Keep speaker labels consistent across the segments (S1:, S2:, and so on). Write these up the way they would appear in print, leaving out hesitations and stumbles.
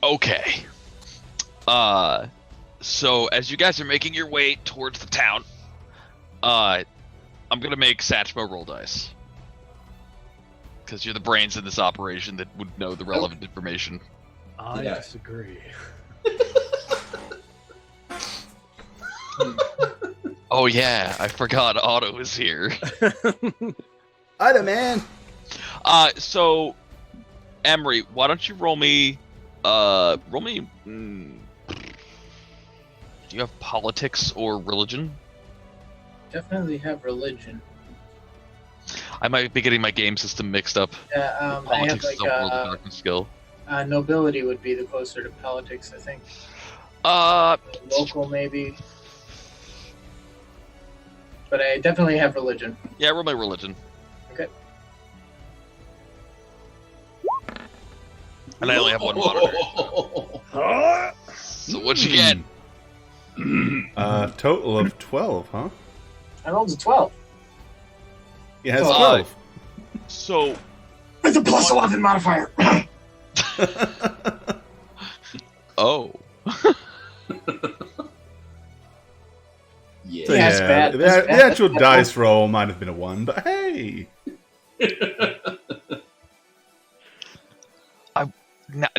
S1: Okay. So as you guys are making your way towards the town, I'm gonna make Satchmo roll dice. Because you're the brains in this operation that would know the relevant information.
S2: I disagree.
S1: Oh yeah, I forgot Otto is here.
S3: Otto, man.
S1: So, Emery, why don't you roll me, do you have politics or religion?
S4: Definitely have religion.
S1: I might be getting my game system mixed up.
S4: Yeah, I have
S1: Politics is a World of Darkness skill.
S4: nobility would be the closer to politics, I think.
S1: Local
S4: maybe. But I definitely have religion.
S1: Yeah, roll my religion.
S4: Okay.
S1: And I only have one monitor. So what'd you get?
S3: Total of 12, huh?
S4: I rolled a 12.
S3: Yeah, it's 12.
S1: So...
S4: It's a plus 11 modifier!
S1: Oh.
S3: So,
S4: that's bad.
S3: The
S4: That's bad.
S3: actual dice roll might have been a 1, but hey!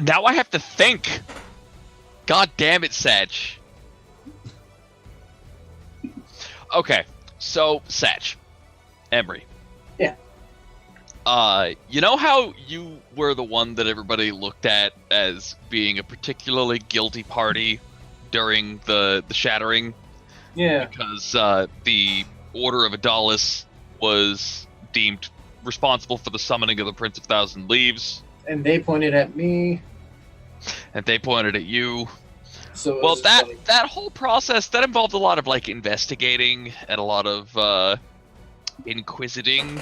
S1: Now I have to think. God damn it, Satch. Okay, so Satch, Emery.
S4: Yeah.
S1: You know how you were the one that everybody looked at as being a particularly guilty party during the shattering?
S4: Yeah.
S1: Because the Order of Adalis was deemed responsible for the summoning of the Prince of Thousand Leaves.
S4: And they pointed at me.
S1: And they pointed at you.
S4: So
S1: Well, that whole process, that involved a lot of, like, investigating and a lot of, inquisiting.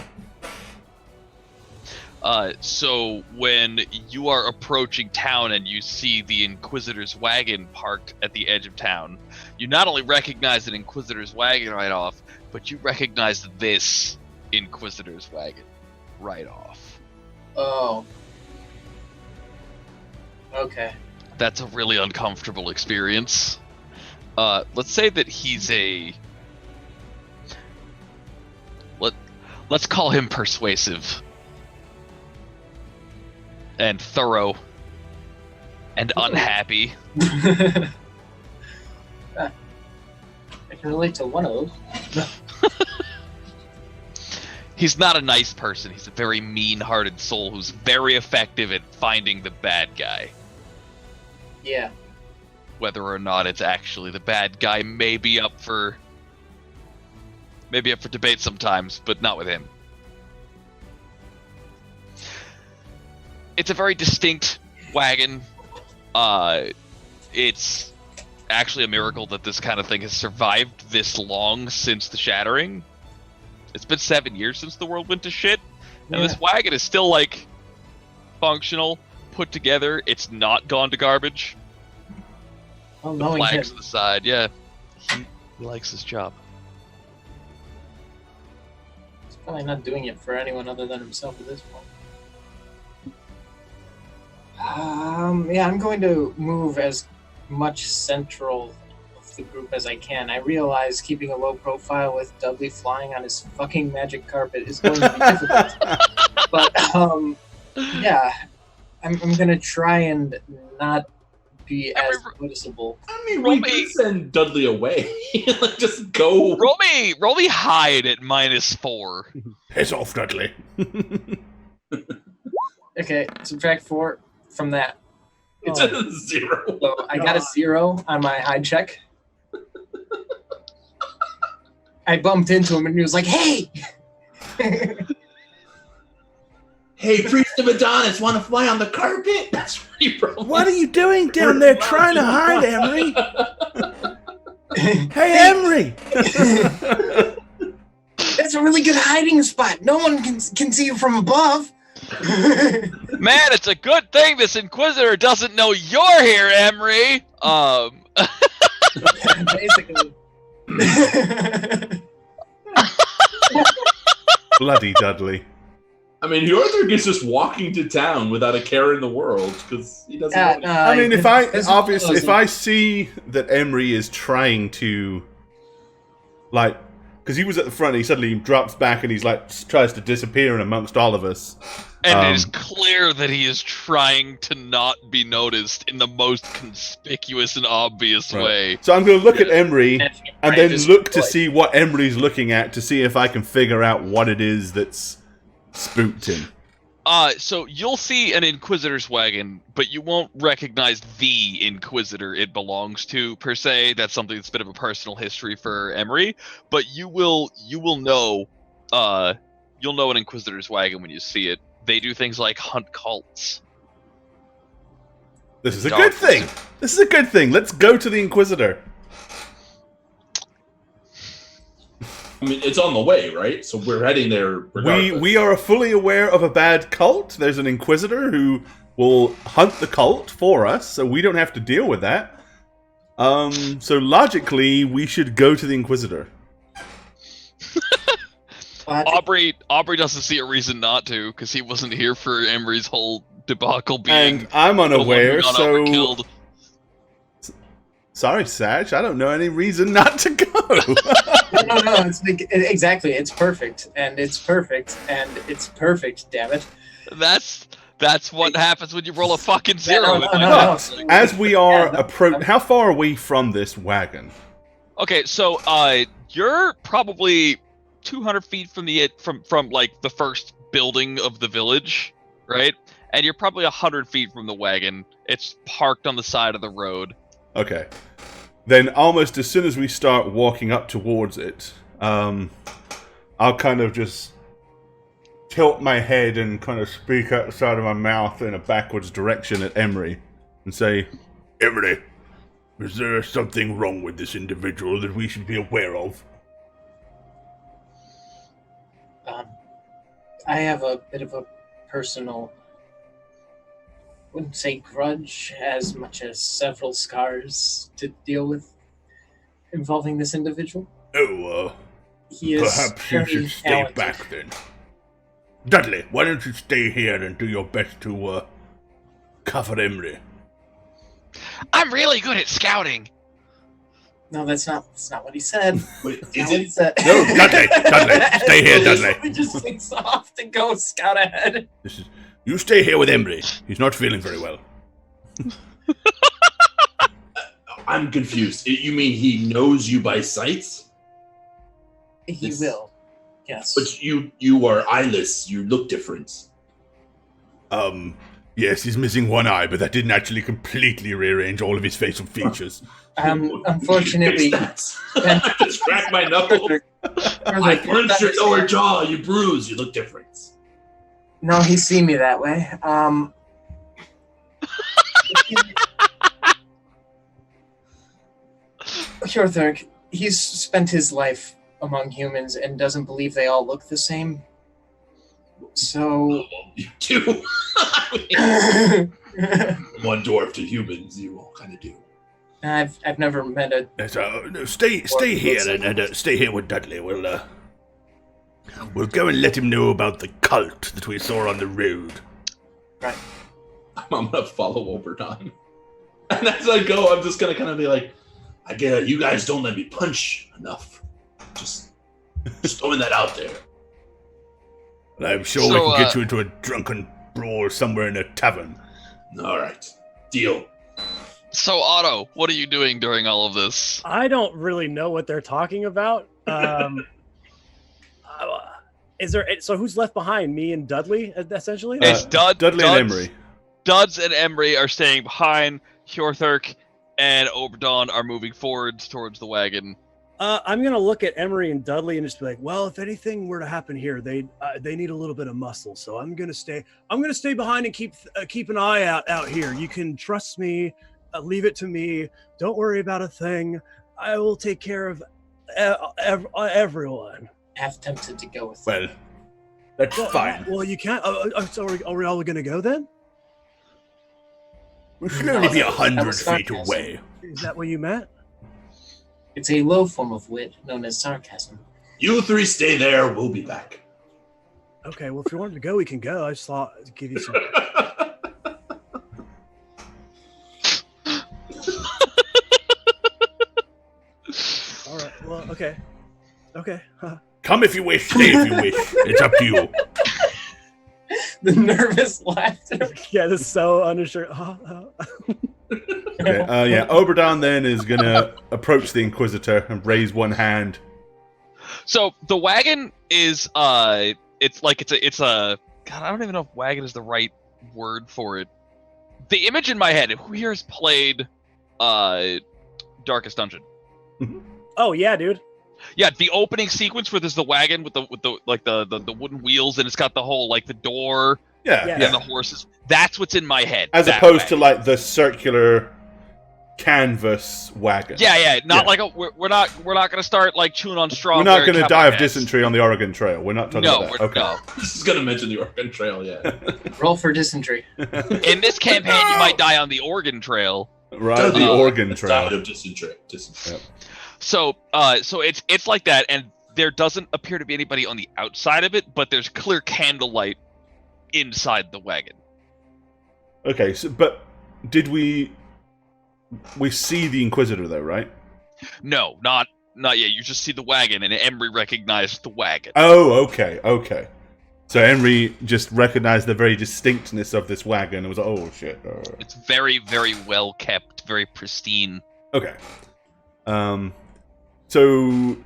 S1: So when you are approaching town and you see the Inquisitor's wagon parked at the edge of town, you not only recognize an Inquisitor's wagon right off, but you recognize this Inquisitor's wagon right off.
S4: Oh. Okay.
S1: That's a really uncomfortable experience. Let's say that he's let's call him persuasive. And thorough. And unhappy.
S4: I can relate to one of those.
S1: He's not a nice person. He's a very mean-hearted soul who's very effective at finding the bad guy.
S4: Yeah.
S1: Whether or not it's actually the bad guy may be up for debate sometimes, but not with him. It's a very distinct wagon. It's actually a miracle that this kind of thing has survived this long since the shattering. It's been 7 years since the world went to shit, and this wagon is still, like, functional, put together. It's not gone to garbage.
S4: Oh,
S1: the flags to the side, yeah. He likes his job.
S4: He's probably not doing it for anyone other than himself at this point. Yeah, I'm going to move as much central of the group as I can. I realize keeping a low profile with Dudley flying on his fucking magic carpet is going to be difficult. But, yeah, I'm going to try and not be as noticeable.
S5: I mean, we can send Dudley away. Just go.
S1: Roll me hide at -4.
S3: Piss off, Dudley.
S4: Okay, subtract 4 from that.
S5: It's a 0.
S4: So I got a 0 on my hide check. I bumped into him and he was like, "Hey!"
S5: Hey, Priest of Adonis, want to fly on the carpet? That's what he wrote.
S3: What are you doing down there trying to hide, Emery? Hey, Emery!
S4: That's a really good hiding spot. No one can see you from above.
S1: Man, it's a good thing this Inquisitor doesn't know you're here, Emery.
S4: Basically.
S3: Bloody Dudley.
S5: I mean, Yorthric is just walking to town without a care in the world because he doesn't. know
S3: I mean, if I see that Emery is trying to, like, because he was at the front, he suddenly drops back and he's like tries to disappear in amongst all of us.
S1: And it is clear that he is trying to not be noticed in the most conspicuous and obvious way.
S3: So I'm going to look at Emery and then look to see what Emery's looking at to see if I can figure out what it is that's spooked him.
S1: So you'll see an Inquisitor's wagon, but you won't recognize the Inquisitor it belongs to, per se. That's something that's a bit of a personal history for Emery. But you will know, you'll know an Inquisitor's wagon when you see it. They do things like hunt cults.
S3: This is a good thing. This is a good thing. Let's go to the Inquisitor.
S5: I mean, it's on the way, right? So we're heading there regardless.
S3: We are fully aware of a bad cult. There's an Inquisitor who will hunt the cult for us, so we don't have to deal with that. So logically, we should go to the Inquisitor.
S1: Aubrey doesn't see a reason not to, because he wasn't here for Emery's whole debacle being.
S3: And I'm unaware, so.
S1: Overkilled.
S3: Sorry, Satch. I don't know any reason not to go.
S4: No. It's exactly. It's perfect, and it's perfect, and it's perfect. Damn it.
S1: That's what happens when you roll a fucking zero.
S4: No.
S3: As we are approaching, how far are we from this wagon?
S1: Okay, so you're probably 200 feet from like the first building of the village, right? And you're probably 100 feet from the wagon. It's parked on the side of the road.
S3: Okay. Then almost as soon as we start walking up towards it, I'll kind of just tilt my head and kind of speak outside of my mouth in a backwards direction at Emery and say, Emery, is there something wrong with this individual that we should be aware of?
S4: I have a bit of a personal, wouldn't say grudge as much as several scars to deal with involving this individual. He is
S3: perhaps you should stay
S4: talented.
S3: back then. Dudley, why don't you stay here and do your best to cover Emery?
S1: I'm really good at scouting.
S4: No, that's not what he said.
S5: Wait,
S4: That's
S5: is
S4: not what
S5: it?
S4: he said.
S3: No, Dudley, stay here, Dudley.
S4: He just takes off to go scout ahead.
S3: You stay here with Emery. He's not feeling very well.
S5: I'm confused. You mean he knows you by sight?
S4: He will. Yes.
S5: But you are eyeless. You look different.
S3: Yes, he's missing one eye, but that didn't actually completely rearrange all of his facial features.
S4: Unfortunately,
S5: I just cracked my knuckles. I punched your lower jaw. You bruised. You look different.
S4: No, he's seen me that way. Hjorthurk, he's spent his life among humans and doesn't believe they all look the same. So...
S5: You do. One dwarf to humans, you all kind of do.
S4: I've never met a...
S3: No, stay here and stay here with Dudley. We'll go and let him know about the cult that we saw on the road.
S4: Right.
S5: I'm gonna follow Oberdon. And as I go, I'm just gonna kind of be like, I get it. You guys don't let me punch enough. Just throwing that out there.
S3: I'm sure we can get you into a drunken brawl somewhere in a tavern.
S5: All right. Deal.
S1: So, Otto, what are you doing during all of this?
S2: I don't really know what they're talking about. Is there? So who's left behind? Me and Dudley, essentially.
S1: It's
S3: Dudley and Emery.
S1: Duds and Emery are staying behind. Hjorthurk and Oberdon are moving forwards towards the wagon.
S2: I'm gonna look at Emery and Dudley and just be like, well, if anything were to happen here, they need a little bit of muscle. So I'm gonna stay behind and keep an eye out here. You can trust me. Leave it to me. Don't worry about a thing. I will take care of everyone.
S4: Half tempted to go with
S3: Well, that's fine.
S2: Well, you can't. So are we all gonna go then?
S3: We should only be 100
S4: That was
S3: feet
S4: sarcasm.
S3: away.
S2: Is that what you meant?
S4: It's a low form of wit known as sarcasm.
S5: You three stay there. We'll be back.
S2: Okay, well, if you wanted to go, we can go. I just thought I'd give you some. All right. Well, okay. Okay.
S3: Come if you wish, stay if you wish. It's up to you.
S4: The nervous laughter.
S2: Yeah, this is so unsure.
S3: Okay, Oberdan then is gonna approach the Inquisitor and raise one hand.
S1: So the wagon is it's a God, I don't even know if wagon is the right word for it. The image in my head, who here has played Darkest Dungeon?
S2: Oh yeah, dude.
S1: Yeah, the opening sequence where there's the wagon with the wooden wheels and it's got the whole like the door
S3: Yeah.
S1: and the horses. That's what's in my head.
S3: As
S1: that
S3: opposed to
S1: wagon.
S3: like the circular canvas wagon.
S1: Yeah, not like we're not gonna start like chewing on straw.
S3: We're not
S1: wearing
S3: going to
S1: cowboy
S3: die of
S1: hats.
S3: dysentery on the Oregon Trail. We're not talking
S1: No,
S3: about that.
S1: no.
S5: This is gonna mention the Oregon Trail, yeah.
S4: Roll for dysentery.
S1: In this campaign, you might die on the Oregon Trail.
S3: Right, the Oregon
S5: Died
S3: Trail.
S5: of dysentery.
S3: Yep.
S1: So it's like that, and there doesn't appear to be anybody on the outside of it, but there's clear candlelight inside the wagon.
S3: Okay, so but did we see the Inquisitor though, right?
S1: No, not yet. You just see the wagon, and Emery recognized the wagon.
S3: Oh, okay. So Henry just recognized the very distinctness of this wagon and was like, oh shit.
S1: It's very, very well kept, very pristine.
S3: Okay. So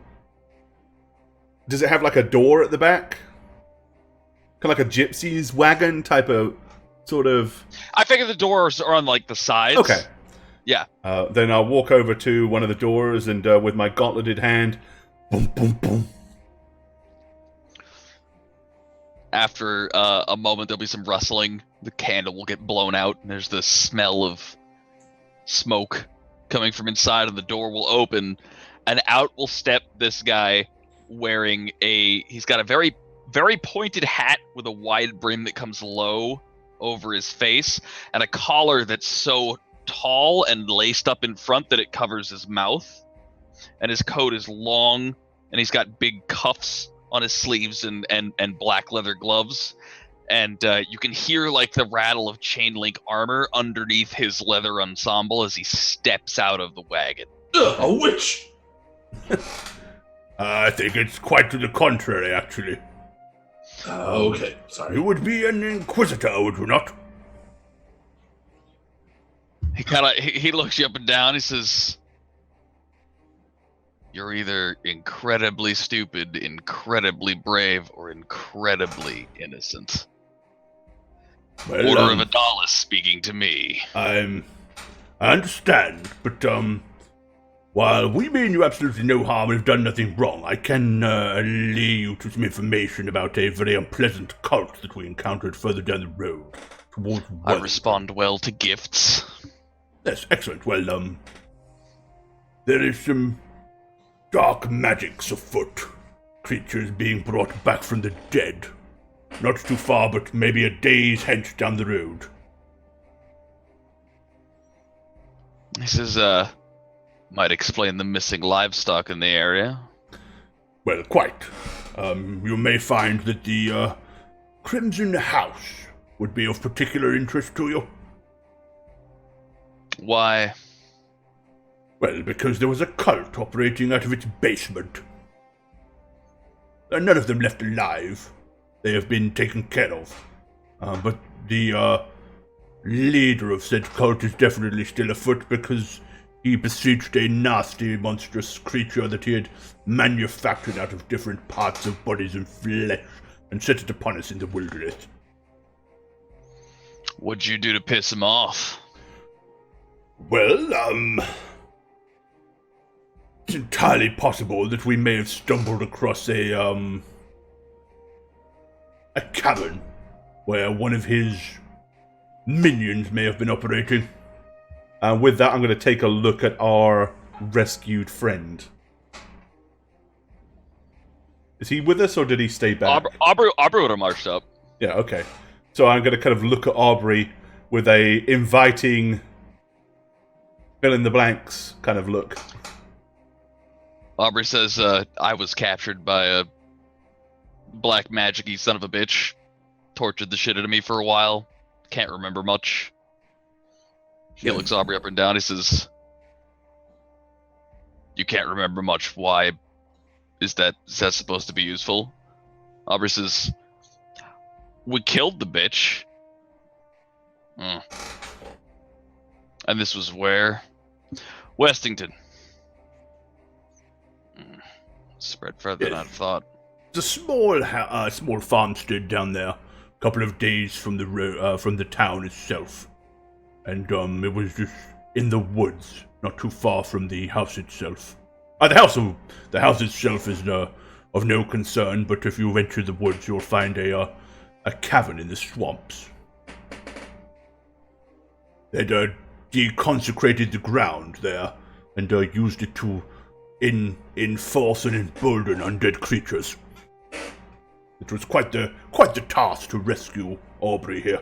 S3: does it have like a door at the back? Kind of like a gypsy's wagon type of sort of.
S1: I figure the doors are on like the sides.
S3: Okay.
S1: Yeah.
S3: Then I'll walk over to one of the doors and with my gauntleted hand, boom, boom, boom.
S1: After a moment, there'll be some rustling. The candle will get blown out, and there's the smell of smoke coming from inside, and the door will open, and out will step this guy wearing he's got a very, very pointed hat with a wide brim that comes low over his face, and a collar that's so tall and laced up in front that it covers his mouth, and his coat is long, and he's got big cuffs on his sleeves and black leather gloves, and you can hear like the rattle of chain link armor underneath his leather ensemble as he steps out of the wagon.
S5: A witch!
S3: I think it's quite to the contrary, actually.
S5: Okay, sorry.
S3: You would be an Inquisitor, would you not?
S1: He looks you up and down. He says, "You're either incredibly stupid, incredibly brave, or incredibly innocent."
S3: Well,
S1: Order of Adalis speaking to me.
S3: I understand, but while we mean you absolutely no harm and have done nothing wrong, I can allay you to some information about a very unpleasant cult that we encountered further down the road towards.
S1: I respond well to gifts.
S3: Yes, excellent. Well, there is some dark magics afoot. Creatures being brought back from the dead. Not too far, but maybe a day's hence down the road.
S1: He says, might explain the missing livestock in the area.
S3: Well, quite. You may find that the Crimson House would be of particular interest to you.
S1: Why?
S3: Well, because there was a cult operating out of its basement. None of them left alive. They have been taken care of. But the leader of said cult is definitely still afoot because he besieged a nasty, monstrous creature that he had manufactured out of different parts of bodies and flesh and set it upon us in the wilderness.
S1: What'd you do to piss him off?
S3: Well, it's entirely possible that we may have stumbled across a cavern where one of his minions may have been operating. And with that, I'm going to take a look at our rescued friend. Is he with us, or did he stay back?
S1: Aubrey would have marched up.
S3: Yeah, okay. So I'm going to kind of look at Aubrey with a inviting, fill in the blanks kind of look.
S1: Aubrey says, I was captured by a black magic-y son of a bitch. Tortured the shit out of me for a while. Can't remember much. He looks Aubrey up and down. He says, "You can't remember much. Why? Is that supposed to be useful?" Aubrey says, "We killed the bitch. And this was where? Westington. Spread further than I thought."
S6: It's a small farmstead down there, a couple of days from the town itself, and it was just in the woods, not too far from the house itself. The house itself is of no concern, but if you venture the woods, you'll find a cavern in the swamps. They'd deconsecrated the ground there and used it to enforce and embolden undead creatures. It was quite the task to rescue Aubrey here.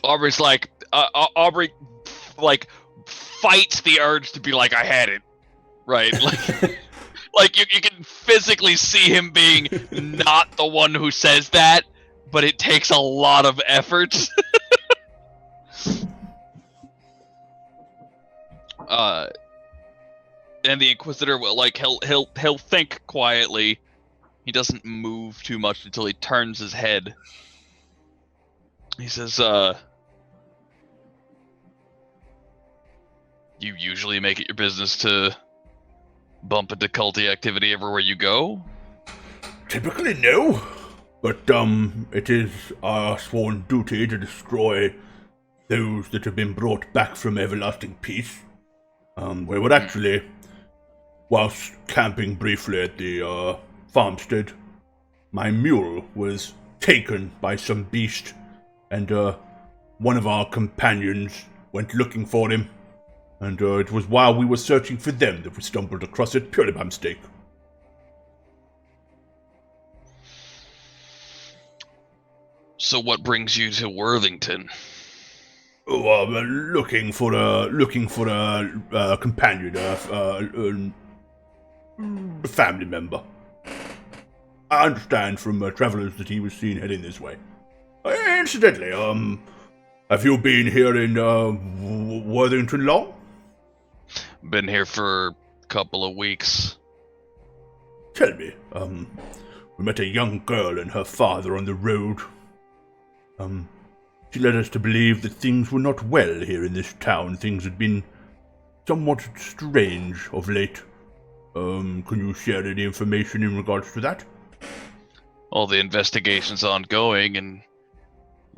S1: Aubrey's like, Aubrey, like, fights the urge to be like, "I had it," right? Like, like you can physically see him being not the one who says that, but it takes a lot of effort. And the Inquisitor will, like, he'll think quietly. He doesn't move too much until he turns his head. He says, "You usually make it your business to bump into culty activity everywhere you go?"
S6: Typically, no. But, it is our sworn duty to destroy those that have been brought back from everlasting peace. We were actually, whilst camping briefly at the, farmstead, my mule was taken by some beast, and, one of our companions went looking for him, and, it was while we were searching for them that we stumbled across it purely by mistake.
S1: So what brings you to Worthington?
S6: Oh, looking for a companion, a family member. I understand from travelers that he was seen heading this way. Incidentally, have you been here in Worthington long?
S1: Been here for a couple of weeks.
S6: Tell me, we met a young girl and her father on the road. She led us to believe that things were not well here in this town. Things had been somewhat strange of late. Can you share any information in regards to that?
S1: All the investigation's ongoing, and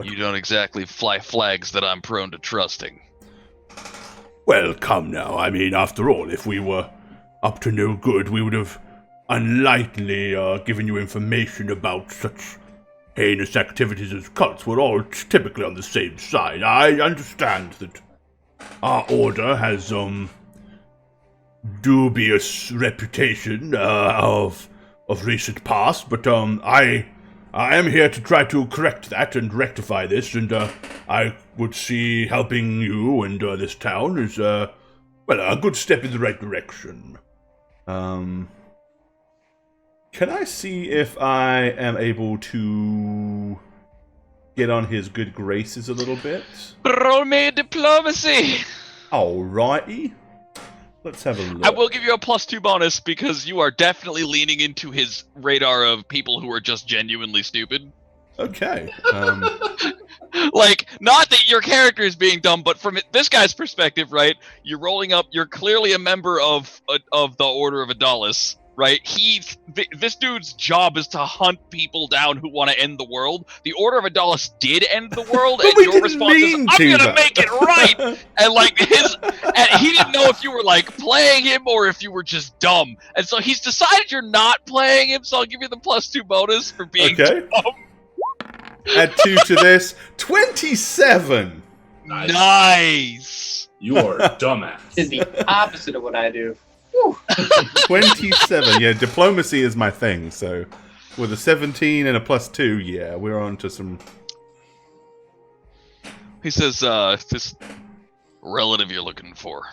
S1: you don't exactly fly flags that I'm prone to trusting.
S6: Well, come now. I mean, after all, if we were up to no good, we would have unlikely given you information about such heinous activities as cults. We're all typically on the same side. I understand that our order has dubious reputation of recent past, but I am here to try to correct that and rectify this, and I would see helping you and this town as a good step in the right direction.
S3: Can I see if I am able to get on his good graces a little bit?
S1: Roll me a diplomacy!
S3: Alrighty. Let's have a look.
S1: I will give you a +2 bonus because you are definitely leaning into his radar of people who are just genuinely stupid.
S3: Okay.
S1: Like, not that your character is being dumb, but from this guy's perspective, right? You're rolling up. You're clearly a member of the Order of Adalis, right? This dude's job is to hunt people down who want to end the world. The Order of Adalis did end the world, and your response is, "I'm gonna make it right." And like and he didn't know if you were like playing him or if you were just dumb, and so he's decided you're not playing him. So I'll give you the +2 bonus for being dumb.
S3: Add 2 to this. 27!
S1: Nice!
S5: You are a dumbass.
S4: It's the opposite of what I do.
S3: 27. Yeah, diplomacy is my thing, so with a 17 and a +2, yeah, we're on to some...
S1: He says, this relative you're looking for.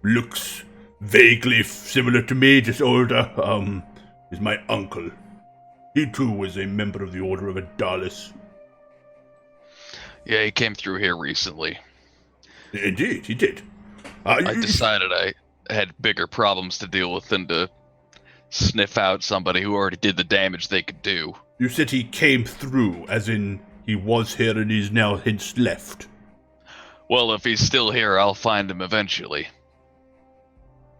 S6: Looks vaguely similar to me, just older, is my uncle. He too was a member of the Order of Adalis.
S1: Yeah, he came through here recently.
S6: Indeed, he did.
S1: I decided I had bigger problems to deal with than to sniff out somebody who already did the damage they could do.
S6: You said he came through, as in he was here and he's now hence left.
S1: Well, if he's still here, I'll find him eventually.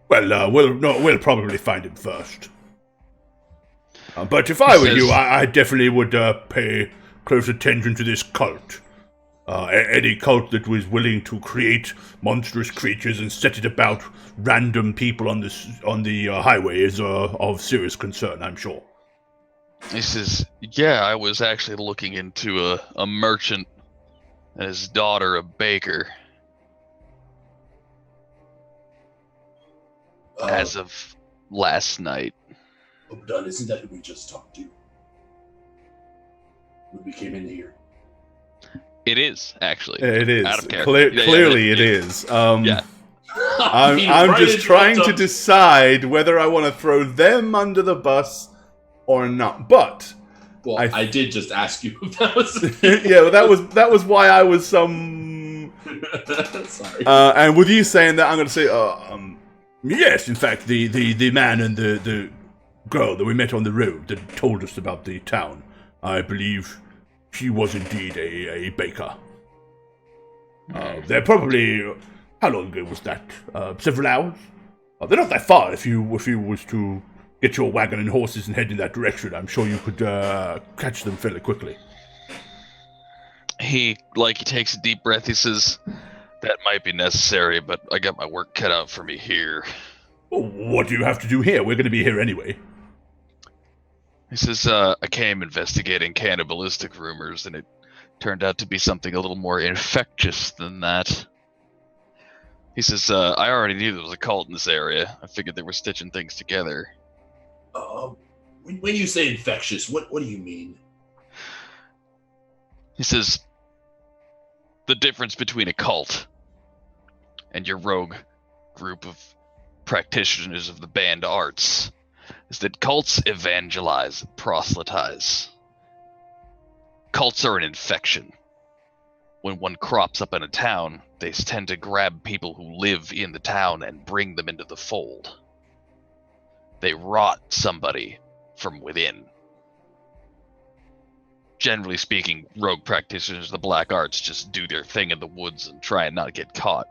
S6: Well, we'll probably find him first. But if I were you, I definitely would pay close attention to this cult. Any cult that was willing to create monstrous creatures and set it about random people on the highway is of serious concern, I'm sure.
S1: He says, yeah, I was actually looking into a merchant and his daughter, a baker. As of last night.
S5: Obdun, isn't that who we just talked to? When we came in here.
S1: It is, actually.
S3: It is.
S1: Out of character.
S3: Clearly it is.
S1: Yeah.
S3: I'm just trying to decide whether I want to throw them under the bus or not. But
S5: well, I did just ask you if that was.
S3: Yeah, well, that was why I was some.
S5: Sorry.
S3: And with you saying that, I'm going to say,
S6: yes, in fact, the man and the girl that we met on the road that told us about the town, I believe she was indeed a baker. They're probably, how long ago was that? Several hours? They're not that far. If you was to get your wagon and horses and head in that direction, I'm sure you could catch them fairly quickly.
S1: He takes a deep breath. He says, that might be necessary, but I got my work cut out for me here.
S6: What do you have to do here? We're going to be here anyway.
S1: He says, I came investigating cannibalistic rumors, and it turned out to be something a little more infectious than that. He says, I already knew there was a cult in this area. I figured they were stitching things together.
S5: When you say infectious, what do you mean?
S1: He says, the difference between a cult and your rogue group of practitioners of the banned arts is that cults evangelize and proselytize. Cults are an infection. When one crops up in a town, they tend to grab people who live in the town and bring them into the fold. They rot somebody from within. Generally speaking, rogue practitioners of the black arts just do their thing in the woods and try and not get caught.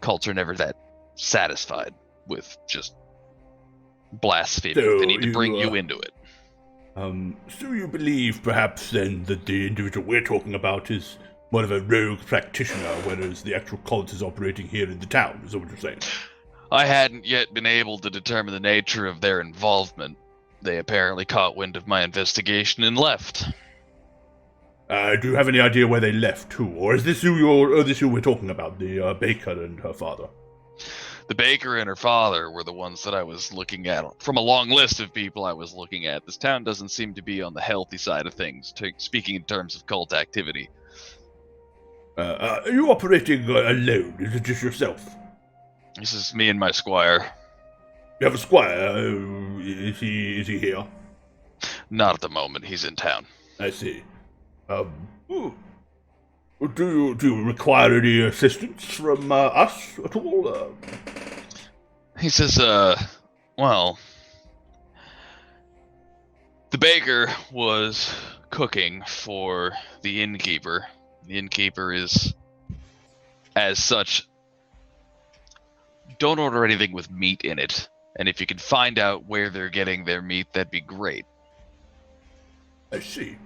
S1: Cults are never that satisfied with just blasphemy.
S6: So
S1: they need to bring you into it.
S6: So you believe perhaps then that the individual we're talking about is more of a rogue practitioner, whereas the actual cult is operating here in the town, is that what you're saying?
S1: I hadn't yet been able to determine the nature of their involvement. They apparently caught wind of my investigation and left.
S6: Do you have any idea where they left to? Or is this who we're talking about, the baker and her father?
S1: The baker and her father were the ones that I was looking at. From a long list of people I was looking at, this town doesn't seem to be on the healthy side of things, speaking in terms of cult activity.
S6: Are you operating alone? Is it just yourself?
S1: This is me and my squire.
S6: You have a squire? Is he here?
S1: Not at the moment. He's in town.
S6: I see. Do you require any assistance from us at all?
S1: He says, well, the baker was cooking for the innkeeper. The innkeeper is, as such, don't order anything with meat in it. And if you can find out where they're getting their meat, that'd be great.
S6: I see.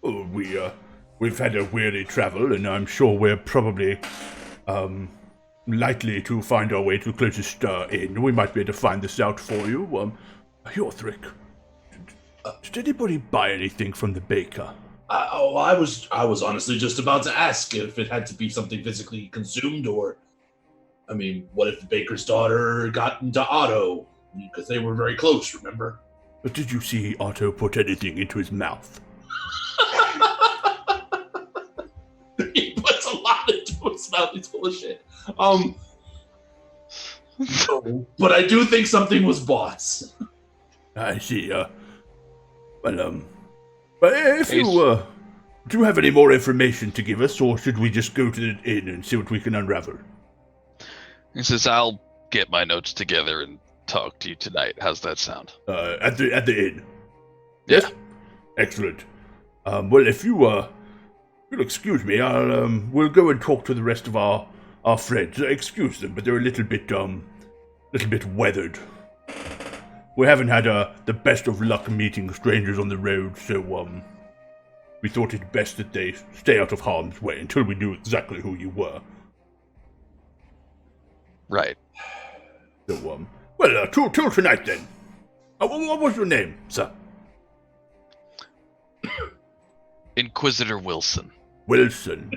S6: Oh, we've had a weary travel, and I'm sure we're probably likely to find our way to the closest inn. We might be able to find this out for you. Yorthric, did anybody buy anything from the baker?
S5: I was honestly just about to ask if it had to be something physically consumed, or, I mean, what if the baker's daughter got into Otto? Because they were very close, remember?
S6: But did you see Otto put anything into his mouth?
S5: He puts a lot into his mouth. He's full of shit. No, but I do think something was bought.
S6: I see. But if you do you have any more information to give us, or should we just go to the inn and see what we can unravel?
S1: He says, "I'll get my notes together and talk to you tonight." How's that sound?
S6: At the inn.
S1: Yeah.
S6: Yes? Excellent. Well, if you'll excuse me, we'll go and talk to the rest of our friends. Excuse them, but they're a little bit weathered. We haven't had the best of luck meeting strangers on the road, so we thought it best that they stay out of harm's way until we knew exactly who you were.
S1: Right.
S6: So, well, till tonight then. What was your name, sir?
S1: Inquisitor Wilson.
S6: Wilson.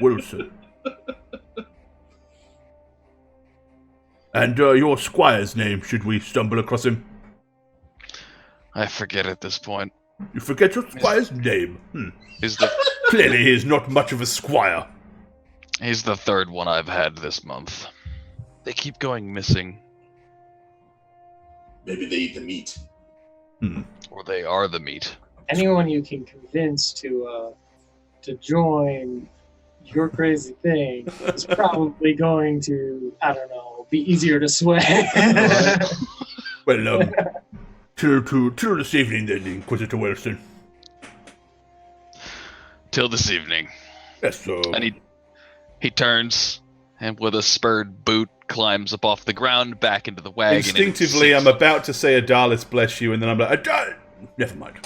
S6: And your squire's name, should we stumble across him?
S1: I forget at this point.
S6: You forget your squire's name? Clearly he is not much of a squire.
S1: He's the third one I've had this month. They keep going missing.
S5: Maybe they eat the meat.
S1: Or they are the meat.
S4: Anyone you can convince to join your crazy thing is probably going to, I don't know, be easier to sway.
S6: Well, till this evening then, Inquisitor Wilson.
S1: Till this evening.
S6: Yes, sir.
S1: And he turns and with a spurred boot climbs up off the ground back into the wagon.
S3: Instinctively, I'm about to say Adalis bless you, and then I'm like, never mind.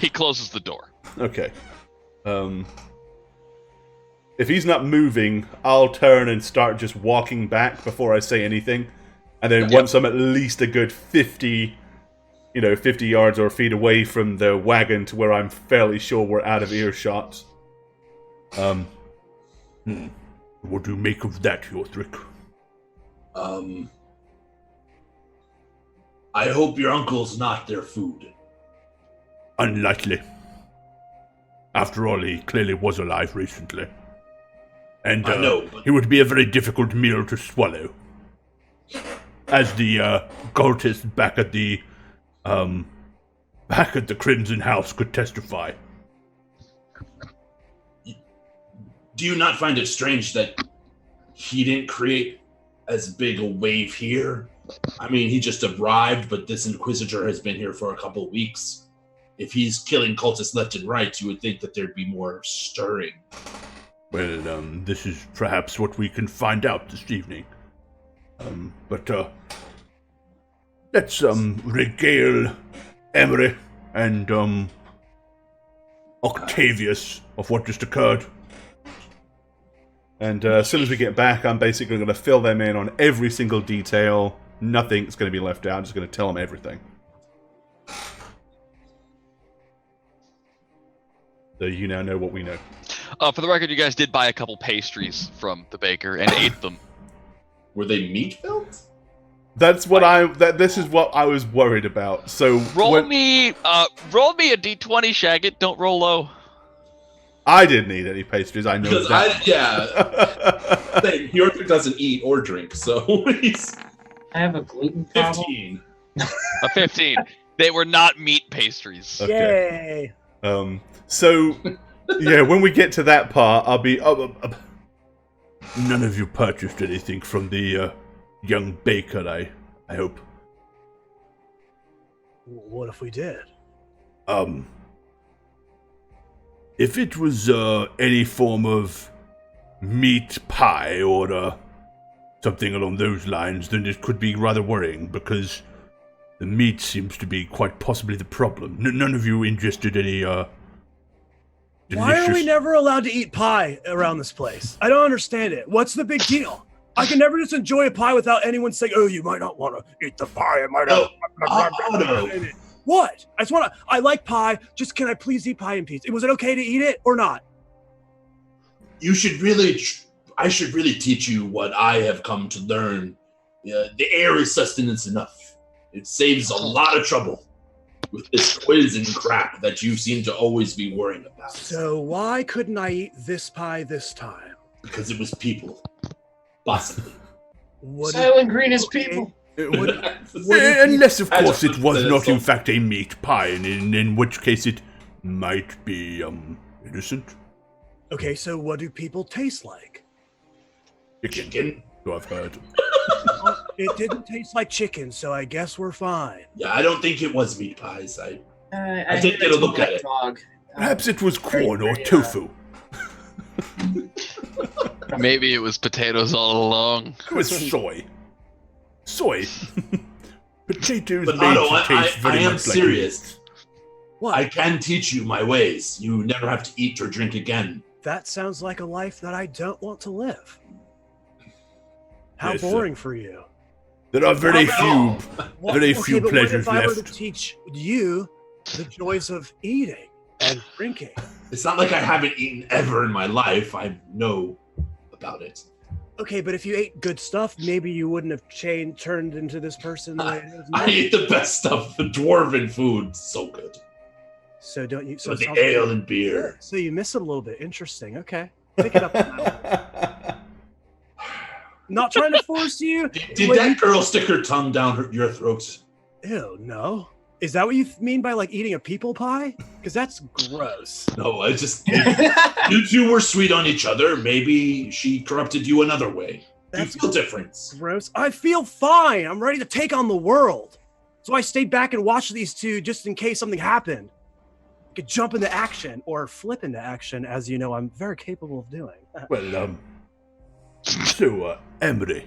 S1: He closes the door.
S3: Okay. If he's not moving, I'll turn and start just walking back before I say anything. And then once I'm at least a good 50 yards or feet away from the wagon to where I'm fairly sure we're out of earshot.
S6: What do you make of that, Yorthric?
S5: I hope your uncle's not their food.
S6: Unlikely. After all, he clearly was alive recently. And
S5: I know, but...
S6: he would be a very difficult meal to swallow. As the cultist back at the Crimson House could testify.
S5: Do you not find it strange that he didn't create as big a wave here? I mean, he just arrived, but this Inquisitor has been here for a couple of weeks. If he's killing cultists left and right, you would think that there'd be more stirring.
S6: Well, this is perhaps what we can find out this evening. But let's regale Emery and Octavius of what just occurred.
S3: And as soon as we get back, I'm basically going to fill them in on every single detail. Nothing's going to be left out. I'm just going to tell them everything. So you now know what we know.
S1: For the record, you guys did buy a couple pastries from the baker and ate them.
S5: Were they meat-filled?
S3: That's what this is what I was worried about. So
S1: roll me a d20, Shagget. Don't roll low.
S3: I didn't eat any pastries. I know
S5: Because
S3: that.
S5: York doesn't eat or drink, so he's
S4: I have a gluten problem.
S5: 15.
S1: A 15. They were not meat pastries.
S3: Okay.
S2: Yay!
S3: So yeah, when we get to that part, I'll be.
S6: None of you purchased anything from the young baker, I hope.
S2: What if we did?
S6: If it was any form of meat pie or something along those lines, then it could be rather worrying, because the meat seems to be quite possibly the problem. None of you ingested any
S2: Why are we never allowed to eat pie around this place? I don't understand it. What's the big deal? I can never just enjoy a pie without anyone saying, "Oh, you might not want to eat the pie. It might not." What? I like pie. Just can I please eat pie in peace? Was it okay to eat it or not?
S5: You should really, I should really teach you what I have come to learn. The air is sustenance enough. It saves a lot of trouble with this poison crap that you seem to always be worrying about.
S2: So why couldn't I eat this pie this time?
S5: Because it was people. Possibly.
S2: What
S4: Silent Green is
S2: okay.
S4: people.
S6: Unless, of course, it was not in
S5: so-
S6: fact a meat pie, and in which case it might be, innocent.
S2: Okay, so what do people taste like?
S5: Chicken.
S6: So I've heard.
S2: It didn't taste like chicken, so I guess we're fine.
S5: Yeah, I don't think it was meat pies. I
S4: I
S5: did get a look at it.
S4: Dog.
S6: Perhaps it was corn or
S4: very,
S6: tofu.
S1: Maybe it was potatoes all along.
S6: It was soy. Soy. Potatoes
S5: But
S6: made
S5: Otto,
S6: to taste
S5: I
S6: very
S5: am
S6: much like
S5: serious.
S2: What?
S5: I can teach you my ways. You never have to eat or drink again.
S2: That sounds like a life that I don't want to live. How
S6: Yes,
S2: boring for you.
S6: There are very
S5: Not at
S6: few,
S5: all.
S6: very
S2: Okay,
S6: few
S2: but
S6: pleasures
S2: what if I were to
S6: left.
S2: teach you the joys of eating and drinking?
S5: It's not like I haven't eaten ever in my life. I know about it.
S2: Okay, but if you ate good stuff, maybe you wouldn't have turned into this person the way it is now.
S5: I eat the best stuff. The dwarven food, so good.
S2: So don't you? So
S5: With
S2: it
S5: the
S2: sounds like
S5: ale
S2: you-
S5: and beer.
S2: So you miss it a little bit. Interesting. Okay, pick it up. On that one. Not trying to force you.
S5: Did
S2: What
S5: that girl stick her tongue down your throat?
S2: Ew, no. Is that what you mean by like eating a people pie? Because that's gross.
S5: No, I just you two were sweet on each other. Maybe she corrupted you another way.
S2: That's
S5: You feel difference.
S2: gross. I feel fine. I'm ready to take on the world. So I stayed back and watched these two just in case something happened. I could jump into action or flip into action, as you know I'm very capable of doing.
S6: Well, so, Emery,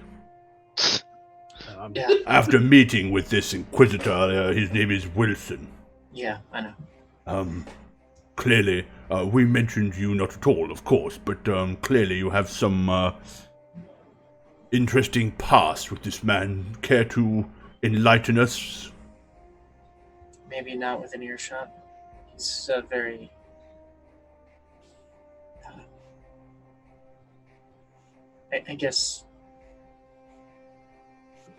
S4: Yeah,
S6: after meeting with this Inquisitor, his name is Wilson.
S4: yeah, I know.
S6: Clearly, we mentioned you not at all, of course, but clearly you have some interesting past with this man. Care to enlighten us?
S4: Maybe not with an earshot. He's very. I guess.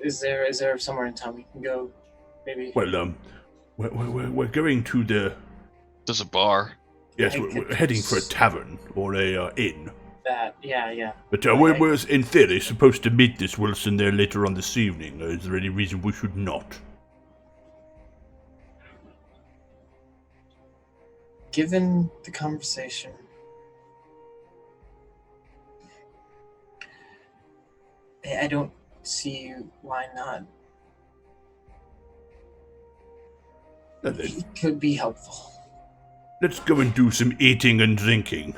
S4: Is there somewhere in town we can go? Maybe.
S6: Well, we're going to the.
S1: There's a bar.
S6: Yes,
S4: I
S6: we're
S4: could
S6: heading for a
S4: s-
S6: tavern or a inn.
S4: That. Yeah.
S6: But
S4: Okay.
S6: we're, in theory, supposed to meet this Wilson there later on this evening. Is there any reason we should not?
S4: Given the conversation, I don't see why not.
S6: And then
S4: He could be helpful.
S6: let's go and do some eating and drinking.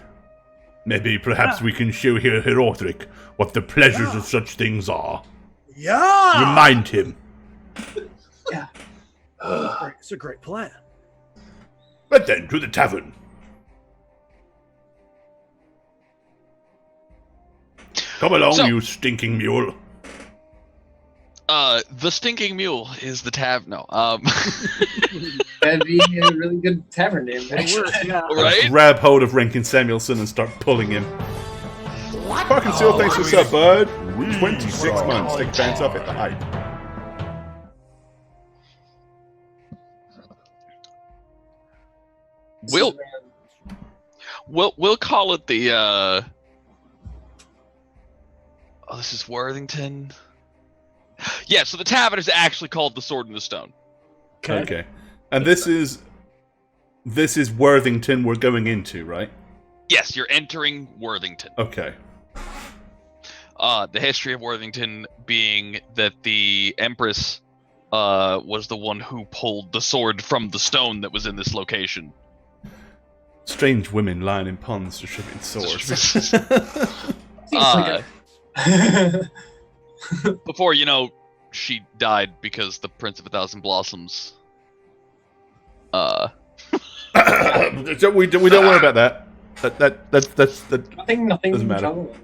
S6: Maybe perhaps we can show here Herothric what the pleasures of such things are.
S2: Yeah!
S6: Remind him.
S2: It's a great plan.
S6: But then to the tavern. Come along,
S1: So-
S6: you stinking mule.
S1: The Stinking Mule is the tab. No,
S4: That'd be a really good tavern name.
S2: It
S4: Actually.
S2: works, yeah.
S1: right?
S3: Grab hold of Rankin Samuelson and start pulling him. Fucking Seal, thanks for sub, bud. 26 months. Take pants up at the height.
S1: We'll call it the. Oh, this is Worthington. Yeah, so the tavern is actually called the Sword in the Stone.
S3: Okay. And this is Worthington we're going into, right?
S1: Yes, you're entering Worthington.
S3: Okay.
S1: The history of Worthington being that the Empress was the one who pulled the sword from the stone that was in this location.
S3: Strange women lying in ponds distributing swords.
S4: Seems like
S1: Before, she died because the Prince of a Thousand Blossoms.
S3: So we don't worry about that. That's
S4: nothing.
S3: Doesn't matter.
S4: trouble.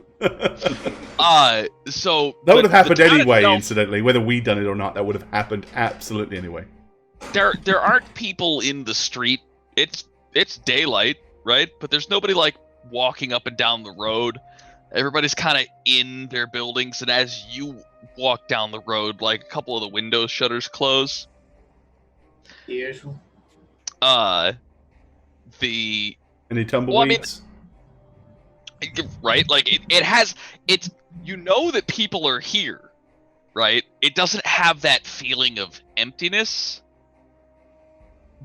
S1: So
S3: that would have happened
S1: the town
S3: anyway.
S1: itself-
S3: Incidentally, whether we done it or not, that would have happened absolutely anyway.
S1: There aren't people in the street. It's daylight, right? But there's nobody like walking up and down the road. Everybody's kind of in their buildings, and as you walk down the road, like a couple of the window shutters close.
S4: Usual.
S1: The
S3: Any tumbleweeds?
S1: right, like it's that people are here, right? It doesn't have that feeling of emptiness,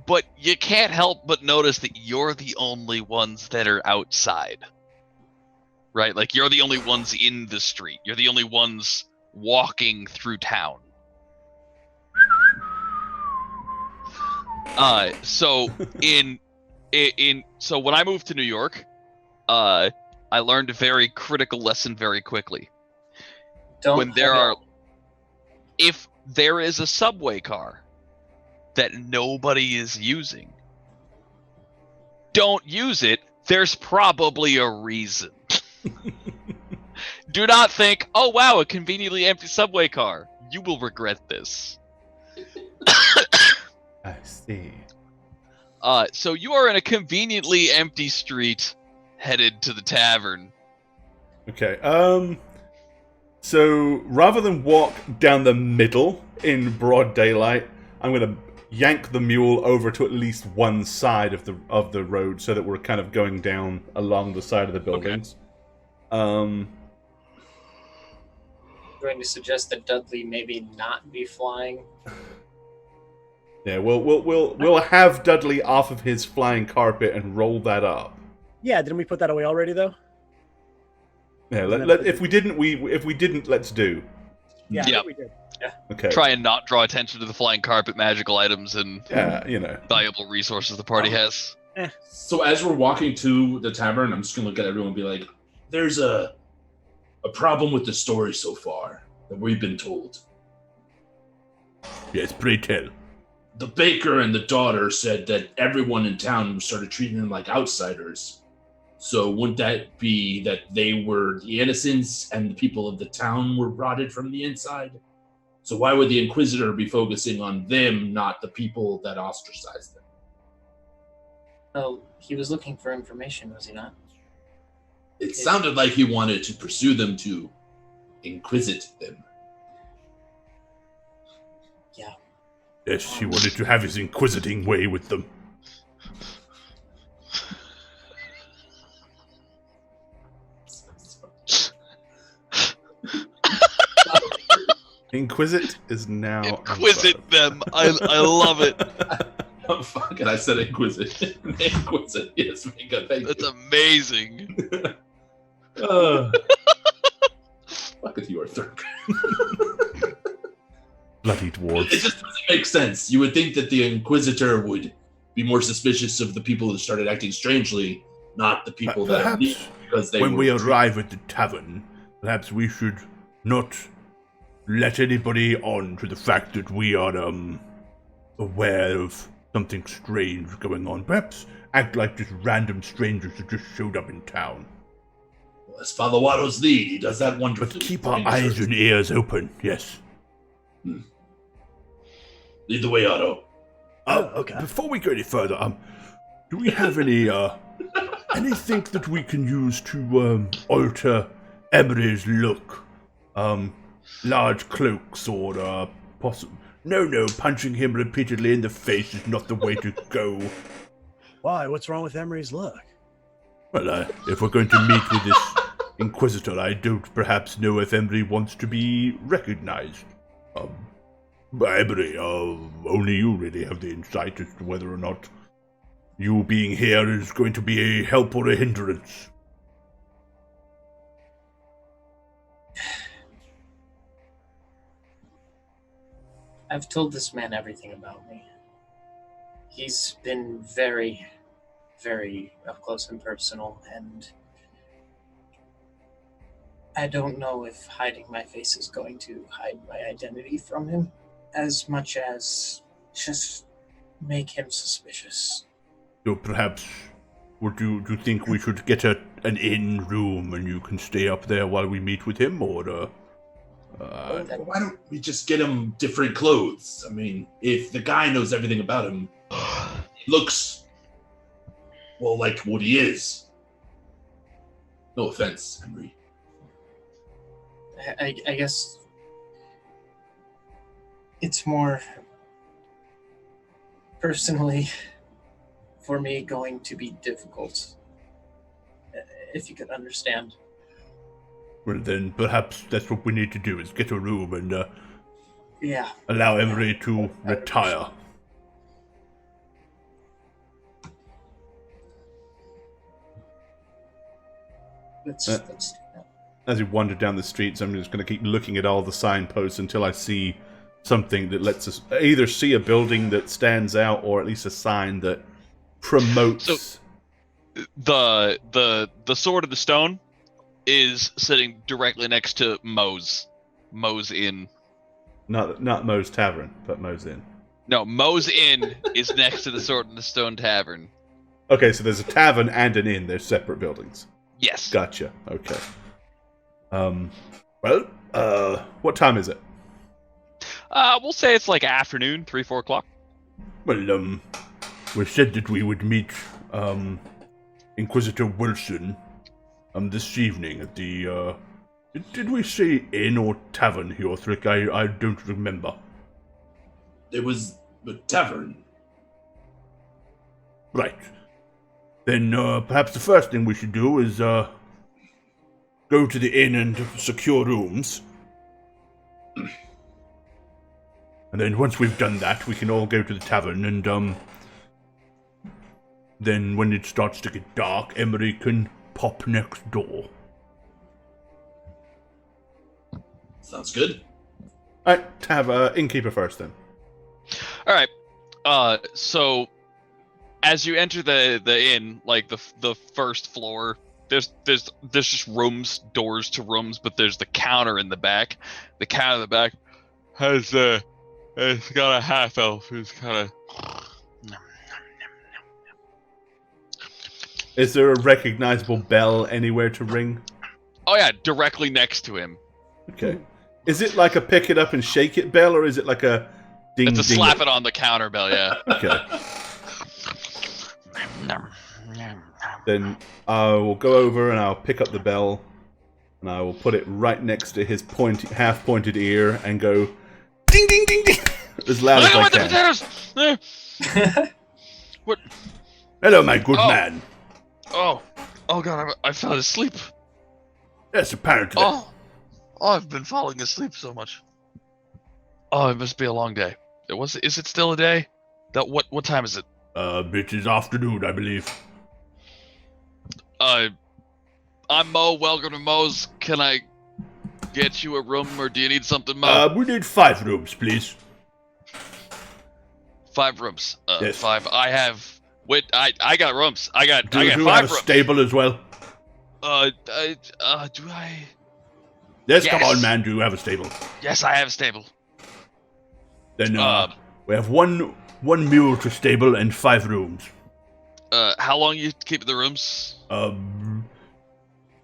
S1: but you can't help but notice that you're the only ones that are outside, right? Like, you're the only ones in the street. You're the only ones walking through town. So when I moved to New York, I learned a very critical lesson very quickly. If there is a subway car that nobody is using, don't use it. There's probably a reason. Do not think, oh wow, a conveniently empty subway car. You will regret this.
S3: I see.
S1: So you are in a conveniently empty street, headed to the tavern.
S3: Okay. So rather than walk down the middle in broad daylight, I'm gonna yank the mule over to at least one side of the road, so that we're kind of going down along the side of the buildings. Okay.
S4: I'm going to suggest that Dudley maybe not be flying.
S3: Yeah, we'll have Dudley off of his flying carpet and roll that up.
S2: Yeah, didn't we put that away already though?
S3: Yeah, if we didn't, let's do.
S2: Yeah, I
S1: Yep.
S2: think we did.
S4: Yeah.
S3: Okay.
S1: Try and not draw attention to the flying carpet, magical items, and valuable resources the party has.
S5: So as we're walking to the tavern, I'm just gonna look at everyone and be like, "There's a problem with the story so far that we've been told.
S6: Yes, pray tell.
S5: The baker and the daughter said that everyone in town started treating them like outsiders. So wouldn't that be that they were the innocents and the people of the town were rotted from the inside? So why would the Inquisitor be focusing on them, not the people that ostracized them?"
S4: Well, he was looking for information, was he not?
S5: It sounded like he wanted to pursue them to inquisit them.
S4: Yeah.
S6: Yes, he wanted to have his inquisiting way with them.
S3: Inquisit is now.
S1: Inquisit them. I love it.
S5: Oh, fuck it, I said inquisit. Inquisit, yes, Mega, thank
S1: That's
S5: you.
S1: amazing.
S5: Fuck it, you, Arthur.
S3: Bloody
S5: It
S3: dwarves.
S5: just doesn't make sense. You would think that the Inquisitor would be more suspicious of the people that started acting strangely, not the people that are
S6: Perhaps
S5: because they
S6: when
S5: were
S6: we arrive at the tavern, perhaps we should not let anybody on to the fact that we are aware of something strange going on. Perhaps act like just random strangers that just showed up in town.
S5: Well, as Father Watto's lead, he does that wonderfully.
S6: But keep our eyes and ears open, yes.
S5: Lead the way, Otto.
S2: Okay.
S6: Before we go any further, do we have any anything that we can use to alter Emery's look? Large cloaks or No, punching him repeatedly in the face is not the way to go.
S2: Why? What's wrong with Emery's look?
S6: Well, if we're going to meet with this Inquisitor, I don't perhaps know if Emery wants to be recognized. Emery, only you really have the insight as to whether or not you being here is going to be a help or a hindrance.
S4: I've told this man everything about me. He's been very, very up close and personal, and I don't know if hiding my face is going to hide my identity from him as much as just make him suspicious.
S6: So perhaps, do you think we should get an inn room and you can stay up there while we meet with him, or
S5: Why don't we just get him different clothes? I mean, if the guy knows everything about him, he looks, well, like what he is. No offense, Henry.
S4: I guess it's more personally for me going to be difficult, if you could understand.
S6: Well, then perhaps that's what we need to do, is get a room and
S4: Yeah.
S6: allow Emery to retire.
S4: Let's do that.
S3: As we wander down the streets, I'm just going to keep looking at all the signposts until I see something that lets us either see a building that stands out or at least a sign that promotes.
S1: The Sword of the Stone is sitting directly next to Moe's Inn.
S3: Not Moe's Tavern, but Moe's Inn.
S1: No, Moe's Inn is next to the Sword of the Stone Tavern.
S3: Okay, so there's a tavern and an inn. They're separate buildings.
S1: Yes.
S3: Gotcha. Okay. What time is it?
S1: We'll say it's like afternoon, 3-4 o'clock.
S6: Well, we said that we would meet, Inquisitor Wilson, this evening at the, did we say inn or tavern, Heothric? I don't remember.
S5: It was the tavern.
S6: Right. Then, perhaps the first thing we should do is, go to the inn and secure rooms. And then once we've done that, we can all go to the tavern and, then when it starts to get dark, Emery can pop next door.
S5: Sounds good.
S3: Alright, have innkeeper first then.
S1: All right. So as you enter the inn, like the first floor, there's just rooms, doors to rooms, but there's the counter in the back. The counter in the back has it's got a half elf who's kind of.
S3: Is there a recognizable bell anywhere to ring?
S1: Oh yeah, directly next to him.
S3: Okay. Is it like a pick it up and shake it bell, or is it like a ding
S1: It's a
S3: ding?
S1: slap it on the counter bell, yeah.
S3: Okay. Then I will go over and I'll pick up the bell, and I will put it right next to his half-pointed ear and go ding ding ding ding as loud as I can.
S1: The potatoes! What?
S6: Hello, my good
S1: Oh.
S6: man.
S1: Oh god, I fell asleep.
S6: Yes, apparently.
S1: Oh, I've been falling asleep so much. Oh, it must be a long day. Is it still a day? What time is it?
S6: It is afternoon, I believe.
S1: I'm Mo. Welcome to Mo's. Can I get you a room, or do you need something, Mo?
S6: We need 5 rooms, please.
S1: 5 rooms.
S6: Yes.
S1: 5. I have. Wait, I got rooms. I got
S6: Do you
S1: 5
S6: have a
S1: rooms.
S6: stable as well?
S1: Do I?
S6: Yes,
S1: Yes.
S6: come on, man. Do you have a stable?
S1: Yes, I have a stable.
S6: Then, we have one mule to stable and 5 rooms.
S1: How long you keep the rooms?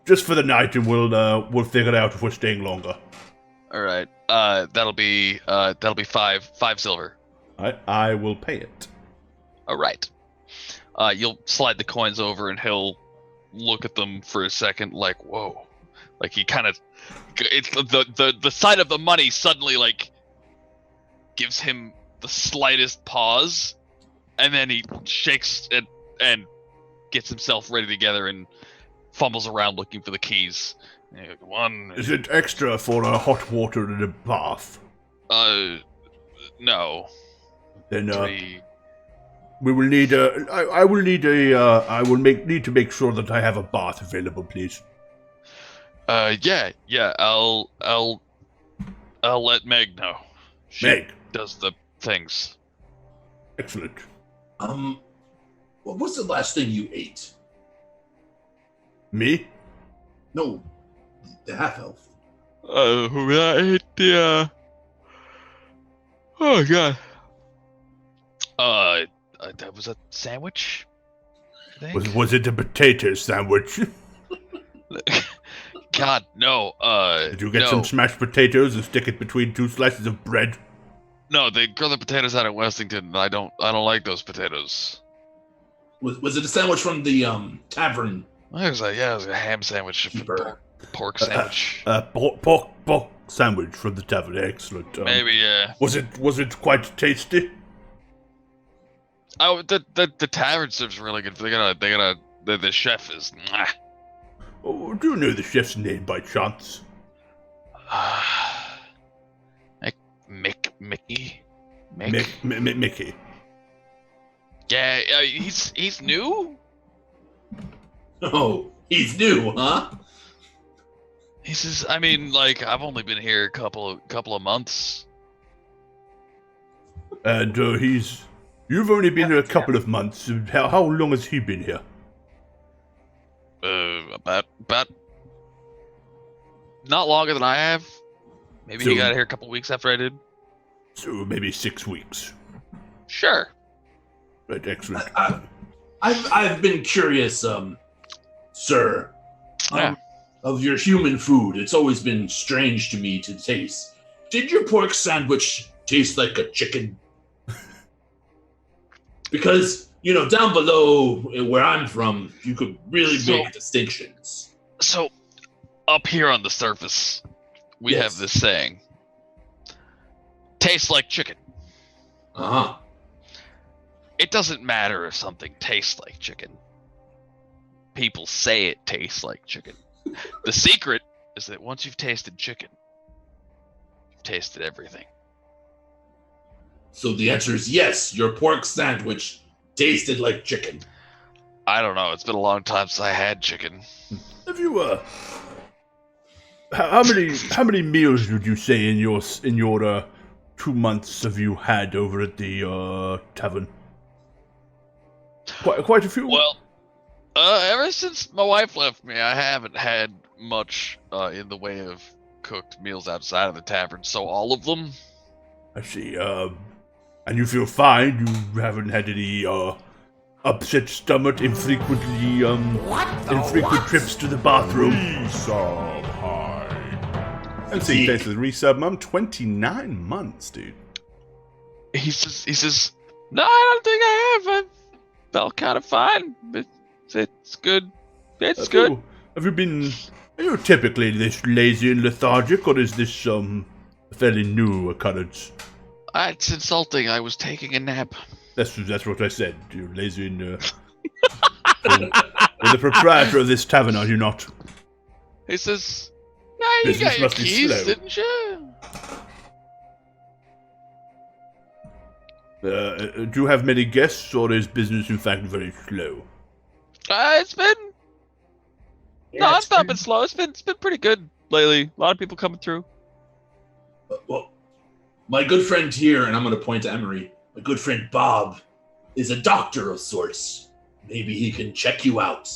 S6: Just for the night, and we'll figure it out if we're staying longer.
S1: All right. That'll be 5 silver.
S3: I will pay it.
S1: All right. You'll slide the coins over, and he'll look at them for a second, like, whoa. Like, he kind of, it's the sight of the money suddenly, like, gives him the slightest pause, and then he shakes it and gets himself ready together and fumbles around looking for the keys. One.
S6: Is it extra for hot water and a bath?
S1: No.
S6: Then,
S1: 3.
S6: we will need I will need need to make sure that I have a bath available, please.
S1: Yeah. I'll let Meg know. She
S6: Meg.
S1: does the things.
S6: Excellent.
S5: What was the last thing you ate?
S6: Me?
S5: No, the half elf.
S1: I ate the, oh god. That was a sandwich, I think?
S6: Was it a potato sandwich?
S1: God, no.
S6: Did you get
S1: no.
S6: some smashed potatoes and stick it between 2 slices of bread?
S1: No, they grow the potatoes out of Westington, and I don't like those potatoes.
S5: Was it a sandwich from the tavern?
S1: It was a ham sandwich,
S5: Keeper.
S1: pork sandwich.
S6: Pork sandwich from the tavern. Excellent.
S1: Maybe, yeah.
S6: Was it quite tasty?
S1: Oh, the tavern serves really good. The chef is. Mwah.
S6: Oh, do you know the chef's name by chance?
S1: Mickey?
S6: Mickey.
S1: Yeah, he's new?
S5: Oh, he's new, huh?
S1: He says, I mean, like, I've only been here a couple of months.
S6: And you've only been here a couple of months. How long has he been here?
S1: About not longer than I have. Maybe he got here a couple weeks after I did.
S6: So maybe 6 weeks.
S1: Sure.
S6: Right, excellent.
S5: I've been curious, sir.
S1: Yeah.
S5: Of your human food. It's always been strange to me to taste. Did your pork sandwich taste like a chicken? Because, down below where I'm from, you could really make distinctions.
S1: So, up here on the surface, we have this saying. Tastes like chicken.
S5: Uh-huh.
S1: It doesn't matter if something tastes like chicken. People say it tastes like chicken. The secret is that once you've tasted chicken, you've tasted everything.
S5: So the answer is yes, your pork sandwich tasted like chicken.
S1: I don't know. It's been a long time since I had chicken.
S6: Have you how many meals would you say in your 2 months have you had over at the tavern? Quite a few.
S1: Well, ever since my wife left me, I haven't had much in the way of cooked meals outside of the tavern. So all of them.
S6: I see. And you feel fine? You haven't had any upset stomach, infrequent trips to the bathroom.
S3: Resub high. And see, thanks for the resub, Mum. 29 months, dude.
S1: He says, no, I don't think I have. I felt kind of fine. It's good. It's good.
S6: Are you typically this lazy and lethargic, or is this a fairly new occurrence?
S1: It's insulting. I was taking a nap.
S6: That's what I said. You're lazy and you're the proprietor of this tavern, are you not?
S1: He says, "Yeah, you got your keys, didn't you?"
S6: Do you have many guests, or is business in fact very slow?
S1: It's been non-stop and slow. It's been pretty good lately. A lot of people coming through.
S5: Well, my good friend here, and I'm going to point to Emery, my good friend Bob, is a doctor of sorts. Maybe he can check you out.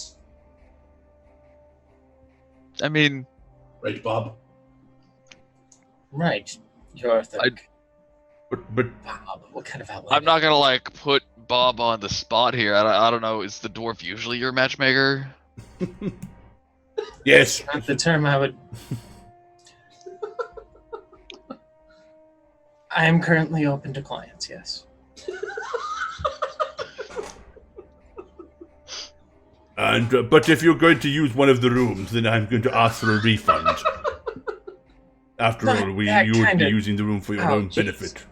S1: I mean...
S5: Right, Bob?
S4: Right. You're the...
S6: But
S4: Bob, what kind of outlet?
S1: I'm not going to, put Bob on the spot here. I don't know. Is the dwarf usually your matchmaker?
S6: Yes.
S4: Not the term I would... I am currently open to clients, yes.
S6: And but if you're going to use one of the rooms, then I'm going to ask for a refund. After all, you would be using the room for your own benefit.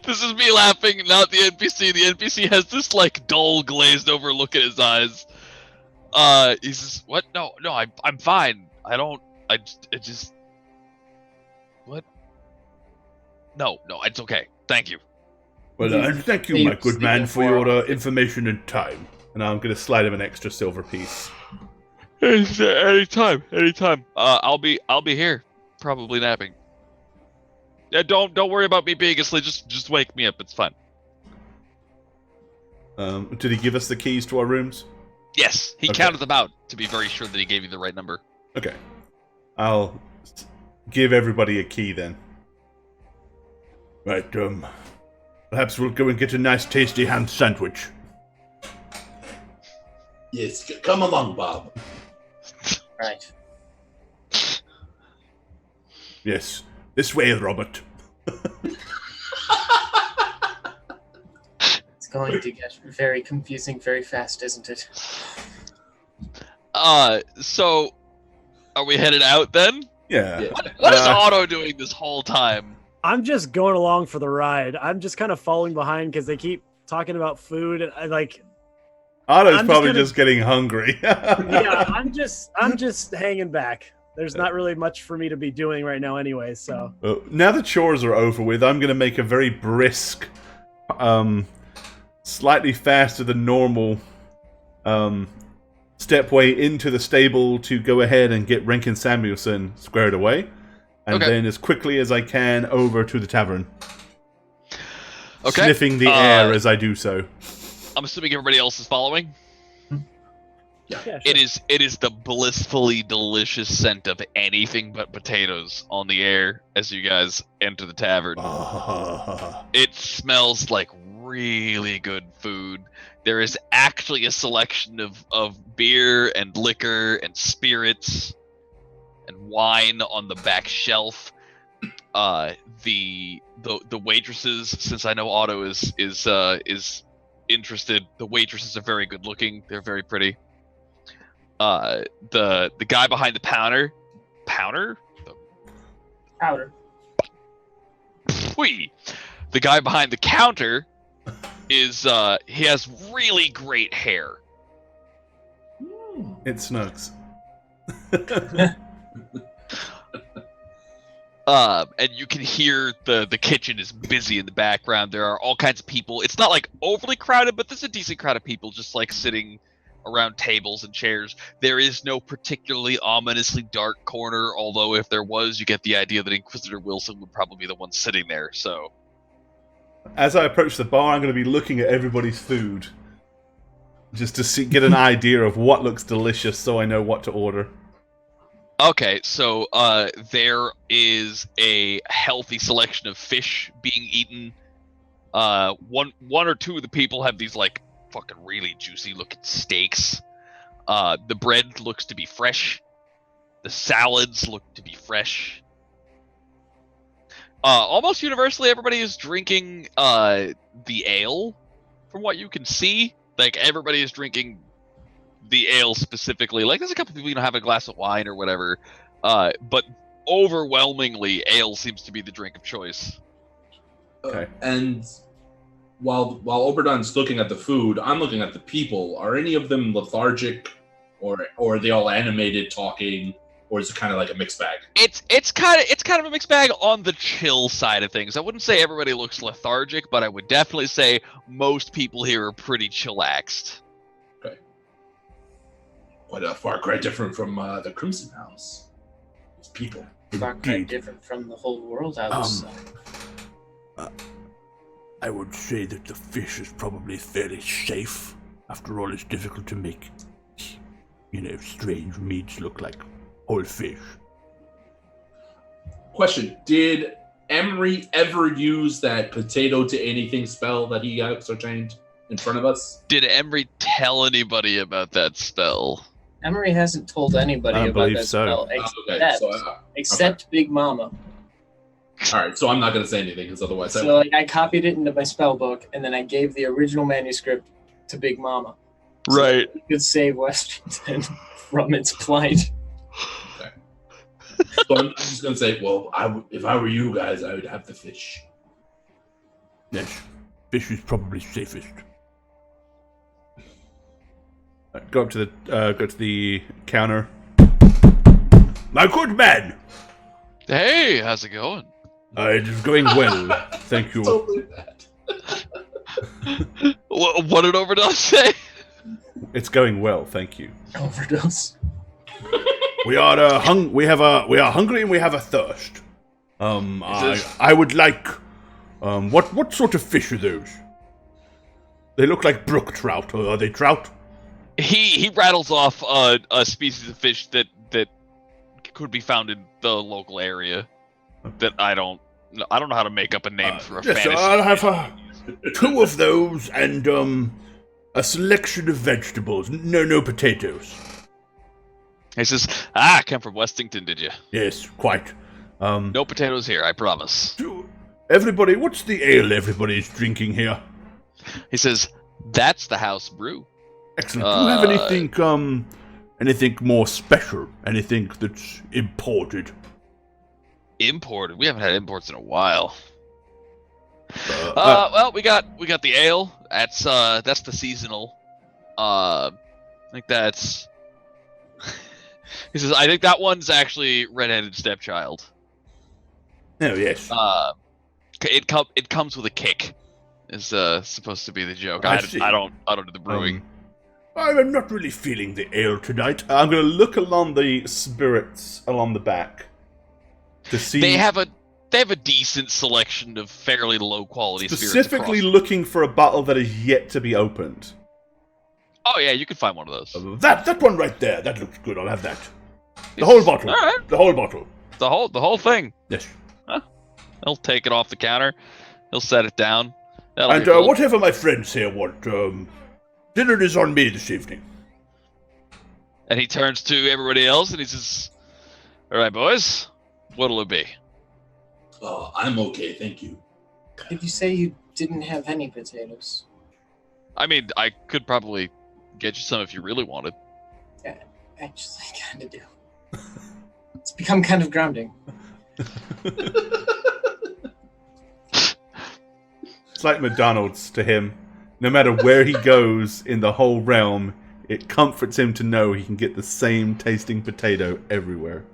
S1: This is me laughing, not the NPC. The NPC has this dull, glazed over look in his eyes. He says, "What? No, I'm fine. I just. What? No, it's okay. Thank you."
S6: Well, and thank you, my good man, for your information and time.
S3: And I'm going to slide him an extra silver piece.
S1: Anytime. I'll be here, probably napping. Yeah, don't worry about me being asleep. Just wake me up. It's fine.
S3: Did he give us the keys to our rooms?
S1: Yes, he counted them out to be very sure that he gave you the right number.
S3: Okay. I'll give everybody a key then.
S6: Right, perhaps we'll go and get a nice tasty ham sandwich.
S5: Yes, come along, Bob.
S4: Right.
S6: Yes, this way, Robert.
S4: It's going to get very confusing very fast, isn't it?
S1: So, are we headed out then?
S3: Yeah.
S1: What is Otto doing this whole time?
S2: I'm just going along for the ride. I'm just kind of falling behind because they keep talking about food, and
S3: Otto's
S2: I'm
S3: probably
S2: just gonna-
S3: just getting hungry.
S2: Yeah, I'm just hanging back. There's not really much for me to be doing right now anyway, so.
S3: Now the chores are over with, I'm going to make a very brisk, slightly faster than normal stepway into the stable to go ahead and get Renkin Samuelson squared away. And then as quickly as I can over to the tavern.
S1: Okay.
S3: Sniffing the air as I do so.
S1: I'm assuming everybody else is following.
S2: Yeah, sure.
S1: It is the blissfully delicious scent of anything but potatoes on the air as you guys enter the tavern. It smells like really good food. There is actually a selection of beer and liquor and spirits and wine on the back shelf. The waitresses, since I know Otto is interested, the waitresses are very good looking. They're very pretty. The guy behind the powder. Whee! The guy behind the counter is he has really great hair.
S3: It snugs.
S1: And you can hear the kitchen is busy in the background. There are all kinds of people. It's not like overly crowded, but there's a decent crowd of people just like sitting around tables and chairs. There is no particularly ominously dark corner, although if there was, you get the idea that Inquisitor Wilson would probably be the one sitting there, so.
S3: As I approach the bar, I'm going to be looking at everybody's food. Just to get an idea of what looks delicious so I know what to order.
S1: Okay, so there is a healthy selection of fish being eaten. One or two of the people have these like fucking really juicy looking steaks. The bread looks to be fresh. The salads look to be fresh. Almost universally, everybody is drinking the ale, from what you can see. Like everybody is drinking the ale specifically. Like there's a couple people have a glass of wine or whatever, but overwhelmingly ale seems to be the drink of choice.
S3: Okay.
S5: And while Oberdon's looking at the food, I'm looking at the people. Are any of them lethargic, or are they all animated, talking, or is it kind of like a mixed bag?
S1: It's kind of a mixed bag on the chill side of things. I wouldn't say everybody looks lethargic, but I would definitely say most people here are pretty chillaxed.
S5: Quite a far cry different from the Crimson House. These people.
S4: Far cry different from the whole world house.
S6: I would say that the fish is probably fairly safe. After all, it's difficult to make, strange meats look like whole fish.
S5: Question: did Emery ever use that potato to anything spell that he ascertained in front of us?
S1: Did Emery tell anybody about that spell?
S4: Emery hasn't told anybody
S3: I
S4: about
S3: believe
S4: that
S3: so.
S4: spell, except Big Mama.
S5: All right, so I'm not going to say anything because otherwise,
S4: So I copied it into my spell book, and then I gave the original manuscript to Big Mama. So
S1: Right.
S4: that we could save Washington from its plight.
S5: So I'm just going to say, well, if I were you guys, I would have the fish.
S6: Yes, fish is probably safest.
S3: Go up to the counter.
S6: My good man!
S1: Hey, how's it going?
S6: It is going well, thank you.
S5: Totally that.
S1: What did Overdose say?
S3: It's going well, thank you.
S4: Overdose.
S6: We are we are hungry and we have a thirst. I would like. What sort of fish are those? They look like brook trout. Or are they trout?
S1: He rattles off a species of fish that could be found in the local area. That I don't know how to make up a name for a fantasy.
S6: I'll have two of those and a selection of vegetables. No potatoes.
S1: He says, came from Westington, did you?
S6: Yes, quite.
S1: No potatoes here, I promise.
S6: Everybody, what's the ale everybody's drinking here?
S1: He says, that's the house brew.
S6: Excellent. Do you have anything more special? Anything that's imported?
S1: Imported? We haven't had imports in a while. Well, we got the ale. That's the seasonal. I think that's. He says, I think that one's actually redheaded stepchild.
S6: Oh, yes.
S1: It comes with a kick. Is supposed to be the joke.
S6: I see.
S1: I don't do the brewing.
S6: I'm not really feeling the ale tonight. I'm going to look along the spirits along the back to see.
S1: They have a decent selection of fairly low quality
S6: specifically
S1: spirits.
S6: Looking for a bottle that is yet to be opened.
S1: Oh yeah, you can find one of those.
S6: That one right there. That looks good. I'll have that. The whole bottle.
S1: All right.
S6: The whole bottle.
S1: The whole thing.
S6: Yes.
S1: He'll take it off the counter. He'll set it down.
S6: And whatever my friends here want, dinner is on me this evening.
S1: And he turns to everybody else and he says, "All right, boys, what'll it be?"
S5: Oh, I'm okay, thank you.
S4: Did you say you didn't have any potatoes?
S1: I mean, I could probably get you some if you really wanted.
S4: Yeah, actually, I kind of do. It's become kind of grounding.
S3: It's like McDonald's to him. No matter where he goes in the whole realm, it comforts him to know he can get the same tasting potato everywhere.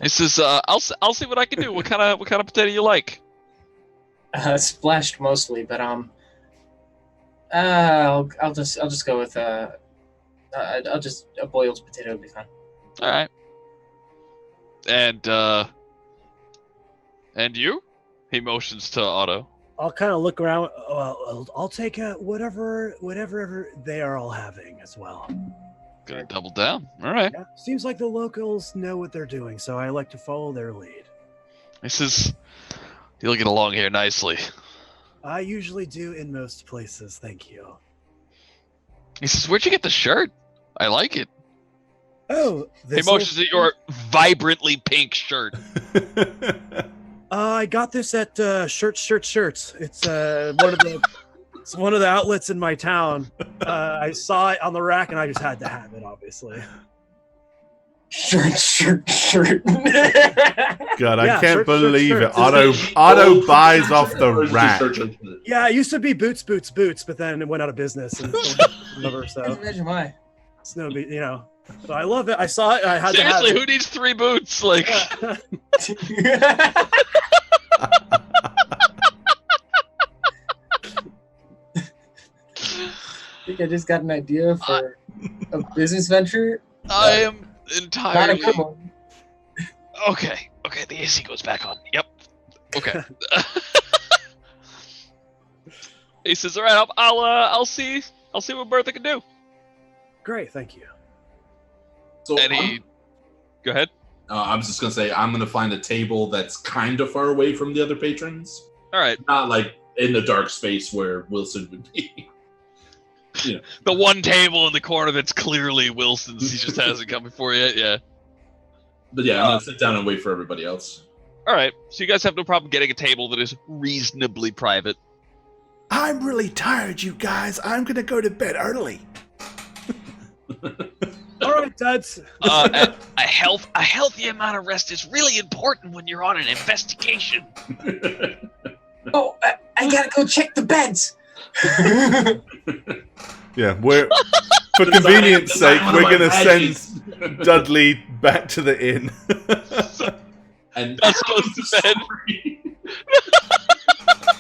S1: He says, "I'll see what I can do. What kind of potato you like?"
S4: Splashed mostly, but I'll just go with a boiled potato would be fine.
S1: All right. And you? He motions to Otto.
S2: I'll kind of look around. I'll take whatever they are all having as well.
S1: Gonna double down. All right.
S2: Yeah. Seems like the locals know what they're doing, so I like to follow their lead.
S1: He says, "You'll get along here nicely."
S2: I usually do in most places, thank you.
S1: He says, "Where'd you get the shirt? I like it."
S2: Oh,
S1: He motions at your vibrantly pink shirt.
S2: I got this at Shirts. It's one of the outlets in my town. I saw it on the rack and I just had to have it, obviously.
S4: Shirt.
S3: God, I
S2: Yeah,
S3: can't
S2: shirt,
S3: believe
S2: shirt.
S3: it. Otto buys off the rack.
S2: Yeah, it used to be Boots, but then it went out of business and whatever.
S4: I
S2: So
S4: can imagine why.
S2: it's no big, So I love it. I saw it. I had
S1: Seriously,
S2: to have
S1: who needs 3 boots? Like,
S2: it.
S4: I think I just got an idea for a business venture.
S1: I am
S4: Not a
S1: entirely
S4: good one.
S1: okay. Okay, the AC goes back on. Yep. Okay. He says, "All right, I'll see what Bertha can do."
S2: Great, thank you.
S5: So
S1: And he, go ahead.
S5: I was just gonna say I'm gonna find a table that's kind of far away from the other patrons,
S1: All right,
S5: not like in the dark space where Wilson would be.
S1: the one table in the corner that's clearly Wilson's. He just hasn't come before yet. Yeah.
S5: But yeah, I'm gonna sit down and wait for everybody else.
S1: All right. So you guys have no problem getting a table that is reasonably private.
S6: I'm really tired, you guys. I'm going to go to bed early.
S2: All right, Duds.
S1: A healthy amount of rest is really important when you're on an investigation.
S4: Oh, I gotta go check the beds.
S3: Yeah, for convenience sake, we're going to send Dudley back to the inn.
S5: And
S1: That's goes to bed.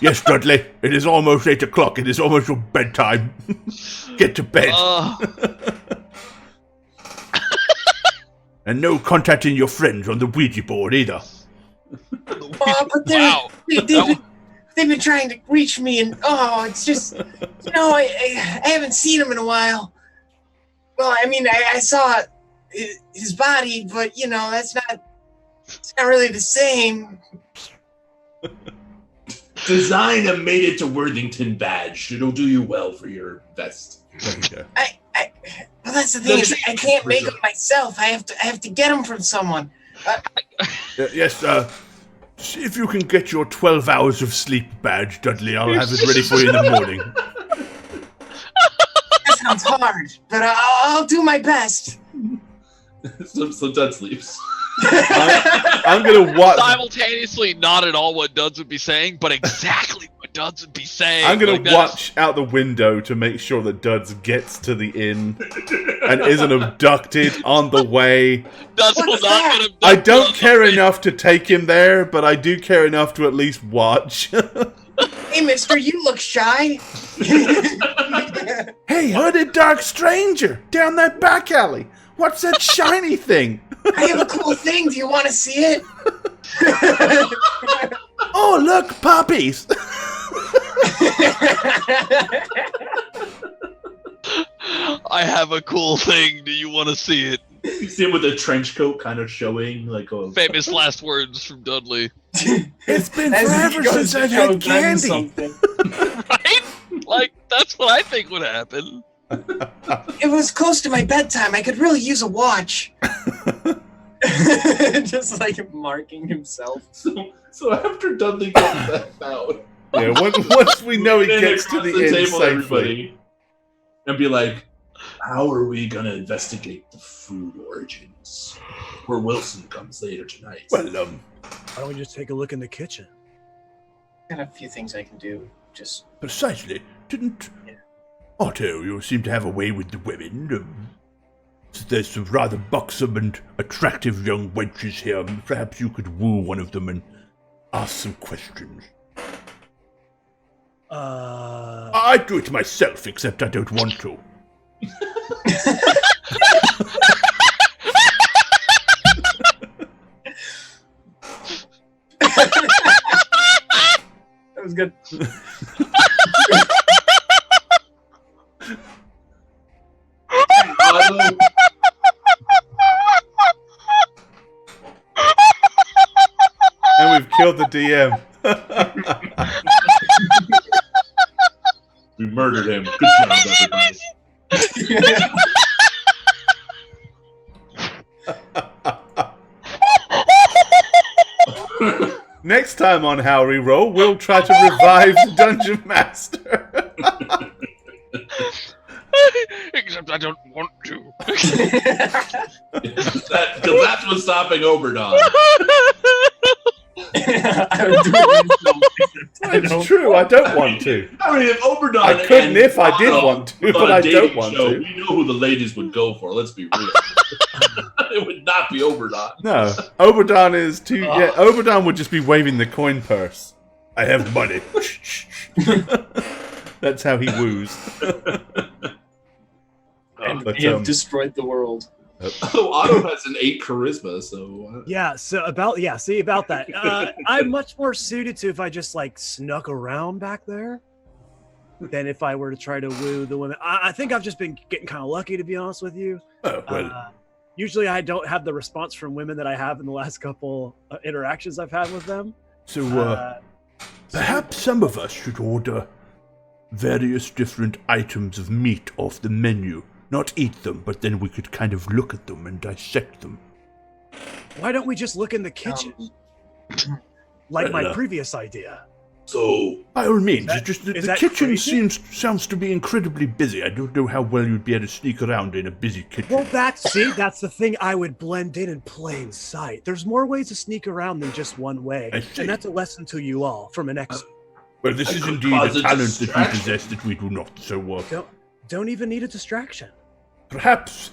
S6: Yes, Dudley. It is almost 8 o'clock. It is almost your bedtime. Get to bed. And no contacting your friends on the Ouija board either.
S4: Oh, but
S1: Wow.
S4: they've been trying to reach me, and it's just, I haven't seen him in a while. Well, I mean, I saw his body, but it's not really the same.
S5: design a made it to Worthington badge. It'll do you well for your vest.
S3: Okay.
S4: Well, that's the thing is I can't make them myself. I have to get them from someone.
S6: Yes, see if you can get your 12 hours of sleep badge, Dudley. I'll have it ready for you in the morning.
S4: That sounds hard, but I'll do my best.
S5: So Dud sleeps.
S3: I'm going to watch.
S1: Simultaneously, not at all what Duds would be saying, but exactly what what Duds would be saying.
S3: I'm gonna
S1: Like, that's-
S3: watch out the window to make sure that Duds gets to the inn and isn't abducted on the way.
S1: Duds will
S4: What's
S1: not
S4: that?
S1: get abducted
S3: I don't
S1: on the
S3: care
S1: way.
S3: enough to take him there, but I do care enough to at least watch.
S4: Hey, mister, you look shy.
S3: Hey, hooded dark stranger, down that back alley. What's that shiny thing?
S4: I have a cool thing. Do you want to see it?
S3: Oh, look, puppies.
S1: I have a cool thing. Do you want to see it?
S5: You see him with a trench coat kind of showing, like a...
S1: Famous last words from Dudley.
S3: It's been
S4: As he
S3: forever
S4: goes
S3: since
S4: to
S3: I've
S4: show
S3: had
S4: them
S3: candy.
S4: something.
S1: Right? Like, that's what I think would happen.
S4: It was close to my bedtime. I could really use a watch. Just like marking himself.
S5: So after Dudley gets that out,
S3: Yeah, once we know he
S5: then
S3: gets to
S5: across
S3: the inn
S5: table,
S3: safely.
S5: everybody, and be like, how are we gonna investigate the food origins? Where Wilson comes later tonight.
S3: Well,
S2: Why don't we just take a look in the kitchen?
S4: Got a few things I can do. Just
S6: Precisely. Didn't Otto, you seem to have a way with the women. There's some rather buxom and attractive young wenches here. Perhaps you could woo one of them and ask some questions. I'd do it myself, except I don't want to.
S4: that was good.
S3: And we've killed the DM.
S5: We murdered him. Good job, everybody.
S3: Next time on How Reroll, we'll try to revive the Dungeon Master.
S1: Except I don't want to.
S5: Because that's what's stopping Oberdon.
S3: It's true, I don't want to.
S5: I mean, if Oberdon
S3: I couldn't
S5: and
S3: if I did
S5: Otto
S3: want to,
S5: on
S3: but
S5: a
S3: I
S5: dating
S3: don't want
S5: show,
S3: to.
S5: We know who the ladies would go for. Let's be real. It would not be Oberdon.
S3: No, Oberdon is too. Yeah, Oberdon would just be waving the coin purse. I have money. That's how he woos.
S4: And
S3: But,
S4: we have destroyed the world.
S5: Oh, Otto has an 8 charisma, so...
S2: Yeah, about that. I'm much more suited to if I just like snuck around back there than if I were to try to woo the women. I think I've just been getting kind of lucky, to be honest with you.
S6: Oh, well,
S2: Usually I don't have the response from women that I have in the last couple interactions I've had with them.
S6: so, perhaps some of us should order various different items of meat off the menu. Not eat them, but then we could kind of look at them and dissect them.
S2: Why don't we just look in the kitchen? Like my previous idea.
S5: So,
S6: By all means,
S2: Is that-
S6: it's just that
S2: is
S6: the
S2: that
S6: kitchen
S2: crazy?
S6: sounds to be incredibly busy. I don't know how well you'd be able to sneak around in a busy kitchen.
S2: Well, that's the thing. I would blend in plain sight. There's more ways to sneak around than just one way.
S6: I see.
S2: And that's a lesson to you all from an ex.
S6: Well, this
S5: I
S6: is
S5: could
S6: indeed
S5: cause
S6: a
S5: a
S6: talent that we
S5: distraction.
S6: possess that we do not. So,
S2: Don't even need a distraction.
S6: perhaps,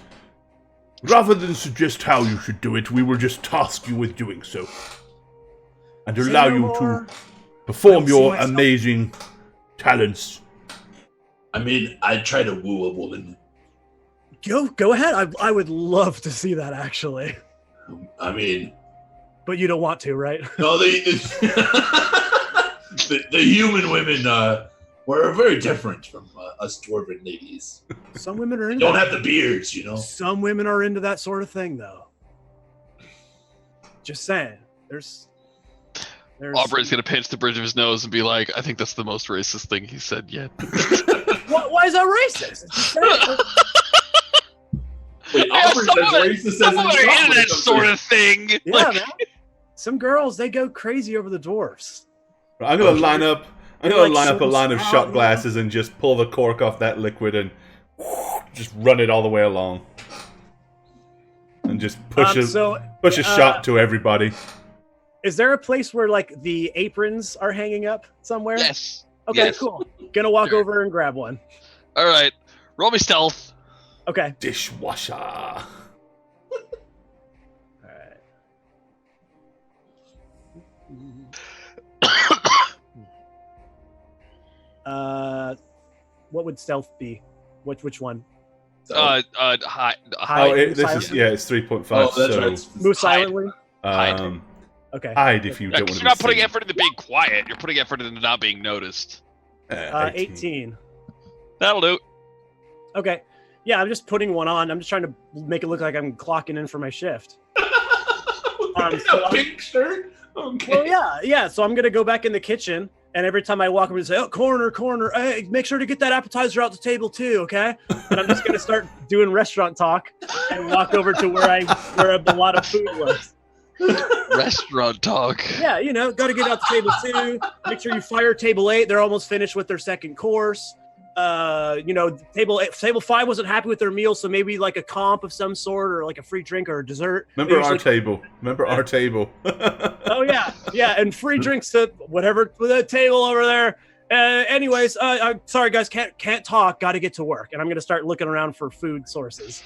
S6: rather than suggest how you should do it, we will just task you with doing so. And
S2: Say
S6: allow
S2: no
S6: you
S2: more.
S6: to perform
S2: I don't see
S6: your
S2: myself-
S6: amazing talents.
S5: I mean, I'd try to woo a woman.
S2: Go ahead. I would love to see that actually,
S5: I mean,
S2: but you don't want to, right?
S5: no, the human women were very different from us dwarven ladies.
S2: Some women are
S5: They
S2: into
S5: don't
S2: that.
S5: have the beards, you know?
S2: Some women are into that sort of thing, though. Just saying. There's
S1: Aubrey's gonna pinch the bridge of his nose and be like, I think that's the most racist thing he said yet.
S2: Why is that racist? It's just saying.
S5: Wait, Aubrey's
S1: some
S5: as
S1: of it-
S5: racist as
S1: some of
S5: any
S1: it are into
S5: Aubrey
S1: that
S5: comes
S1: sort
S5: to.
S1: of thing.
S2: Yeah,
S1: Like,
S2: man. Some girls, they go crazy over the dwarfs.
S3: I'm gonna line up. I'm
S2: They're
S3: gonna
S2: like
S3: line up a line of
S2: soda
S3: shot
S2: stout,
S3: glasses and just pull the cork off that liquid and just run it all the way along, and just push a shot to everybody.
S2: Is there a place where like the aprons are hanging up somewhere?
S1: yes.
S2: Okay,
S1: Yes.
S2: cool. Gonna walk
S1: Sure.
S2: over and grab one.
S1: All right. Roll me stealth.
S2: Okay.
S3: Dishwasher.
S2: All right. What would stealth be? Which one?
S1: Hide.
S2: Hide.
S3: Oh,
S2: Move
S3: this is
S2: silently?
S3: it's 3.5.
S5: Oh, that's
S3: so,
S5: right.
S2: Move
S1: Hide.
S2: silently.
S3: Um,
S2: Okay.
S3: hide if you
S1: Yeah,
S3: don't
S1: 'cause
S3: want to
S1: you're
S3: be
S1: not putting
S3: seen.
S1: effort into being quiet. You're putting effort into not being noticed.
S2: 18.
S1: That'll do.
S2: Okay. Yeah, I'm just putting one on. I'm just trying to make it look like I'm clocking in for my shift. So
S5: A pink shirt. Okay.
S2: Well, yeah. So I'm gonna go back in the kitchen, and every time I walk over and say, "Oh, corner, hey, make sure to get that appetizer out the table too, okay?" And I'm just gonna start doing restaurant talk and walk over to where a lot of food was.
S1: Restaurant talk.
S2: Yeah, got to get out the table too. Make sure you fire table 8. They're almost finished with their second course. Table 5 wasn't happy with their meal, so maybe like a comp of some sort, or like a free drink or a dessert.
S3: Remember our table.
S2: Oh yeah, and free drinks to whatever the table over there. Anyways, I'm sorry guys, can't talk. Got to get to work, and I'm gonna start looking around for food sources.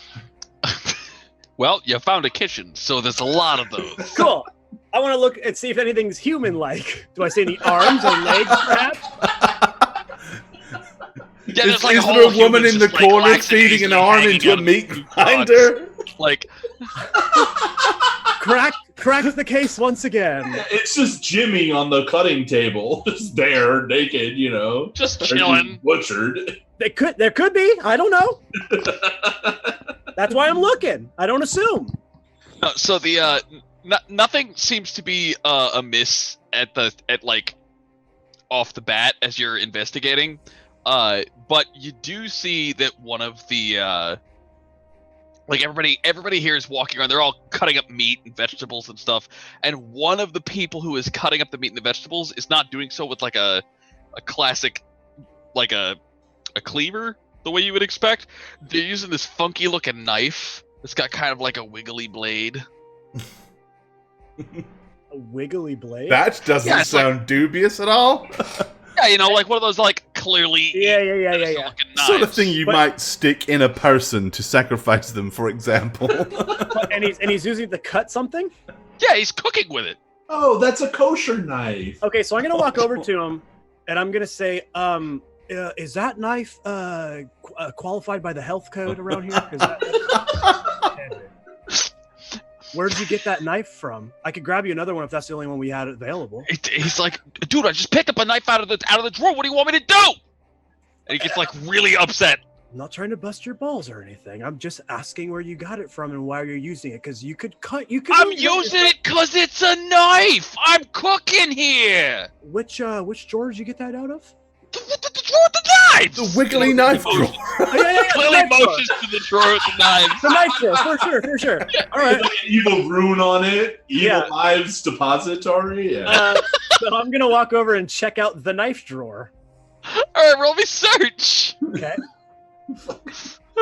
S1: Well, you found a kitchen, so there's a lot of those.
S2: Cool. I want to look and see if anything's human-like. Do I see any arms or legs, perhaps?
S1: Yeah, there's like
S3: is
S1: a
S3: there
S1: whole
S3: a woman
S1: human
S3: in the
S1: just, like,
S3: corner
S1: laxatively
S3: feeding an arm
S1: hanging
S3: into a
S1: out of
S3: meat
S1: food
S3: grinder?
S1: box. Like,
S2: Crack the case once again.
S5: It's just Jimmy on the cutting table, just there, naked,
S1: just
S5: Or
S1: chilling.
S5: butchered.
S2: There could be. I don't know. That's why I'm looking. I don't assume.
S1: So the nothing seems to be amiss at off the bat as you're investigating. But you do see that one of the everybody here is walking around. They're all cutting up meat and vegetables and stuff. And one of the people who is cutting up the meat and the vegetables is not doing so with like a classic, like a cleaver, the way you would expect. They're using this funky looking knife. It's got kind of like a wiggly blade.
S2: A wiggly blade?
S3: That doesn't sound dubious at all.
S1: Yeah, like one of those like clearly
S2: Yeah.
S1: looking knives.
S3: Sort of thing you might stick in a person to sacrifice them, for example.
S2: and he's using it to cut something?
S1: Yeah, he's cooking with it.
S5: Oh, that's a kosher knife.
S2: Okay, so I'm gonna walk over to him and I'm gonna say, is that knife qualified by the health code around here? 'Cause where did you get that knife from? I could grab you another one if that's the only one we had available.
S1: He's like, dude, I just picked up a knife out of the drawer. What do you want me to do? And he gets like really upset.
S2: I'm not trying to bust your balls or anything. I'm just asking where you got it from and why you're using it. Because you could cut.
S1: I'm using it because it's a knife. I'm cooking here.
S2: Which drawer did you get that out of?
S1: The drawer with the knives.
S3: The wiggly knife drawer.
S1: Clearly motions to the drawer with the knives.
S2: The knife drawer, for sure. All right.
S5: Like an evil rune on it. Evil Knives Depository. Yeah.
S2: So I'm gonna walk over and check out the knife drawer.
S1: All right, roll me search.
S2: Okay.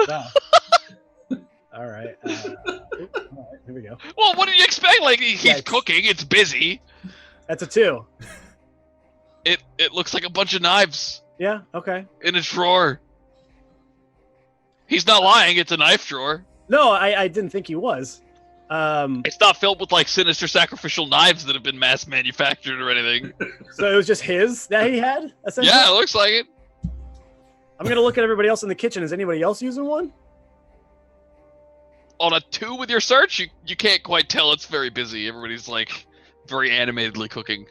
S2: Wow. All right. Here we go.
S1: Well, what did you expect? Like he's cooking. It's busy.
S2: That's a 2.
S1: It looks like a bunch of knives.
S2: Yeah. Okay.
S1: In a drawer. He's not lying. It's a knife drawer.
S2: No, I didn't think he was.
S1: It's not filled with like sinister sacrificial knives that have been mass manufactured or anything.
S2: So it was just his that he had. Essentially?
S1: Yeah, it looks like it.
S2: I'm gonna look at everybody else in the kitchen. Is anybody else using one?
S1: On a 2 with your search, you can't quite tell. It's very busy. Everybody's like very animatedly cooking.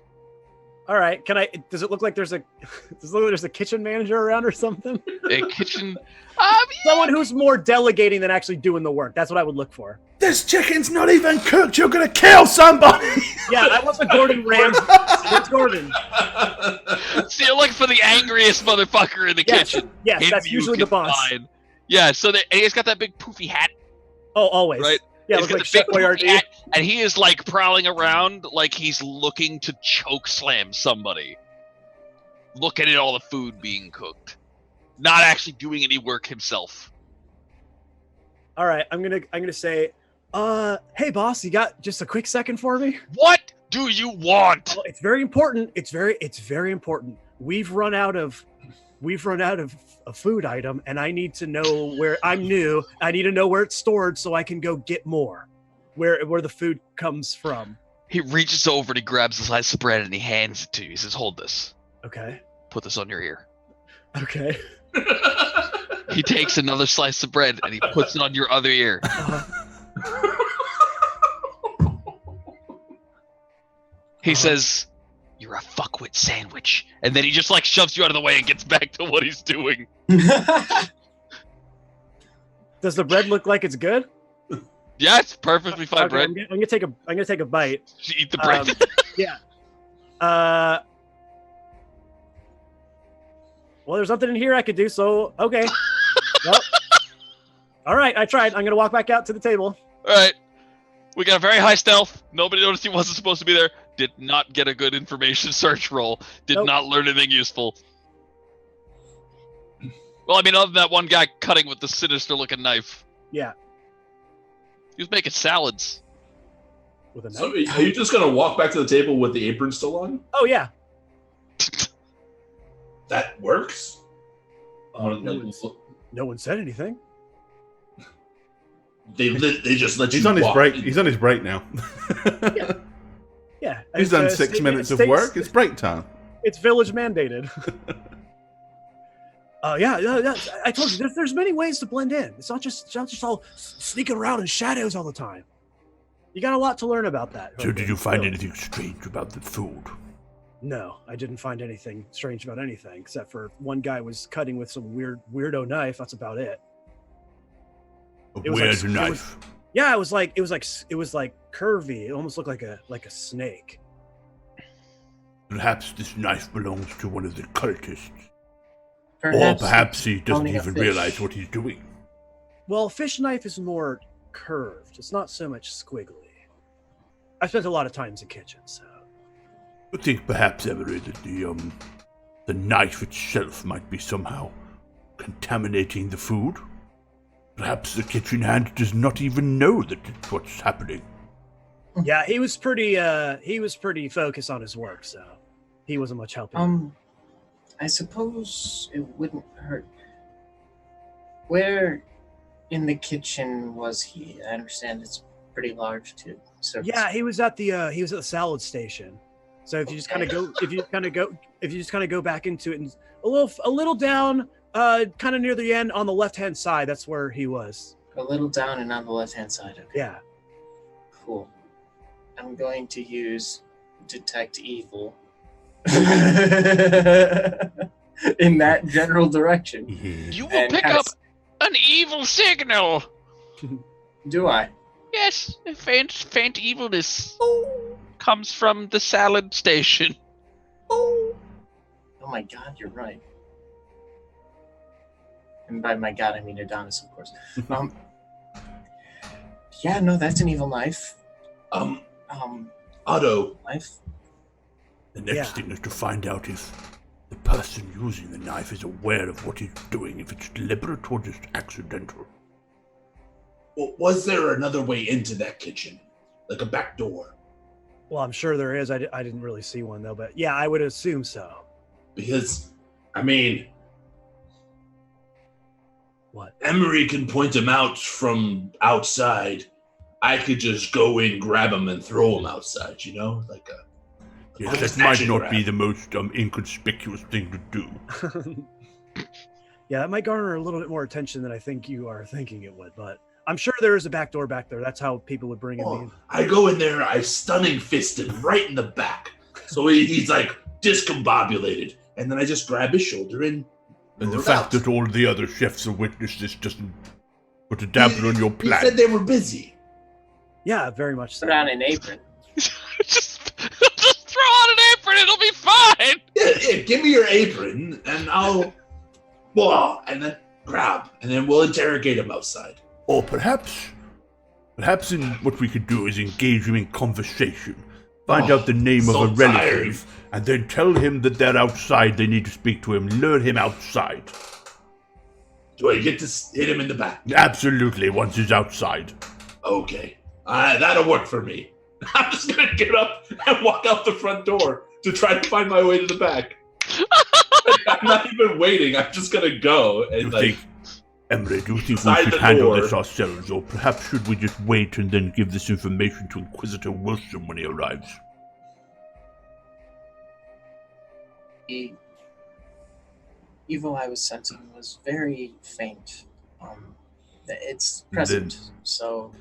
S2: All right. Does it look like there's a kitchen manager around or something?
S1: A kitchen.
S2: Someone who's more delegating than actually doing the work. That's what I would look for.
S3: This chicken's not even cooked. You're gonna kill somebody.
S2: Yeah, I want the Gordon Ramsay. It's Gordon.
S1: So you're looking for the angriest motherfucker in the kitchen.
S2: Yes,
S1: Him
S2: that's
S1: you
S2: usually the
S1: can
S2: boss.
S1: find. Yeah, so and he's got that big poofy hat.
S2: Oh, always.
S1: Right.
S2: Yeah,
S1: He's
S2: looks
S1: got
S2: like
S1: the
S2: Chef
S1: big poofy
S2: Boyardee.
S1: hat, and he is like prowling around like he's looking to choke slam somebody. Looking at all the food being cooked, not actually doing any work himself.
S2: All right, I'm gonna say, hey boss, you got just a quick second for me?
S1: What do you want?
S2: Well, it's very important. It's very important. we've run out of a food item, and I need to know where I'm new. I need to know where it's stored so I can go get more, where the food comes from.
S1: He reaches over and he grabs a slice of bread and he hands it to you. He says, "Hold this.
S2: Okay.
S1: Put this on your ear."
S2: Okay.
S1: He takes another slice of bread and he puts it on your other ear. He says, "You're a fuckwit sandwich." And then he just like shoves you out of the way and gets back to what he's doing.
S2: Does the bread look like it's good?
S1: Yeah, it's perfectly fine
S2: Okay,
S1: bread.
S2: I'm gonna take a bite.
S1: You eat the bread.
S2: Yeah. Well, there's nothing in here I could do, so okay. Well, all right, I tried. I'm gonna walk back out to the table.
S1: All right. We got a very high stealth. Nobody noticed he wasn't supposed to be there. Did not get a good information search roll. Did
S2: Nope.
S1: not learn anything useful. Well, I mean, other than that one guy cutting with the sinister-looking knife.
S2: Yeah.
S1: He was making salads.
S2: With a knife.
S5: So are you just gonna walk back to the table with the apron still on?
S2: Oh yeah.
S5: That works.
S2: No one said anything.
S5: They just let
S3: He's
S5: you
S3: on his
S5: walk.
S3: break. He's on his break now.
S2: Yeah.
S3: He's done 6 minutes of work. It's break time.
S2: It's village mandated. Yeah. I told you, there's many ways to blend in. It's not just all sneaking around in shadows all the time. You got a lot to learn about that.
S6: So did you find anything strange about the food?
S2: No, I didn't find anything strange about anything, except for one guy was cutting with some weirdo knife. That's about it.
S6: A
S2: It was
S6: weird
S2: like-
S6: knife.
S2: Yeah, it was like curvy. It almost looked like a snake.
S6: Perhaps this knife belongs to one of the cultists. Or
S4: Perhaps
S6: perhaps he doesn't
S4: owning a
S6: even
S4: fish.
S6: realize what he's doing.
S2: Well, fish knife is more curved. It's not so much squiggly. I spent a lot of time in the kitchen, so.
S6: I think perhaps, Emery, that the knife itself might be somehow contaminating the food. Perhaps the kitchen hand does not even know that it's what's happening.
S2: Yeah, he was pretty focused on his work, so he wasn't much help.
S4: I suppose it wouldn't hurt. Where in the kitchen was he? I understand it's pretty large too. So
S2: Yeah, he was at the salad station. So if you just kind of go back into it and a little down, kind of near the end on the left-hand side, that's where he was.
S4: a little down and on the left-hand side. Okay.
S2: Yeah.
S4: Cool. I'm going to use detect evil in that general direction.
S1: You will
S4: And
S1: pick
S4: kind
S1: up an evil signal.
S4: Do I?
S1: Yes, faint evilness comes from the salad station.
S4: Oh my god, you're right. And by my god, I mean Adonis, of course. Yeah, no, that's an evil knife.
S5: Otto,
S4: Knife.
S6: The next
S2: Yeah.
S6: thing is to find out if the person using the knife is aware of what he's doing, if it's deliberate or just accidental.
S5: was there another way into that kitchen? Like a back door?
S2: Well, I'm sure there is. I didn't really see one though, but yeah, I would assume so.
S5: Because, I mean,
S2: What?
S5: Emery can point him out from outside. I could just go in, grab him, and throw him outside, you know? Like a
S6: Yes,
S5: just
S6: that might
S5: action
S6: not
S5: grab.
S6: be the most inconspicuous thing to do.
S2: Yeah, that might garner a little bit more attention than I think you are thinking it would, but I'm sure there is a back door back there. That's how people would bring him in.
S5: I go in there, I stunning fist him right in the back. So he's like discombobulated. And then I just grab his shoulder and
S6: And the
S5: move
S6: fact
S5: out.
S6: that all the other chefs are witnesses doesn't put a damper on your
S5: He
S6: plan.
S5: said they were busy.
S2: Yeah, very much so.
S4: Put on an apron.
S1: just throw on an apron, it'll be fine.
S5: Yeah, give me your apron and I'll and then grab and then we'll interrogate him outside.
S6: Or perhaps in what we could do is engage him in conversation. Find
S5: Oh,
S6: out the name
S5: so
S6: of a relative, and then tell him that they're outside, they need to speak to him, lure him outside.
S5: Do I get to hit him in the back?
S6: Absolutely, once he's outside.
S5: Okay. That'll work for me. I'm just gonna get up and walk out the front door to try to find my way to the back. I'm not even waiting. I'm just gonna go and
S6: Emre, do you think we
S5: Inside
S6: should
S5: the
S6: handle
S5: door.
S6: this ourselves, or perhaps should we just wait and then give this information to Inquisitor Wilson when he arrives?
S4: The evil I was sensing was very faint. It's present, so...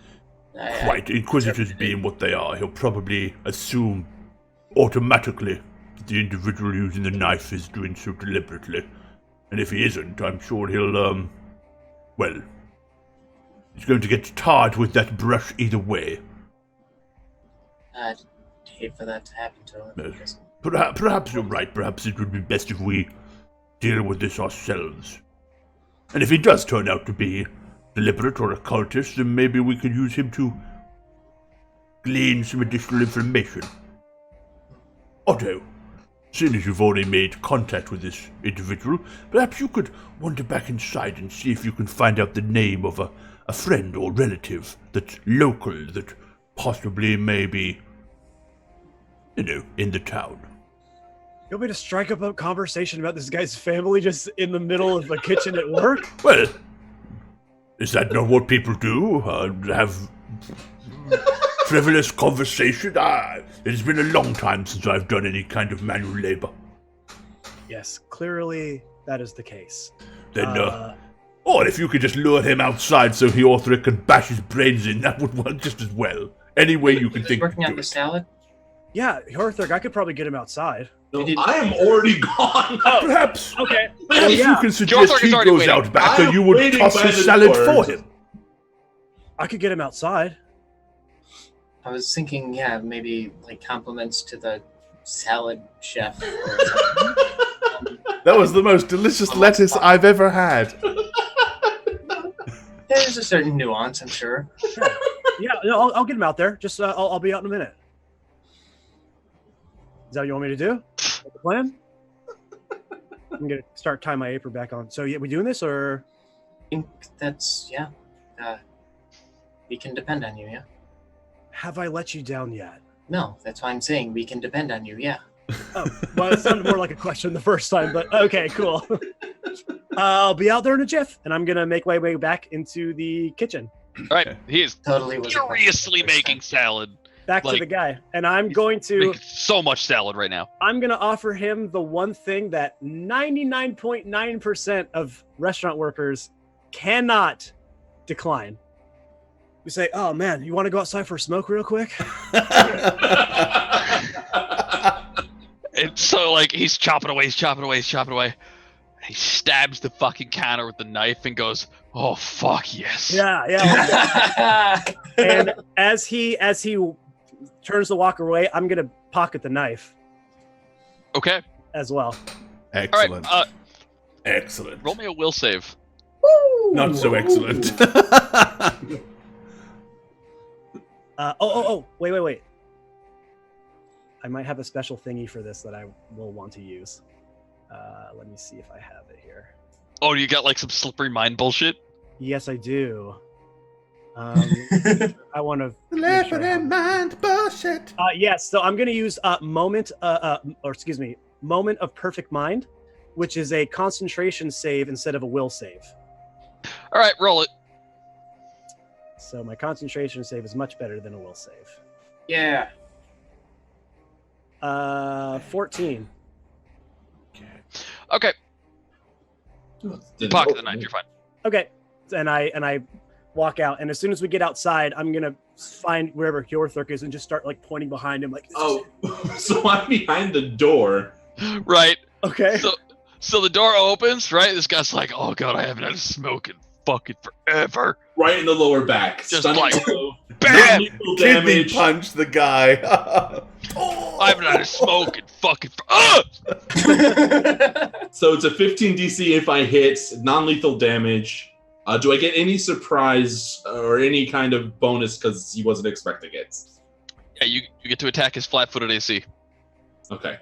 S6: Quite, Inquisitors being what they are, he'll probably assume automatically that the individual using the knife is doing so deliberately. And if he isn't, I'm sure he'll, well, he's going to get tarred with that brush either way.
S4: I'd hate for that to happen to him.
S6: Yes. Perhaps you're right. Perhaps it would be best if we deal with this ourselves. And if he does turn out to be deliberate or a cultist, then maybe we could use him to glean some additional information. Otto, seeing as you've already made contact with this individual, perhaps you could wander back inside and see if you can find out the name of a friend or relative that's local, that possibly may be, in the town.
S2: You want me to strike up a conversation about this guy's family just in the middle of the kitchen at work?
S6: Well, is that not what people do? Have frivolous conversation? It's been a long time since I've done any kind of manual labor.
S2: Yes, clearly that is the case.
S6: Then, or if you could just lure him outside so Heorthric can bash his brains in, that would work just as well. Any way you can think.
S4: Working
S6: of
S4: on the salad?
S2: Yeah, Heorthric, I could probably get him outside.
S5: No, I am already gone.
S6: Perhaps
S2: yeah.
S6: you can suggest
S1: Heorthric
S6: he
S1: is already
S6: goes
S1: waiting.
S6: out back,
S5: I
S6: or you
S5: am
S6: would
S5: waiting
S6: toss
S5: by
S6: his
S5: the
S6: salad
S5: door.
S6: for him.
S2: I could get him outside.
S4: I was thinking, maybe like compliments to the salad chef.
S3: That was the most delicious lettuce I've ever had.
S4: There's a certain nuance, I'm sure.
S2: Yeah, no, I'll get him out there. Just I'll be out in a minute. Is that what you want me to do? That's the plan? I'm gonna start tying my apron back on. So yeah, we doing this or?
S4: I think that's, we can depend on you, yeah?
S2: Have I let you down yet?
S4: No, that's why I'm saying we can depend on you, yeah.
S2: Oh, well, it sounded more like a question the first time, but okay, cool. I'll be out there in a jiff, and I'm gonna make my way back into the kitchen.
S1: All right, he is
S4: Totally was a question
S1: furiously
S4: the first
S1: making
S4: time.
S1: salad.
S2: Back to
S1: Like-
S2: the guy, and I'm going to.
S1: Making so much salad right now.
S2: I'm gonna offer him the one thing that 99.9% of restaurant workers cannot decline. We say, "Oh man, you want to go outside for a smoke real quick?"
S1: And so, like, he's chopping away. He stabs the fucking counter with the knife and goes, "Oh fuck yes!"
S2: Yeah. And as he turns to walk away, I'm gonna pocket the knife
S1: Okay.
S2: as well.
S1: All right.
S3: Excellent.
S6: Excellent.
S1: Roll me a will save.
S6: Not so excellent.
S2: Wait. I might have a special thingy for this that I will want to use. Let me see if I have it here.
S1: Oh, you got like some slippery mind bullshit?
S2: Yes, I do. I want to.
S3: mind bullshit.
S2: Yes, so I'm going to use moment of perfect mind, which is a concentration save instead of a will save.
S1: All right, roll it.
S2: So my concentration save is much better than a will save.
S4: Yeah.
S2: 14.
S1: Okay,
S5: Didn't
S1: pocket
S5: vote
S1: the
S5: for
S1: knife.
S5: me.
S1: You're fine.
S2: Okay, and I walk out, and as soon as we get outside, I'm gonna find wherever Hjorthurk is and just start like pointing behind him, like.
S5: Oh, so I'm behind the door.
S1: Right.
S2: Okay.
S1: So the door opens. Right. This guy's like, "Oh god, I haven't had a smoke in fucking forever."
S5: Right in the lower back.
S1: Just
S5: Stunning
S1: like-
S5: blow,
S1: Bam!
S5: non-lethal
S3: Kidney
S5: damage.
S3: punch the guy.
S1: I haven't had a smoke in fucking.
S5: So it's a 15 DC if I hit, non-lethal damage. Do I get any surprise or any kind of bonus because he wasn't expecting it?
S1: Yeah, you get to attack his flat-footed AC.
S5: Okay.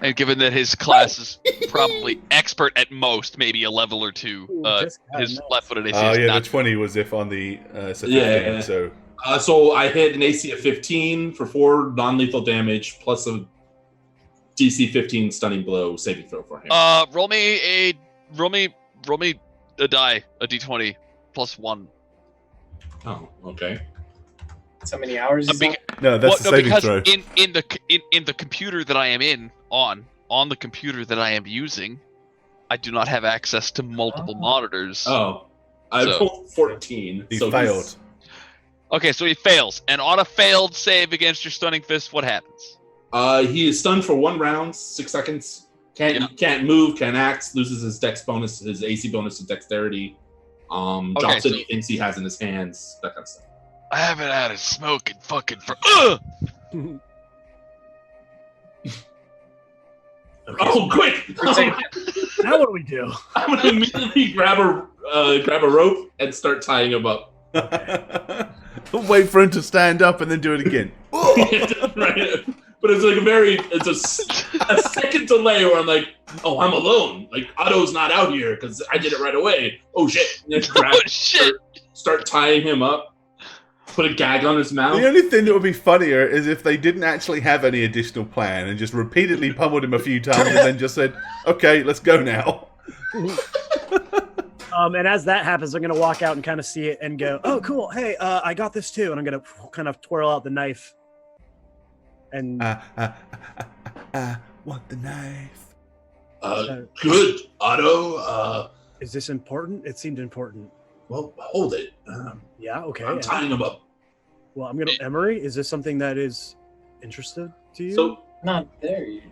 S1: And given that his class is probably expert at most, maybe a level or two,
S2: Just got
S1: his
S2: enough.
S1: flat-footed AC
S3: Oh
S1: is
S3: yeah,
S1: not.
S3: the 20 was if on the set
S5: Yeah. DC 15 stunning blow saving throw for him.
S1: Roll me a die, a d20 plus 1.
S5: Oh, okay.
S4: So many hours he's on?
S3: No, that's the saving
S1: because
S3: throw.
S1: in the computer that I am on the computer that I am using, I do not have access to multiple monitors.
S5: Oh, I rolled 14.
S3: He
S5: so
S3: failed.
S1: Okay, so he fails, and on a failed save against your stunning fist, what happens?
S5: He is stunned for 1 round, 6 seconds. Can't move, can't act, loses his dex bonus, his AC bonus to dexterity. Drops any things he has in his hands, that kind of stuff.
S1: I haven't had a smoke in fucking for.
S2: Okay,
S5: Oh, quick!
S2: now what do we do?
S5: I'm gonna immediately grab a rope and start tying him up.
S3: Wait for him to stand up and then do it again.
S5: Right. But it's like it's a second delay where I'm like, oh, I'm alone. Like Otto's not out here because I did it right away. Oh shit! And then
S1: Shit!
S5: Start tying him up. Put a gag on his mouth.
S3: The only thing that would be funnier is if they didn't actually have any additional plan and just repeatedly pummeled him a few times and then just said, okay, let's go now.
S2: And as that happens, I'm going to walk out and kind of see it and go, oh, cool. Hey, I got this too. And I'm going to kind of twirl out the knife. And
S3: want the knife.
S5: Good, Otto.
S2: Is this important? It seemed important.
S5: Well, hold it.
S2: Yeah, okay.
S5: I'm tying him up.
S2: Well, I'm going to... Emery, is this something that is interesting to you?
S5: So,
S4: Not there yet.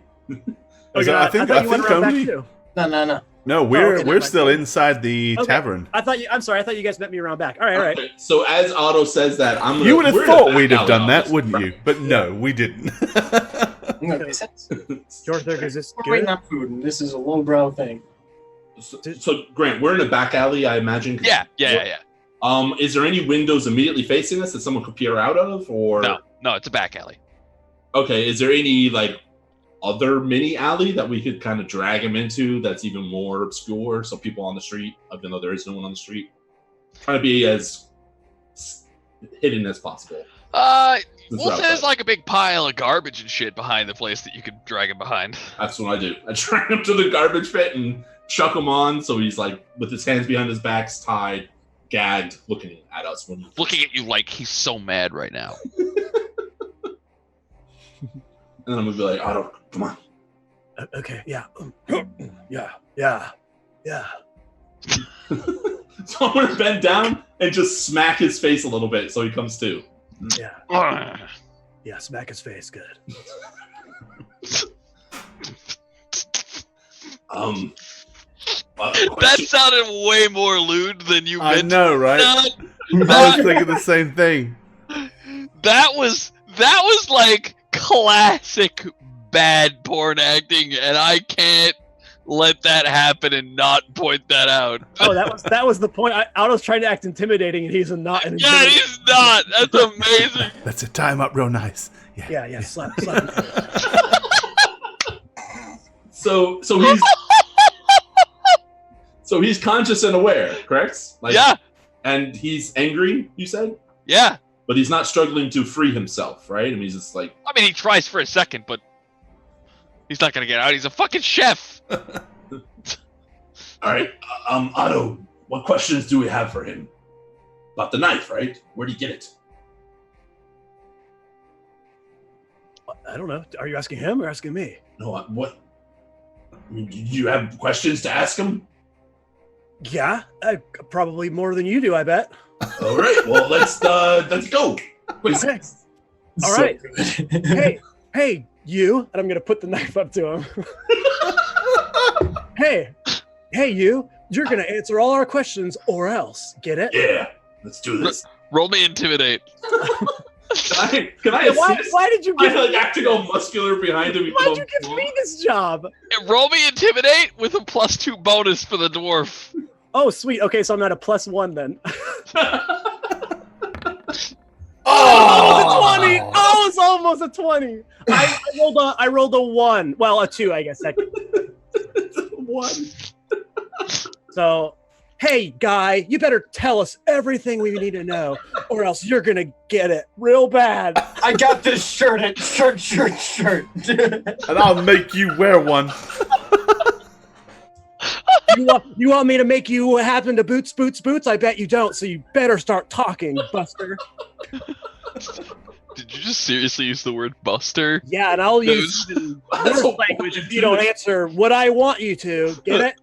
S2: Okay,
S3: I think
S2: you went around back
S3: only...
S2: too.
S4: No.
S3: No, we're still inside the tavern.
S2: I'm sorry. I thought you guys met me around back. All right.
S5: Okay, so as Otto says that,
S3: You would have thought we'd have done that,
S5: alley.
S3: wouldn't you? But no, we didn't.
S4: That makes sense.
S2: Jorthurk, is this
S4: We're
S2: good?
S4: waiting on food, and this is a lowbrow thing.
S5: So, Grant, we're in a back alley, I imagine.
S1: Yeah.
S5: Is there any windows immediately facing us that someone could peer out of, or
S1: No, it's a back alley.
S5: Okay, is there any other mini alley that we could kind of drag him into that's even more obscure, so people on the street, even though there is no one on the street, trying to be as hidden as possible?
S1: Well, there's like a big pile of garbage and shit behind the place that you could drag him behind.
S5: That's what I do. I drag him to the garbage pit and chuck him on, so he's with his hands behind his back, tied, gagged, looking at us.
S1: Looking at you like he's so mad right now.
S5: And I'm gonna be like, Otto, come on.
S2: Okay, yeah. Yeah.
S5: So I'm gonna bend down and just smack his face a little bit so he comes to.
S2: Yeah. Yeah, smack his face. Good.
S1: That sounded way more lewd than you meant.
S3: I know, right? I was thinking the same thing.
S1: That was like classic bad porn acting, and I can't let that happen and not point that out.
S2: Oh, that was the point. Otto's trying to act intimidating, and he's not.
S1: Yeah, he's not. That's amazing.
S3: Let's tie him up real nice.
S2: Yeah. Slap.
S5: So he's conscious and aware, correct?
S1: Yeah.
S5: And he's angry, you said?
S1: Yeah.
S5: But he's not struggling to free himself, right? I mean, he's just like...
S1: I mean, he tries for a second, but he's not going to get out. He's a fucking chef.
S5: All right. Otto, what questions do we have for him? About the knife, right? Where'd he get it?
S2: I don't know. Are you asking him or asking me?
S5: No, what? I mean, do you have questions to ask him?
S2: Yeah, probably more than you do, I bet.
S5: All right. Well, let's go.
S2: Okay. All right. Hey, you. And I'm gonna put the knife up to him. Hey, you. You're gonna answer all our questions, or else. Get it?
S5: Yeah. Let's do this.
S1: Roll me intimidate.
S5: Can I assist?
S2: Why did you give
S5: I acting all muscular behind him.
S2: Why'd you give me this job?
S1: Roll me intimidate with a +2 bonus for the dwarf.
S2: Oh, sweet. Okay, so I'm at a +1 then.
S5: Oh,
S2: 20! Oh, it's almost a 20. I rolled a 1. Well, a 2, I guess. 1. So, hey, guy, you better tell us everything we need to know, or else you're going to get it real bad.
S4: I got this shirt. Shirt.
S3: And I'll make you wear one.
S2: You want me to make you what happened to Boots? I bet you don't, so you better start talking, Buster.
S1: Did you just seriously use the word Buster?
S2: Yeah, and I'll use worse language if you don't answer what I want you to. Get it?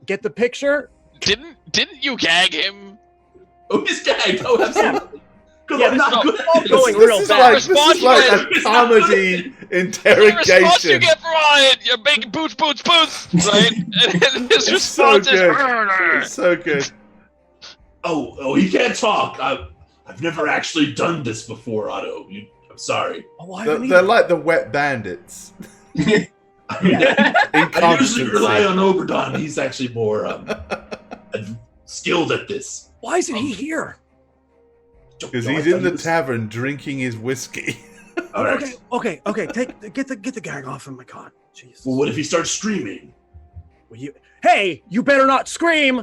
S2: Get the picture?
S1: Didn't you gag him?
S5: Oh, he's gagged. Oh, absolutely.
S2: Yeah,
S5: I'm not good.
S2: all going real
S3: This
S2: bad.
S3: is like a comedy
S1: The response you
S3: interrogation.
S1: get from Ryan, you're making boots, right? And his
S3: It's so
S1: response is,
S3: good. It's so good.
S5: Oh, he can't talk. I've never actually done this before, Otto. I'm sorry.
S2: Oh, I
S3: They're,
S2: haven't
S3: they're
S2: even-
S3: like the wet bandits.
S5: I usually rely
S3: Inconsistency.
S5: on Oberdon. He's actually more skilled at this.
S2: Why isn't he here?
S3: Because
S5: No, I
S3: he's
S5: thought
S3: in
S5: he
S3: the
S5: was-
S3: tavern drinking his whiskey.
S5: All right.
S2: Okay. Get the gag off him. My God, Jesus.
S5: Well, what if he starts screaming?
S2: Hey, you better not scream,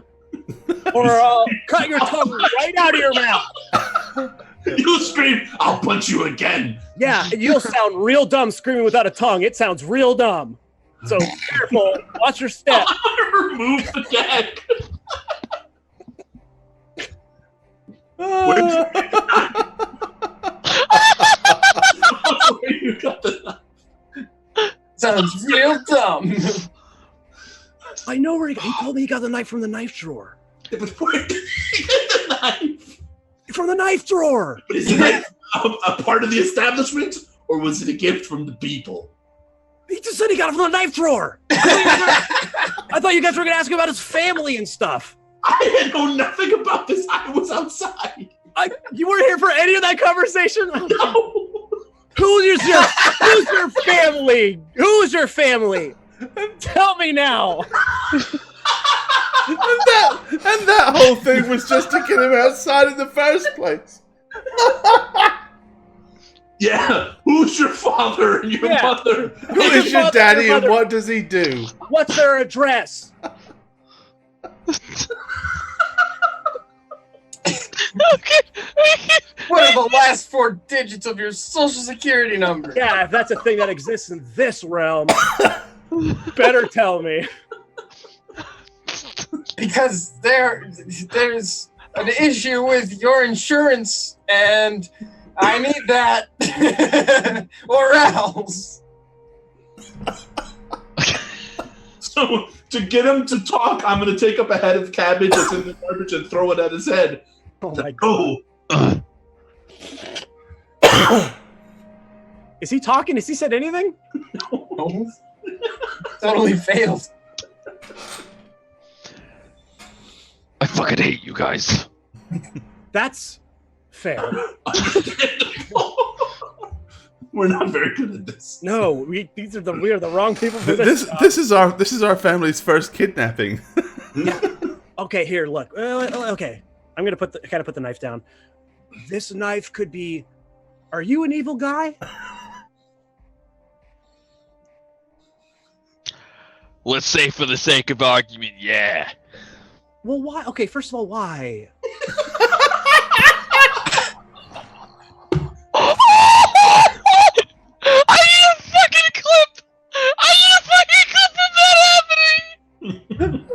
S2: or I'll cut your tongue right out of your mouth.
S5: You scream, I'll punch you again.
S2: Yeah, and you'll sound real dumb screaming without a tongue. It sounds real dumb. So careful. Watch your step.
S5: I'm gonna remove the gag. Where you got the
S4: Sounds real dumb.
S2: I know where he told me he got the knife from the knife drawer.
S5: But where did he get the knife?
S2: From the knife drawer.
S5: But is the knife a part of the establishment, or was it a gift from the people?
S2: He just said he got it from the knife drawer. I thought you guys were going to ask him about his family and stuff.
S5: I had known nothing about this. I was outside.
S2: You weren't here for any of that conversation?
S5: No.
S2: Who's your family? Who's your family? Tell me now.
S3: And that whole thing was just to get him outside in the first place.
S5: Yeah. Who's your father and your mother?
S3: Who is your daddy and what does he do?
S2: What's their address?
S4: What are the last 4 digits of your social security number?
S2: Yeah, if that's a thing that exists in this realm, better tell me.
S4: Because there's an issue with your insurance, and I need that, or else.
S5: So to get him to talk, I'm going to take up a head of cabbage that's in the garbage and throw it at his head.
S2: Oh my God.
S5: Oh,
S2: Is he talking? Has he said anything?
S4: No. Totally failed.
S1: I fucking hate you guys.
S2: That's fair.
S5: we're not very good at this.
S2: No, we are the wrong people for this.
S3: This is our family's first kidnapping.
S2: Okay, here, look. Okay, I'm gonna put the knife down. This knife could be. Are you an evil guy?
S1: Let's say for the sake of argument, yeah.
S2: Well, why? Okay, first of all, why?
S1: I need a fucking clip! I need a fucking clip of that happening!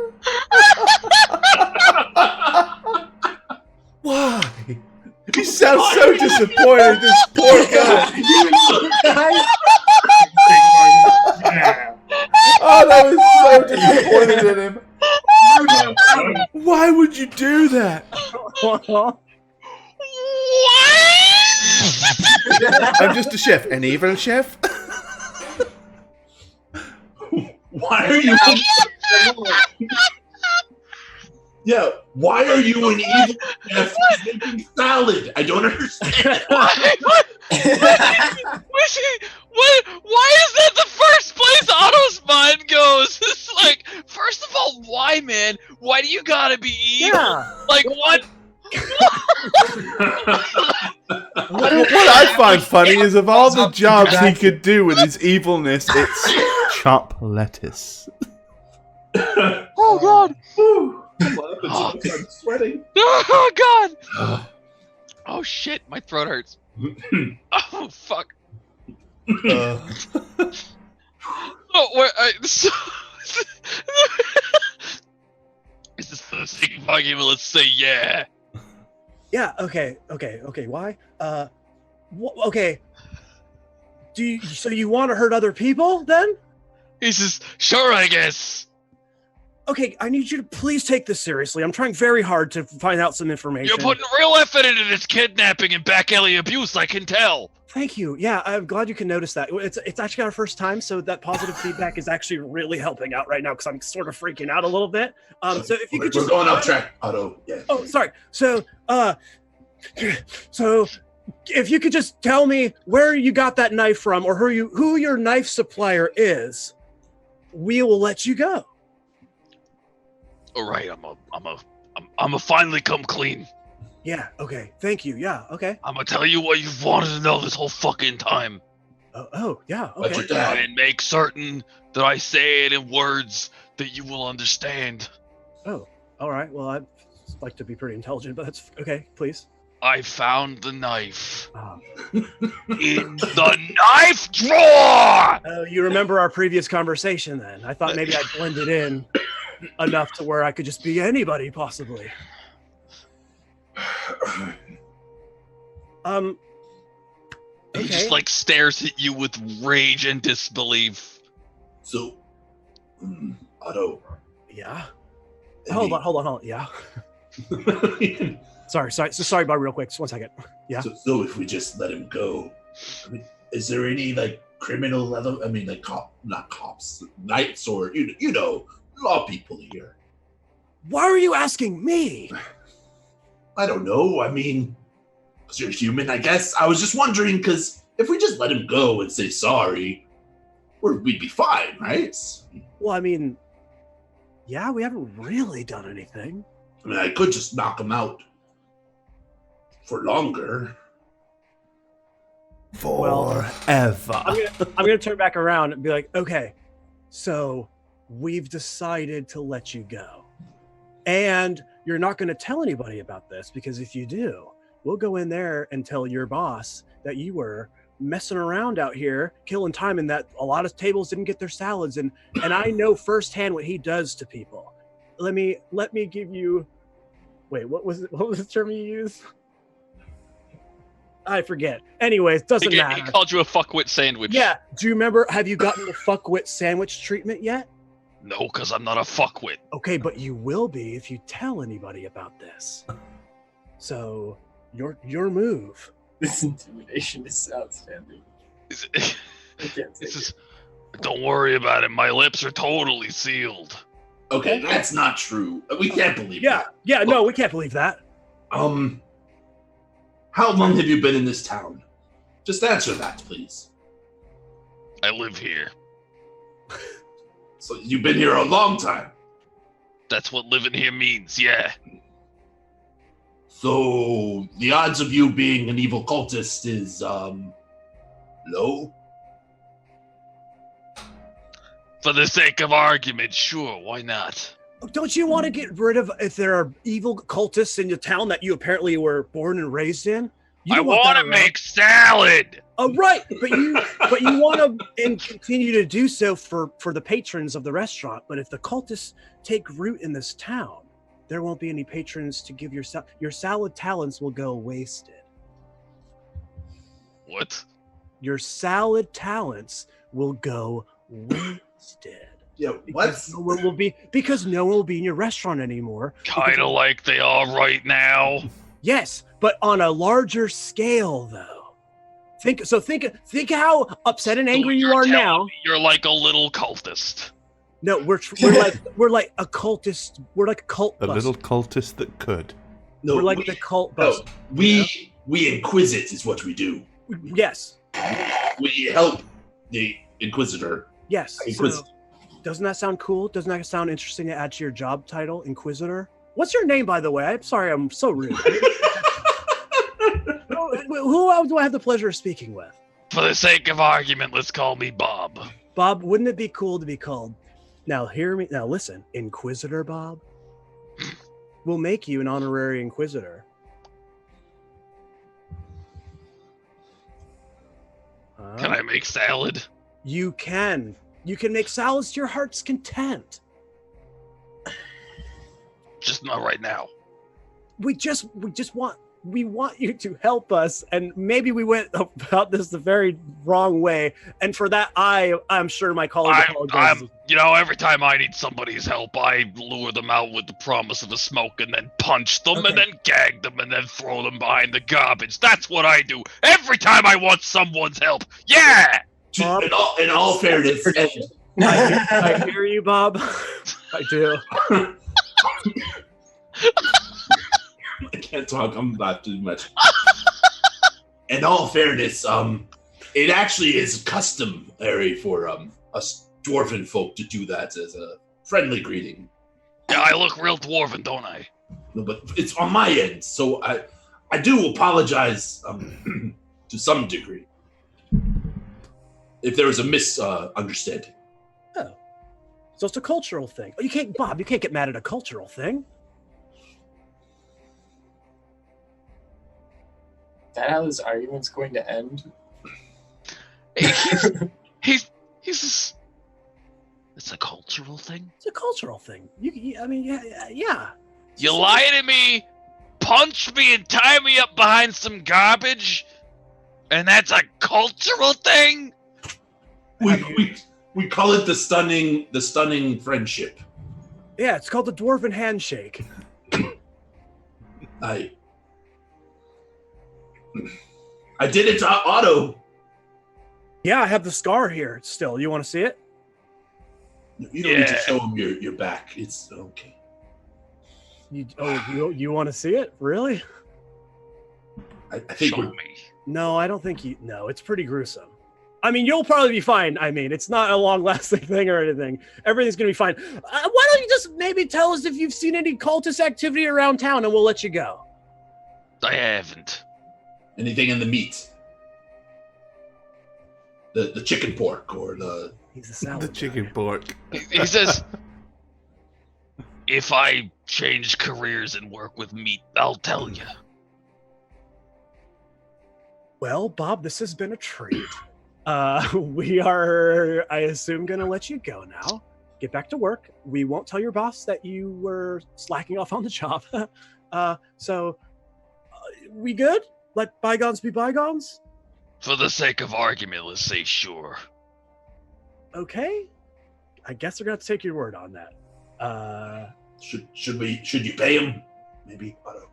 S3: Why? He sounds so disappointed, this poor guy. Oh, I was so disappointed in him. Why would you do that?
S1: What?
S3: I'm just a chef. An evil chef?
S5: Why are you? Yeah, why are you an evil chef making salad? I don't understand.
S1: Why is that the first place Otto's mind goes? It's like, first of all, why, man? Why do you gotta be evil?
S2: Yeah.
S1: Like, what?
S3: What I find funny is of all the jobs he could do with his evilness, it's chop lettuce.
S1: Oh God!
S5: I'm sweating.
S1: Oh God! Oh shit! My throat hurts. Oh fuck! Oh, where? Is this for the sake of argument? Let's say yeah.
S2: Yeah. Okay. Why? Okay. So you want to hurt other people then?
S1: He says, sure, I guess.
S2: Okay, I need you to please take this seriously. I'm trying very hard to find out some information.
S1: You're putting real effort into this kidnapping and back alley abuse, I can tell.
S2: Thank you. Yeah, I'm glad you can notice that. It's actually our first time, so that positive feedback is actually really helping out right now because I'm sort of freaking out a little bit. So if you could just...
S5: We're going off track, Otto. Yeah.
S2: Oh, sorry. So if you could just tell me where you got that knife from or who your knife supplier is, we will let you go.
S1: All right, I'm a finally come clean.
S2: Yeah, okay. Thank you. Yeah, okay.
S1: I'm gonna tell you what you've wanted to know this whole fucking time.
S2: Oh, yeah, okay.
S1: And make certain that I say it in words that you will understand.
S2: Oh, all right. Well, I'd like to be pretty intelligent, but that's okay, please.
S1: I found the knife in the knife drawer!
S2: Oh, you remember our previous conversation then? I thought maybe I'd blend it in enough to where I could just be anybody, possibly. Okay.
S1: He just like stares at you with rage and disbelief.
S5: So, Otto.
S2: Yeah. Hold on. Yeah. Sorry, Bob, real quick. Just 1 second. Yeah.
S5: So if we just let him go, I mean, is there any like criminal? I mean, like not cops, knights, or you know, law people here?
S2: Why are you asking me?
S5: I don't know. I mean, because you're human, I guess. I was just wondering because if we just let him go and say sorry, we'd be fine, right?
S2: Well, I mean, yeah, we haven't really done anything.
S5: I mean, I could just knock him out for longer.
S6: Forever.
S2: I'm gonna turn back around and be like, okay, so we've decided to let you go. And you're not going to tell anybody about this because if you do, we'll go in there and tell your boss that you were messing around out here, killing time, and that a lot of tables didn't get their salads. And I know firsthand what he does to people. Let me give you. Wait, what was the term you used? I forget. Anyways, doesn't matter.
S1: He called you a fuckwit sandwich.
S2: Yeah. Do you remember? Have you gotten the fuckwit sandwich treatment yet?
S1: No, because I'm not a fuckwit.
S2: Okay, but you will be if you tell anybody about this. So, your move.
S4: This intimidation is outstanding.
S1: Don't worry about it. My lips are totally sealed.
S5: Okay, that's not true. We can't believe that.
S2: Yeah, no, we can't believe that.
S5: How long have you been in this town? Just answer that, please.
S1: I live here.
S5: So you've been here a long time.
S1: That's what living here means, yeah.
S5: So the odds of you being an evil cultist is, low?
S1: For the sake of argument, sure, why not?
S2: Don't you want to get rid of if there are evil cultists in your town that you apparently were born and raised in?
S1: I want to make salad.
S2: Oh, right, but you want to continue to do so for the patrons of the restaurant. But if the cultists take root in this town, there won't be any patrons to give your salad talents will go wasted.
S1: What?
S2: Your salad talents will go wasted.
S5: Yeah,
S2: because no one will be in your restaurant anymore.
S1: Kind of like they are right now.
S2: Yes, but on a larger scale, though. Think how upset and angry you are now.
S1: You're like a little cultist.
S2: No, we're like a cultist. We're like a cult.
S3: A little cultist that could.
S2: No, we're like the cult.
S5: No, we inquisit is what we do.
S2: Yes.
S5: We help the Inquisitor.
S2: Yes. So, doesn't that sound cool? Doesn't that sound interesting to add to your job title, Inquisitor? What's your name, by the way? I'm sorry, I'm so rude. Who do I have the pleasure of speaking with?
S1: For the sake of argument, let's call me Bob.
S2: Bob, wouldn't it be cool to be called Now hear me. Now listen, Inquisitor Bob. We'll make you an honorary Inquisitor.
S1: Can I make salad?
S2: You can. You can make salads to your heart's content.
S1: Just not right now.
S2: We want you to help us, and maybe we went about this the very wrong way, and for that I'm sure my colleague apologizes.
S1: Every time I need somebody's help, I lure them out with the promise of a smoke and then punch them and then gag them and then throw them behind the garbage. That's what I do every time I want someone's help. Yeah!
S2: Bob,
S5: In all fairness,
S2: I hear you, Bob. I do.
S5: I can't talk. I'm not too much. In all fairness, it actually is customary for us dwarven folk to do that as a friendly greeting.
S1: Yeah, I look real dwarven, don't I?
S5: No, but it's on my end, so I do apologize to some degree if there was a misunderstanding.
S2: Oh, so it's a cultural thing. You can't get mad at a cultural thing.
S4: Is that how this argument's going to end?
S1: He's it's a cultural thing.
S2: It's a cultural thing. Yeah.
S1: You lie to me, punch me, and tie me up behind some garbage, and that's a cultural thing?
S5: We call it the stunning friendship.
S2: Yeah, it's called the dwarven handshake.
S5: I did it to Otto.
S2: Yeah, I have the scar here still. You want to see it?
S5: You don't need to show him your back. It's okay.
S2: You want to see it? Really?
S5: I think
S1: Show me.
S2: No, I don't think you. No, it's pretty gruesome. I mean, you'll probably be fine. I mean, it's not a long-lasting thing or anything. Everything's gonna be fine. Why don't you just maybe tell us if you've seen any cultist activity around town, and we'll let you go.
S1: I haven't.
S5: anything in the meat. The chicken pork or the...
S2: He's a salad
S3: The chicken pork.
S1: He says, if I change careers and work with meat, I'll tell you.
S2: Well, Bob, this has been a treat. We are, I assume, going to let you go now. Get back to work. We won't tell your boss that you were slacking off on the job. We good? Let bygones be bygones?
S1: For the sake of argument, let's say sure.
S2: Okay. I guess we're going to have to take your word on that.
S5: Should you pay him? Maybe, Otto.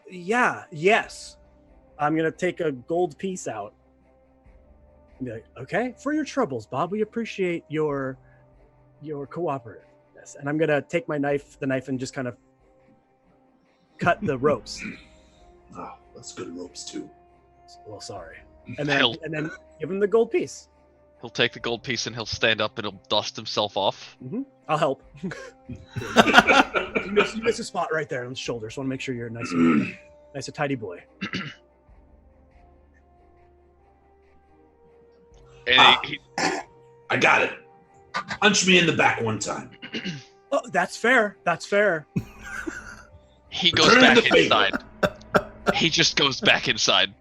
S2: Yes. I'm going to take a gold piece out. And be like, okay, for your troubles, Bob, we appreciate your cooperativeness. And I'm going to take the knife and just kind of cut the ropes.
S5: Oh, that's good ropes too.
S2: Well, sorry. And then give him the gold piece.
S1: He'll take the gold piece and he'll stand up and he'll dust himself off.
S2: Mm-hmm. I'll help. You miss a spot right there on the shoulder, so I want to make sure you're nice and tidy boy.
S1: And
S5: I got it. Punch me in the back one time.
S2: Oh, that's fair. That's fair.
S1: he goes back inside. He just goes back inside.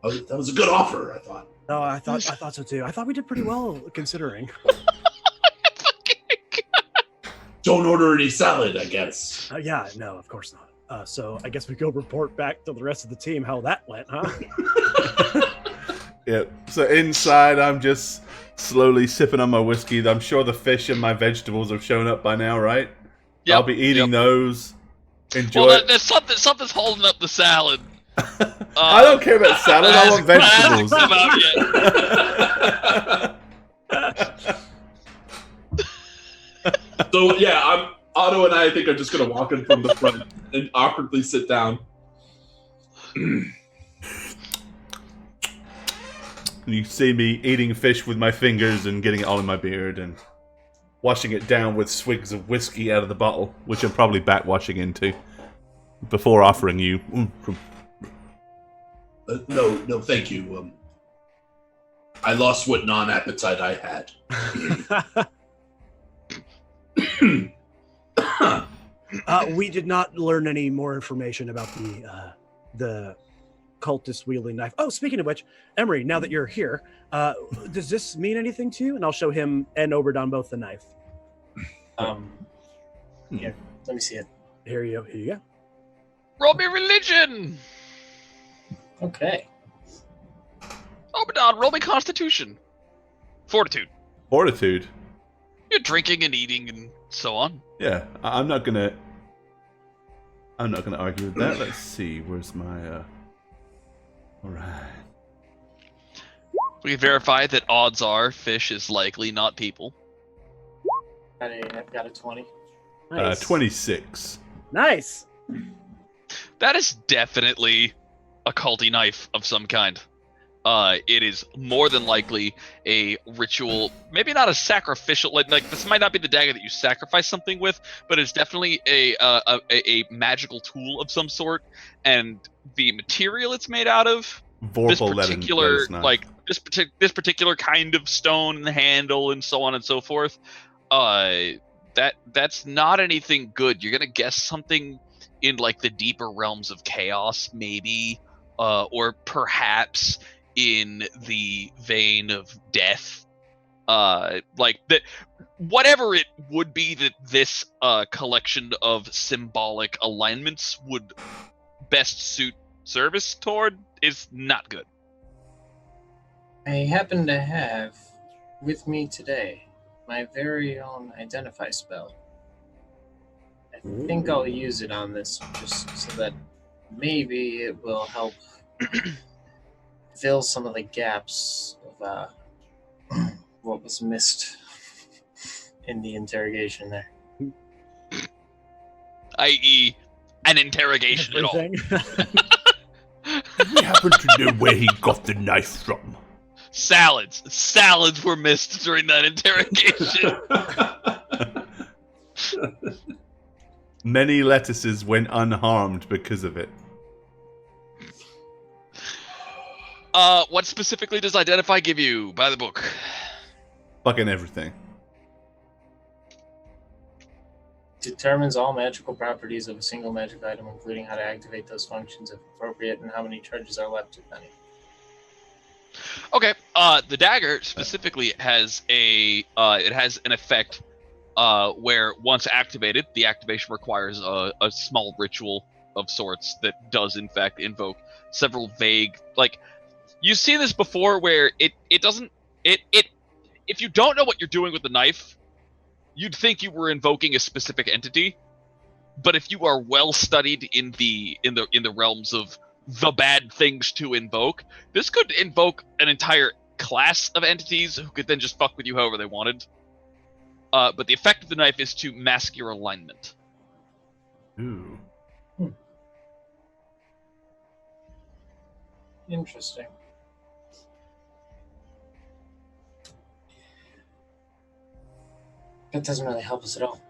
S5: Oh, that was a good offer, I thought.
S2: No, I thought so too. I thought we did pretty well considering.
S5: Don't order any salad, I guess.
S2: Yeah, no, of course not. So I guess we go report back to the rest of the team how that went, huh?
S3: Yep. So inside, I'm just slowly sipping on my whiskey. I'm sure the fish and my vegetables have shown up by now, right?
S1: Yep,
S3: I'll be eating those. Enjoy.
S1: Well, there's something's holding up the salad.
S3: I don't care about salad. I want vegetables.
S5: So yeah, Otto and I think are just gonna walk in from the front and awkwardly sit down.
S3: You see me eating fish with my fingers and getting it all in my beard and washing it down with swigs of whiskey out of the bottle, which I'm probably backwashing into before offering you.
S5: No, thank you. I lost what non-appetite I had.
S2: We did not learn any more information about the cultist wielding knife. Oh, speaking of which, Emery, now that you're here, does this mean anything to you? And I'll show him and Oberdon both the knife.
S4: Here, let me see it.
S2: Here you go.
S1: Roll me religion!
S4: Okay.
S1: Obadon, roll me constitution. Fortitude.
S3: Fortitude.
S1: You're drinking and eating and so on.
S3: Yeah, I'm not gonna argue with that. Let's see. Where's my? All right.
S1: We can verify that odds are fish is likely not people.
S4: I've got a 20.
S2: Nice.
S3: 26.
S2: Nice.
S1: That is definitely a culty knife of some kind. It is more than likely a ritual, maybe not a sacrificial. Like this might not be the dagger that you sacrifice something with, but it's definitely a magical tool of some sort. And the material it's made out of, this particular this particular kind of stone and the handle and so on and so forth, that's not anything good. You're gonna guess something in like the deeper realms of chaos, maybe, or perhaps in the vein of death, like that. Whatever it would be that this collection of symbolic alignments would best suit service toward is not good.
S4: I happen to have with me today my very own identify spell. I think I'll use it on this just so that maybe it will help fill some of the gaps of what was missed in the interrogation there.
S1: I.e., an interrogation at all.
S6: Do we happen to know where he got the knife from?
S1: Salads were missed during that interrogation.
S3: Many lettuces went unharmed because of it.
S1: What specifically does identify give you by the book?
S3: Fucking everything.
S4: Determines all magical properties of a single magic item, including how to activate those functions if appropriate and how many charges are left, if any.
S1: Okay. The dagger specifically has an effect where once activated, the activation requires a small ritual of sorts that does in fact invoke several vague, like, you've seen this before where it doesn't if you don't know what you're doing with the knife, you'd think you were invoking a specific entity, but if you are well studied in the realms of the bad things to invoke, this could invoke an entire class of entities who could then just fuck with you however they wanted. But the effect of the knife is to mask your alignment.
S3: Ooh.
S4: Interesting. That doesn't really help us at all.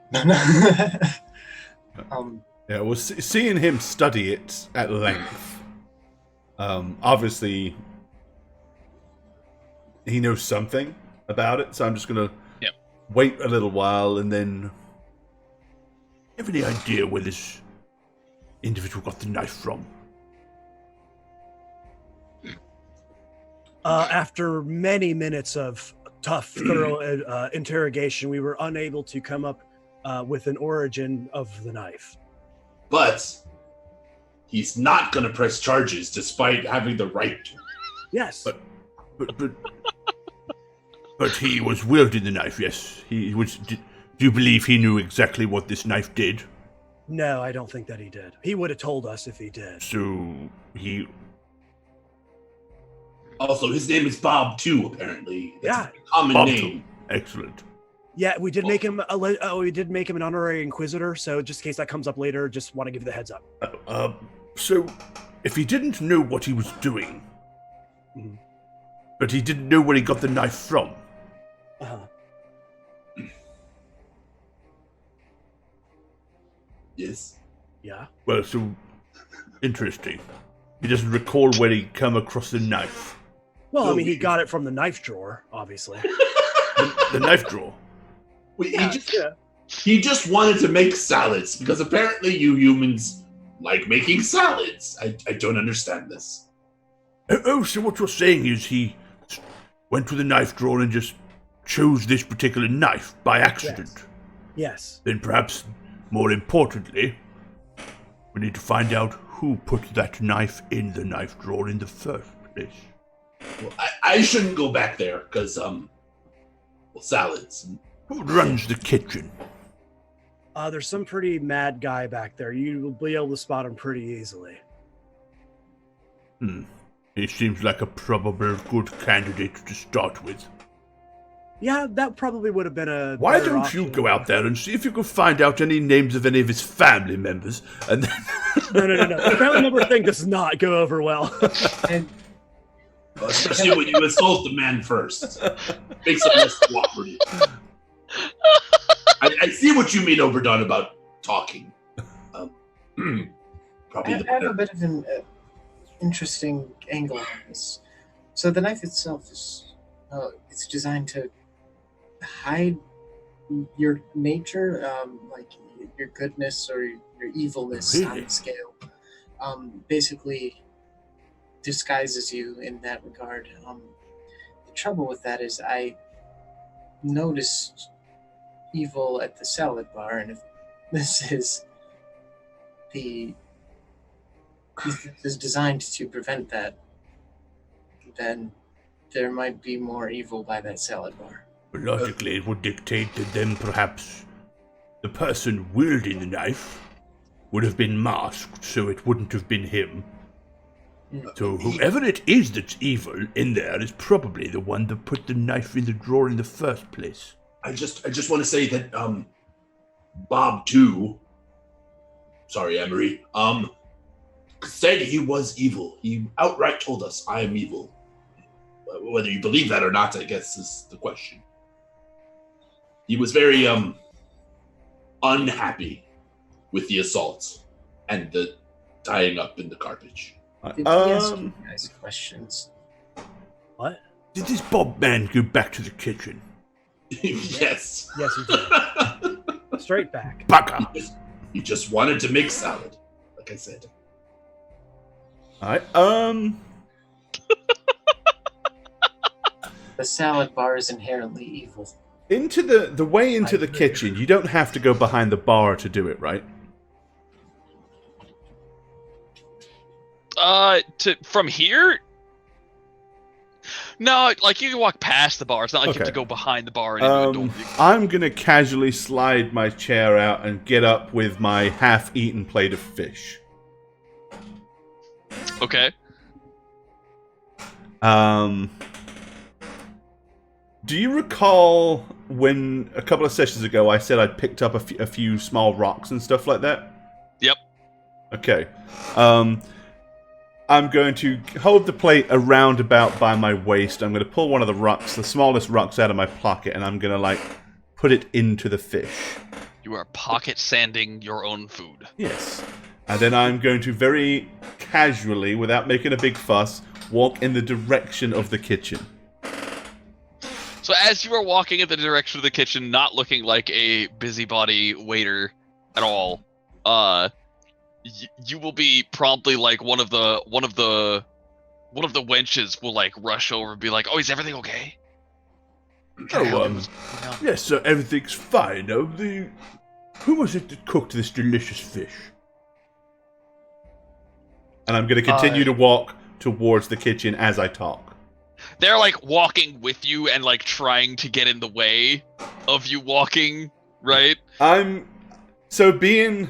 S3: Yeah, well, seeing him study it at length, obviously he knows something about it, so I'm just gonna wait a little while and then...
S6: Have any idea where this individual got the knife from?
S2: After many minutes of tough, thorough interrogation, we were unable to come up with an origin of the knife.
S5: But he's not going to press charges despite having the right to.
S2: Yes.
S6: But he was wielding the knife, yes. He was. Do you believe he knew exactly what this knife did?
S2: No, I don't think that he did. He would have told us if he did.
S6: So he...
S5: Also, his name is Bob too. Apparently, that's
S2: Yeah.
S5: a common
S6: Bob
S5: name.
S6: too. Excellent.
S2: Yeah, we did make him we did make him an honorary inquisitor, so just in case that comes up later, just want to give you the heads up.
S6: So, if he didn't know what he was doing,
S2: Mhm.
S6: but he didn't know where he got the knife from,
S2: Uh-huh.
S5: Yes.
S2: Yeah.
S6: well, so interesting. He doesn't recall where he come across the knife.
S2: Well,
S5: No,
S2: I mean, he
S5: we-
S2: got it from the knife drawer, obviously.
S6: The knife drawer.
S5: He just wanted to make salads because apparently you humans like making salads. I don't understand this.
S6: Oh, so what you're saying is he went to the knife drawer and just chose this particular knife by accident?
S2: Yes.
S6: Then perhaps, more importantly, we need to find out who put that knife in the knife drawer in the first place.
S5: Well, I shouldn't go back there because, salads.
S6: Who runs the kitchen?
S2: There's some pretty mad guy back there. You will be able to spot him pretty easily.
S6: He seems like a probable good candidate to start with.
S2: Yeah, that probably would have been a.
S6: Why
S2: better
S6: don't you
S2: option.
S6: go out there and see if you can find out any names of any of his family members, and then...
S2: No. The family member thing does not go over well.
S4: And
S5: Especially when you insult the man first. Makes it less cooperative. I see what you mean, Oberdon, about talking. Probably
S4: I
S5: the
S4: have a
S5: better.
S4: bit of an interesting angle on this. So the knife itself is it's designed to hide your nature, like your goodness or your evilness on
S6: Really?
S4: the scale. Basically disguises you in that regard. The trouble with that is I noticed evil at the salad bar, and if this is designed to prevent that, then there might be more evil by that salad bar.
S6: Logically, it would dictate that then perhaps the person wielding the knife would have been masked, so it wouldn't have been him. So whoever it is that's evil in there is probably the one that put the knife in the drawer in the first place.
S5: I just want to say that Bob too. Sorry, Emery. Said he was evil. He outright told us, "I am evil." Whether you believe that or not, I guess, is the question. He was very unhappy with the assaults and the tying up in the garbage.
S4: Did he ask you guys questions?
S2: What?
S6: Did this Bob man go back to the kitchen?
S5: Yes.
S2: Yes, he did. Straight back.
S6: Baka!
S5: He just wanted to make salad, like I said.
S3: Alright,
S4: The salad bar is inherently evil.
S3: into the way into the kitchen, you don't have to go behind the bar to do it, right?
S1: From here? No, like you can walk past the bar. It's not like you have to
S3: Okay.
S1: go behind the bar and into a door.
S3: I'm gonna casually slide my chair out and get up with my half-eaten plate of fish.
S1: Okay.
S3: Do you recall when a couple of sessions ago I said I'd picked up a few small rocks and stuff like that?
S1: Yep.
S3: Okay. I'm going to hold the plate around about by my waist. I'm going to pull one of the rocks, the smallest rocks, out of my pocket, and I'm going to, put it into the fish.
S1: You are pocket sanding your own food.
S3: Yes. And then I'm going to very casually, without making a big fuss, walk in the direction of the kitchen.
S1: So as you are walking in the direction of the kitchen, not looking like a busybody waiter at all, you will be promptly like one of the wenches will rush over and be like, "Oh, is everything okay?"
S6: Yes, sir, everything's fine. Who was it that cooked this delicious fish?
S3: And I'm going to continue to walk towards the kitchen as I talk.
S1: They're walking with you and trying to get in the way of you walking, right?
S3: So being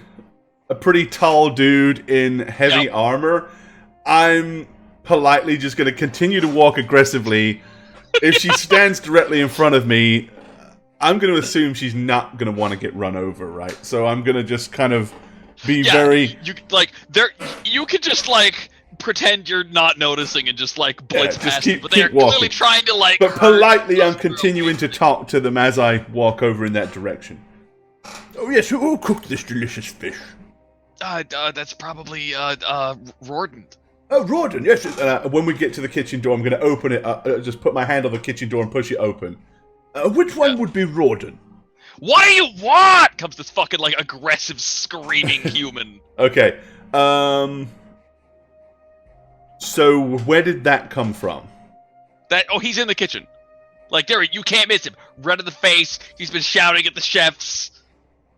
S3: a pretty tall dude in heavy armor, I'm politely just going to continue to walk aggressively. If she stands directly in front of me, I'm going to assume she's not going to want to get run over, right? So I'm going to just kind of be very...
S1: You could just pretend you're not noticing and just blitz
S3: just
S1: past
S3: keep-
S1: them, but they are
S3: keep walking.
S1: clearly trying to
S3: But
S1: hurt
S3: politely,
S1: you.
S3: I'm continuing to talk to them as I walk over in that direction.
S6: Oh yes, who cooked this delicious fish?
S1: That's probably Rorden.
S3: Oh, Rawdon, yes. When we get to the kitchen door, I'm going to open it up. Just put my hand on the kitchen door and push it open. Which one would be Rawdon?
S1: What do you want? Comes this fucking like aggressive screaming human.
S3: Okay. So where did that come from?
S1: He's in the kitchen. Like, Derry, you can't miss him. Red in the face. He's been shouting at the chefs.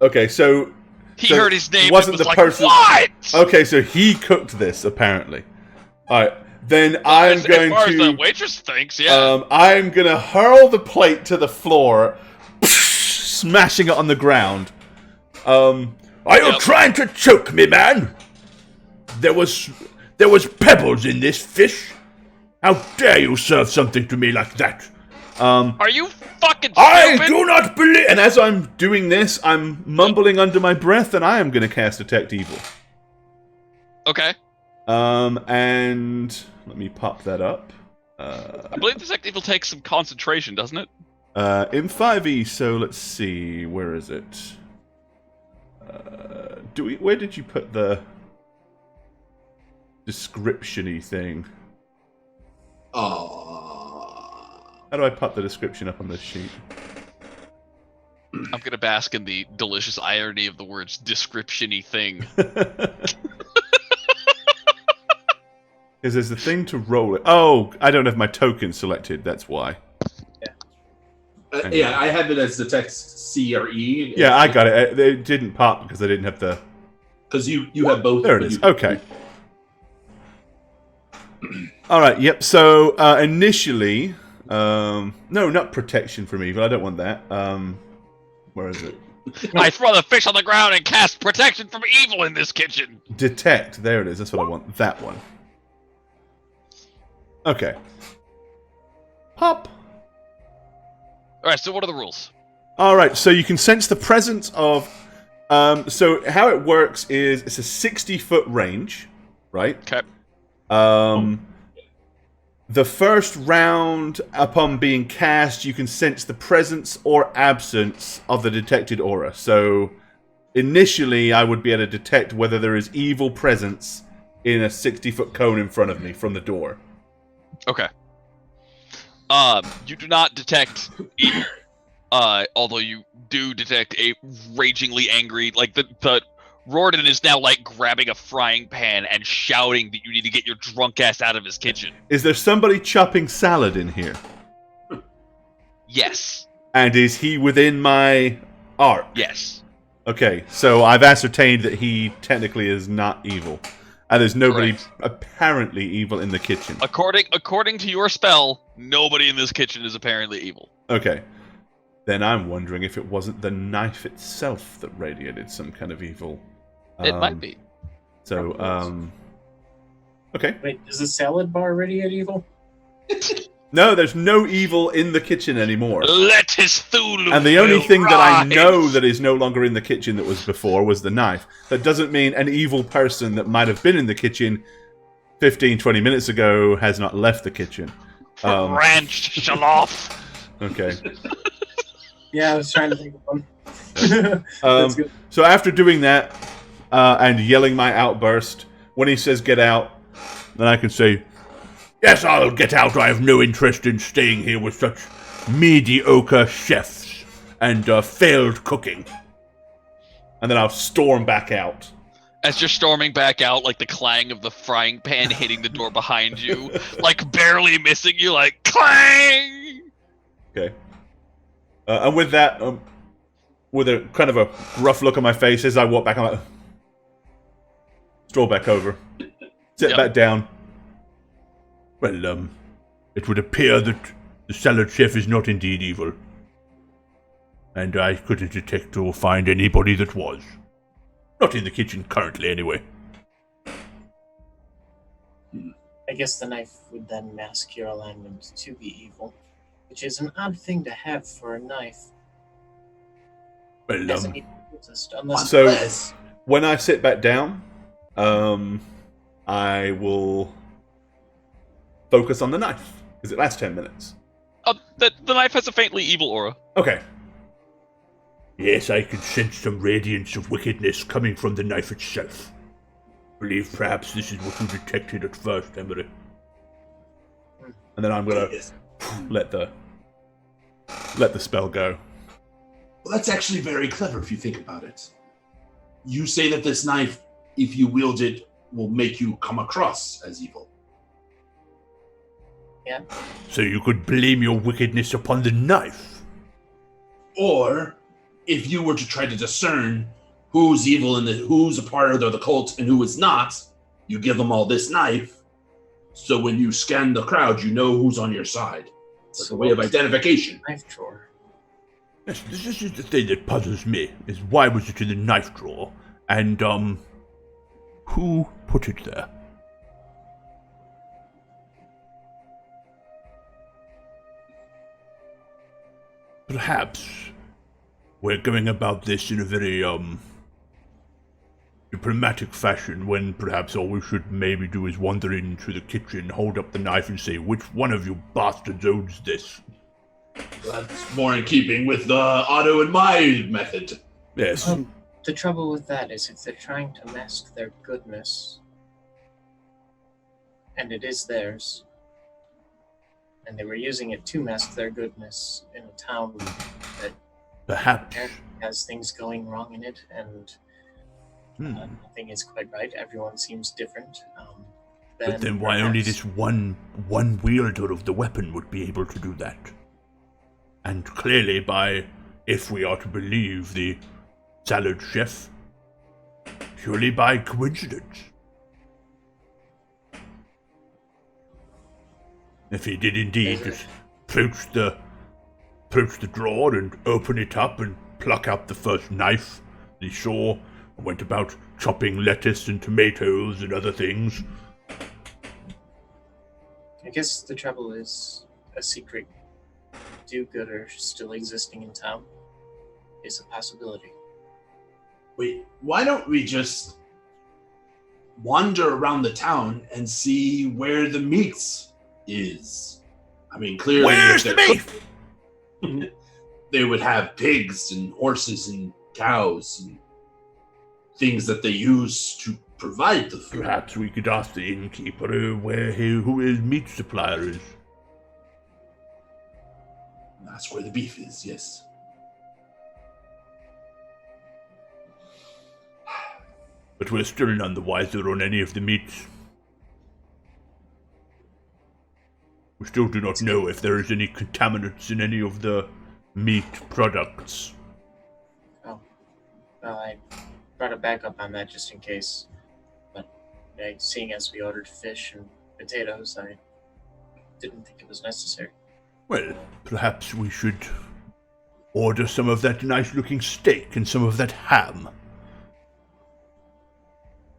S3: Okay, so
S1: he heard his name.
S3: Wasn't
S1: and was
S3: the
S1: like,
S3: person?
S1: What?
S3: Okay, so he cooked this apparently. All right, then I'm going
S1: as far
S3: to.
S1: As the waitress thinks, yeah.
S3: I'm gonna hurl the plate to the floor, smashing it on the ground.
S6: Are you trying to choke me, man? There was pebbles in this fish. How dare you serve something to me like that?
S1: Are you fucking stupid?
S6: I do not believe.
S3: And as I'm doing this, I'm mumbling under my breath, and I am going to cast Detect Evil.
S1: Okay.
S3: And let me pop that up.
S1: I believe Detect Evil takes some concentration, doesn't it?
S3: In 5e, so let's see, where is it? Where did you put the description-y thing? How do I pop the description up on this sheet?
S1: I'm gonna bask in the delicious irony of the words description-y thing.
S3: Because there's the thing to roll it. Oh, I don't have my token selected, that's why.
S5: Yeah, I have it as the text C or E.
S3: Yeah, I got it. It didn't pop because I didn't have the...
S5: Because you have both.
S3: There it is. Okay. Alright, yep. So, initially... no, not protection from evil. I don't want that. Where is it?
S1: I throw the fish on the ground and cast protection from evil in this kitchen.
S3: Detect. There it is. That's what I want. That one. Okay. Pop.
S1: Alright, so what are the rules?
S3: Alright, so you can sense the presence of... so how it works is it's a 60-foot range, right?
S1: Okay.
S3: The first round, upon being cast, you can sense the presence or absence of the detected aura. So, initially, I would be able to detect whether there is evil presence in a 60-foot cone in front of me from the door.
S1: Okay. You do not detect evil. Although you do detect a ragingly angry, like the Rawdon is now like grabbing a frying pan and shouting that you need to get your drunk ass out of his kitchen.
S3: Is there somebody chopping salad in here?
S1: Yes.
S3: And is he within my arc?
S1: Yes.
S3: Okay, so I've ascertained that he technically is not evil. And there's nobody apparently evil in the kitchen.
S1: According to your spell, nobody in this kitchen is apparently evil.
S3: Okay. Then I'm wondering if it wasn't the knife itself that radiated some kind of evil.
S1: It might be.
S3: So, okay.
S4: Wait, does the salad bar radiate evil?
S3: No, there's no evil in the kitchen anymore.
S1: Let his Thulu
S3: And the only thing that I
S1: rise.
S3: know that is no longer in the kitchen that was before was the knife. That doesn't mean an evil person that might have been in the kitchen 15, 20 minutes ago has not left the kitchen.
S1: Branched Shaloff.
S3: Okay.
S4: Yeah, I was trying to think of one. That's good.
S3: So after doing that and yelling my outburst, when he says get out, then I can say,
S6: Yes, I'll get out. I have no interest in staying here with such mediocre chefs and failed cooking.
S3: and then I'll storm back out.
S1: As you're storming back out, like the clang of the frying pan hitting the door behind you, like barely missing you, like clang!
S3: Okay. And with that, with a kind of a rough look on my face as I walk back, I'm like, stroll back over, sit back down.
S6: Well, it would appear that the salad chef is not indeed evil. And I couldn't detect or find anybody that was. Not in the kitchen currently, anyway.
S4: I guess the knife would then mask your alignment to be evil, which is an odd thing to have for a knife.
S6: Well,
S4: Doesn't even exist unless
S3: So
S5: Unless-
S3: when I sit back down, I will focus on the knife because it lasts 10 minutes.
S1: The knife has a faintly evil aura.
S3: Okay.
S6: yes, I can sense some radiance of wickedness coming from the knife itself. believe perhaps this is what you detected at first, Emery. And then I'm gonna let the spell go.
S5: Well, that's actually very clever if you think about it. You say that this knife, if you wield it, will make you come across as evil.
S4: Yeah.
S6: So you could blame your wickedness upon the knife.
S5: Or, if you were to try to discern who's evil and who's a part of the cult and who is not, you give them all this knife, so when you scan the crowd, you know who's on your side. It's like a way of identification.
S4: Knife drawer.
S6: Yes, this is the thing that puzzles me, is why was it in the knife drawer? And, who put it there? Perhaps we're going about this in a very, diplomatic fashion, when perhaps all we should maybe do is wander into the kitchen, hold up the knife and say, which one of you bastards owns this?
S5: That's more in keeping with the Otto and my method.
S6: Yes.
S4: The trouble with that is if they're trying to mask their goodness, and it is theirs, and they were using it to mask their goodness in a town that
S6: Perhaps.
S4: has things going wrong in it, and nothing is quite right. Everyone seems different.
S6: But then why only this one wielder of the weapon would be able to do that? And clearly if we are to believe the salad chef, purely by coincidence. If he did indeed just approach the drawer and open it up and pluck out the first knife he saw, and went about chopping lettuce and tomatoes and other things.
S4: I guess the trouble is a secret do-gooder still existing in town is a possibility.
S5: Wait, why don't we just wander around the town and see where the meats is? I mean, clearly,
S6: Where's the meat?
S5: They would have pigs and horses and cows and things that they use to provide the food.
S6: Perhaps we could ask the innkeeper who his meat supplier is.
S5: That's where the beef is, yes.
S6: But we're still none the wiser on any of the meats. We still do not know if there is any contaminants in any of the meat products.
S4: Oh, well, I brought a backup on that just in case. But seeing as we ordered fish and potatoes, I didn't think it was necessary.
S6: Well, perhaps we should order some of that nice-looking steak and some of that ham.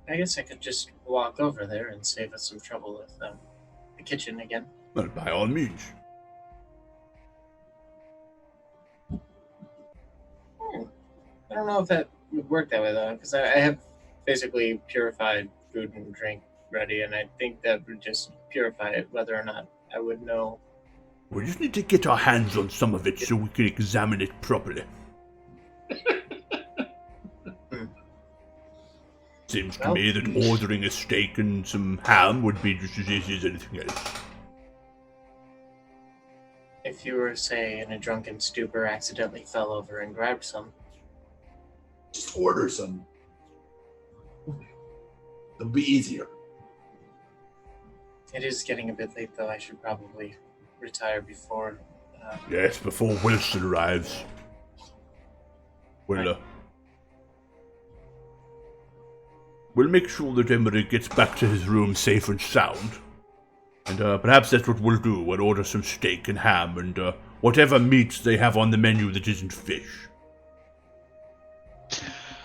S4: I guess I could just walk over there and save us some trouble with the kitchen again.
S6: Well, by all means.
S4: I don't know if that would work that way, though, because I have basically purified food and drink ready, and I think that would just purify it, whether or not I would know.
S6: We just need to get our hands on some of it so we can examine it properly. Seems to me that ordering a steak and some ham would be just as easy as anything else.
S4: If you were, say, in a drunken stupor, accidentally fell over and grabbed some.
S5: Just order some. It'll be easier.
S4: It is getting a bit late, though. I should probably retire before...
S6: Yes, before Wilson arrives. We'll make sure that Emery gets back to his room safe and sound. And perhaps that's what we'll do. We'll order some steak and ham and whatever meats they have on the menu that isn't fish.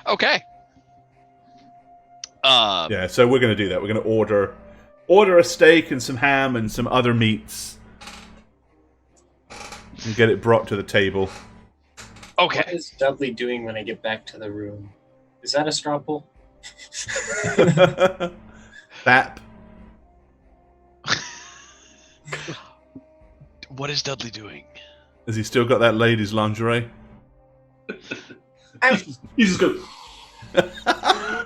S1: Okay.
S3: Yeah, so we're going to do that. We're going to order a steak and some ham and some other meats. And get it brought to the table.
S1: Okay.
S4: What is Dudley doing when I get back to the room? Is that a straw poll?
S3: Bap.
S1: What is Dudley doing?
S3: Has he still got that lady's lingerie?
S5: You just go.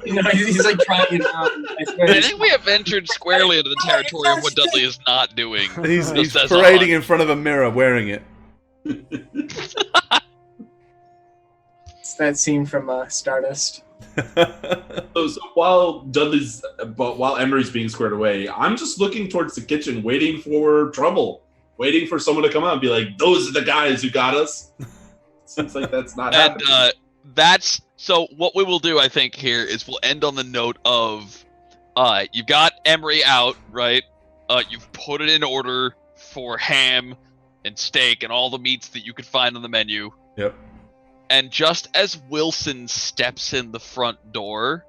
S4: he's like trying it out.
S1: I think we have ventured squarely into the territory of what Dudley is not doing.
S3: He's
S1: Just as
S3: parading
S1: odd.
S3: in front of a mirror wearing it.
S4: It's that scene from Stardust.
S5: So while Emery's being squared away, I'm just looking towards the kitchen, waiting for trouble, waiting for someone to come out and be like, "Those are the guys who got us." Seems like that's not happening.
S1: That's so. What we will do, I think, here is we'll end on the note of, you've got Emery out, right? You've put it in order for ham and steak and all the meats that you could find on the menu.
S3: Yep.
S1: And just as Wilson steps in the front door,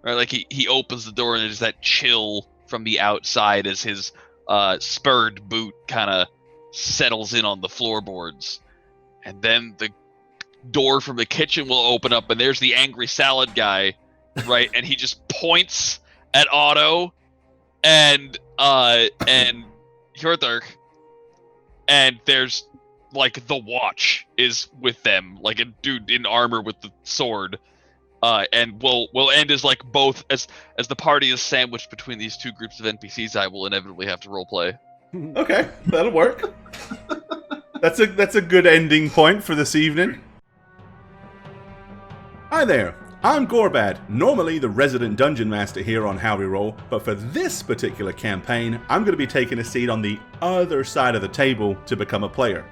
S1: right, like he opens the door and there's that chill from the outside as his spurred boot kind of settles in on the floorboards. And then the door from the kitchen will open up and there's the angry salad guy, right? And he just points at Otto and Hjorthur, and there's like the Watch is with them, like a dude in armor with the sword, and we'll end as like both as the party is sandwiched between these two groups of NPCs. I will inevitably have to roleplay.
S3: Okay, that'll work. That's a good ending point for this evening. Hi there, I'm Gorbad, normally the resident dungeon master here on How We Roll, but for this particular campaign, I'm going to be taking a seat on the other side of the table to become a player.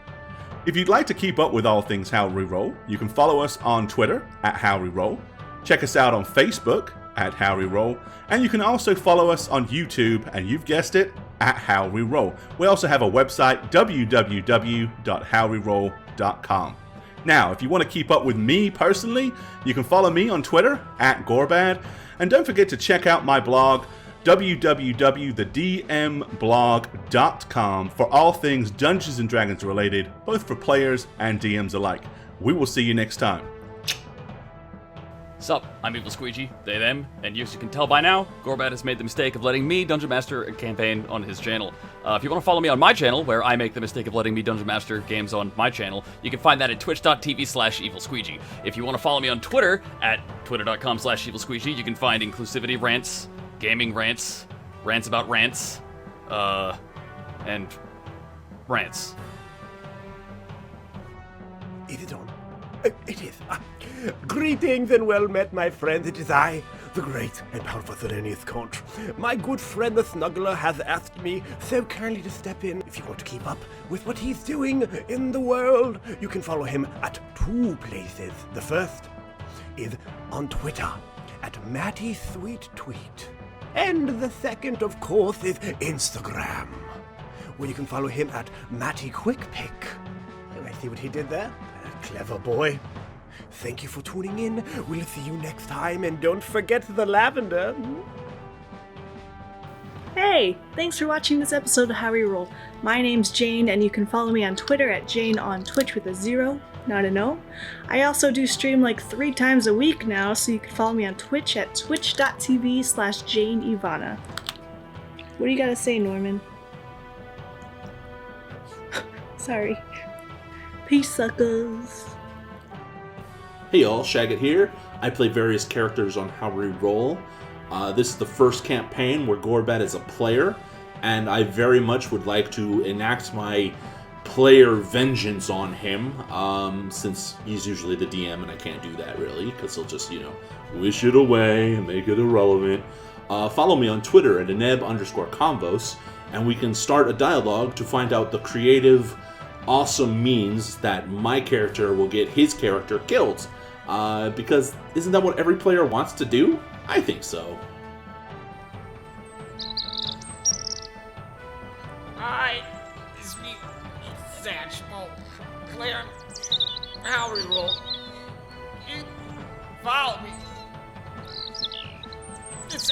S3: If you'd like to keep up with all things How We Roll, you can follow us on Twitter at How We Roll, check us out on Facebook at How We Roll, and you can also follow us on YouTube, and you've guessed it, at How We Roll. We also have a website, www.howweroll.com. Now, if you want to keep up with me personally, you can follow me on Twitter at Gorbad, and don't forget to check out my blog, www.thedmblog.com, for all things Dungeons & Dragons related, both for players and DMs alike. We will see you next time.
S7: Sup, I'm Evil Squeegee, they, them, and as you can tell by now, Gorbad has made the mistake of letting me Dungeon Master a campaign on his channel. If you want to follow me on my channel, where I make the mistake of letting me Dungeon Master games on my channel, you can find that at twitch.tv/evilsqueegee. If you want to follow me on Twitter, at twitter.com/evilsqueegee, you can find inclusivity rants, gaming rants, rants about rants, and rants.
S8: Is it on? It is. Greetings and well met, my friends. It is I, the great and powerful Thelonious Conch. My good friend the Snuggler has asked me so kindly to step in. If you want to keep up with what he's doing in the world, you can follow him at two places. The first is on Twitter at MattySweetTweet. And the second, of course, is Instagram, where you can follow him at MattyQuickPick. And I see what he did there. Clever boy. Thank you for tuning in. We'll see you next time, and don't forget the lavender.
S9: Hey, thanks for watching this episode of How We Roll. My name's Jane, and you can follow me on Twitter at Jane on Twitch with a 0, not an O. I also do stream like 3 times a week now, so you can follow me on Twitch at twitch.tv/JaneIvana. What do you gotta say, Norman? Sorry. Peace, suckers.
S10: Hey y'all, Shagget here. I play various characters on How We Roll. This is the first campaign where Gorbad is a player, and I very much would like to enact my player vengeance on him, since he's usually the DM and I can't do that really, because he'll just, wish it away and make it irrelevant. Follow me on Twitter at Aneb_Convos, and we can start a dialogue to find out the creative, awesome means that my character will get his character killed. Because isn't that what every player wants to do? I think so.
S11: Hi, it's me, Satchmo, player How We Roll. You follow me. It's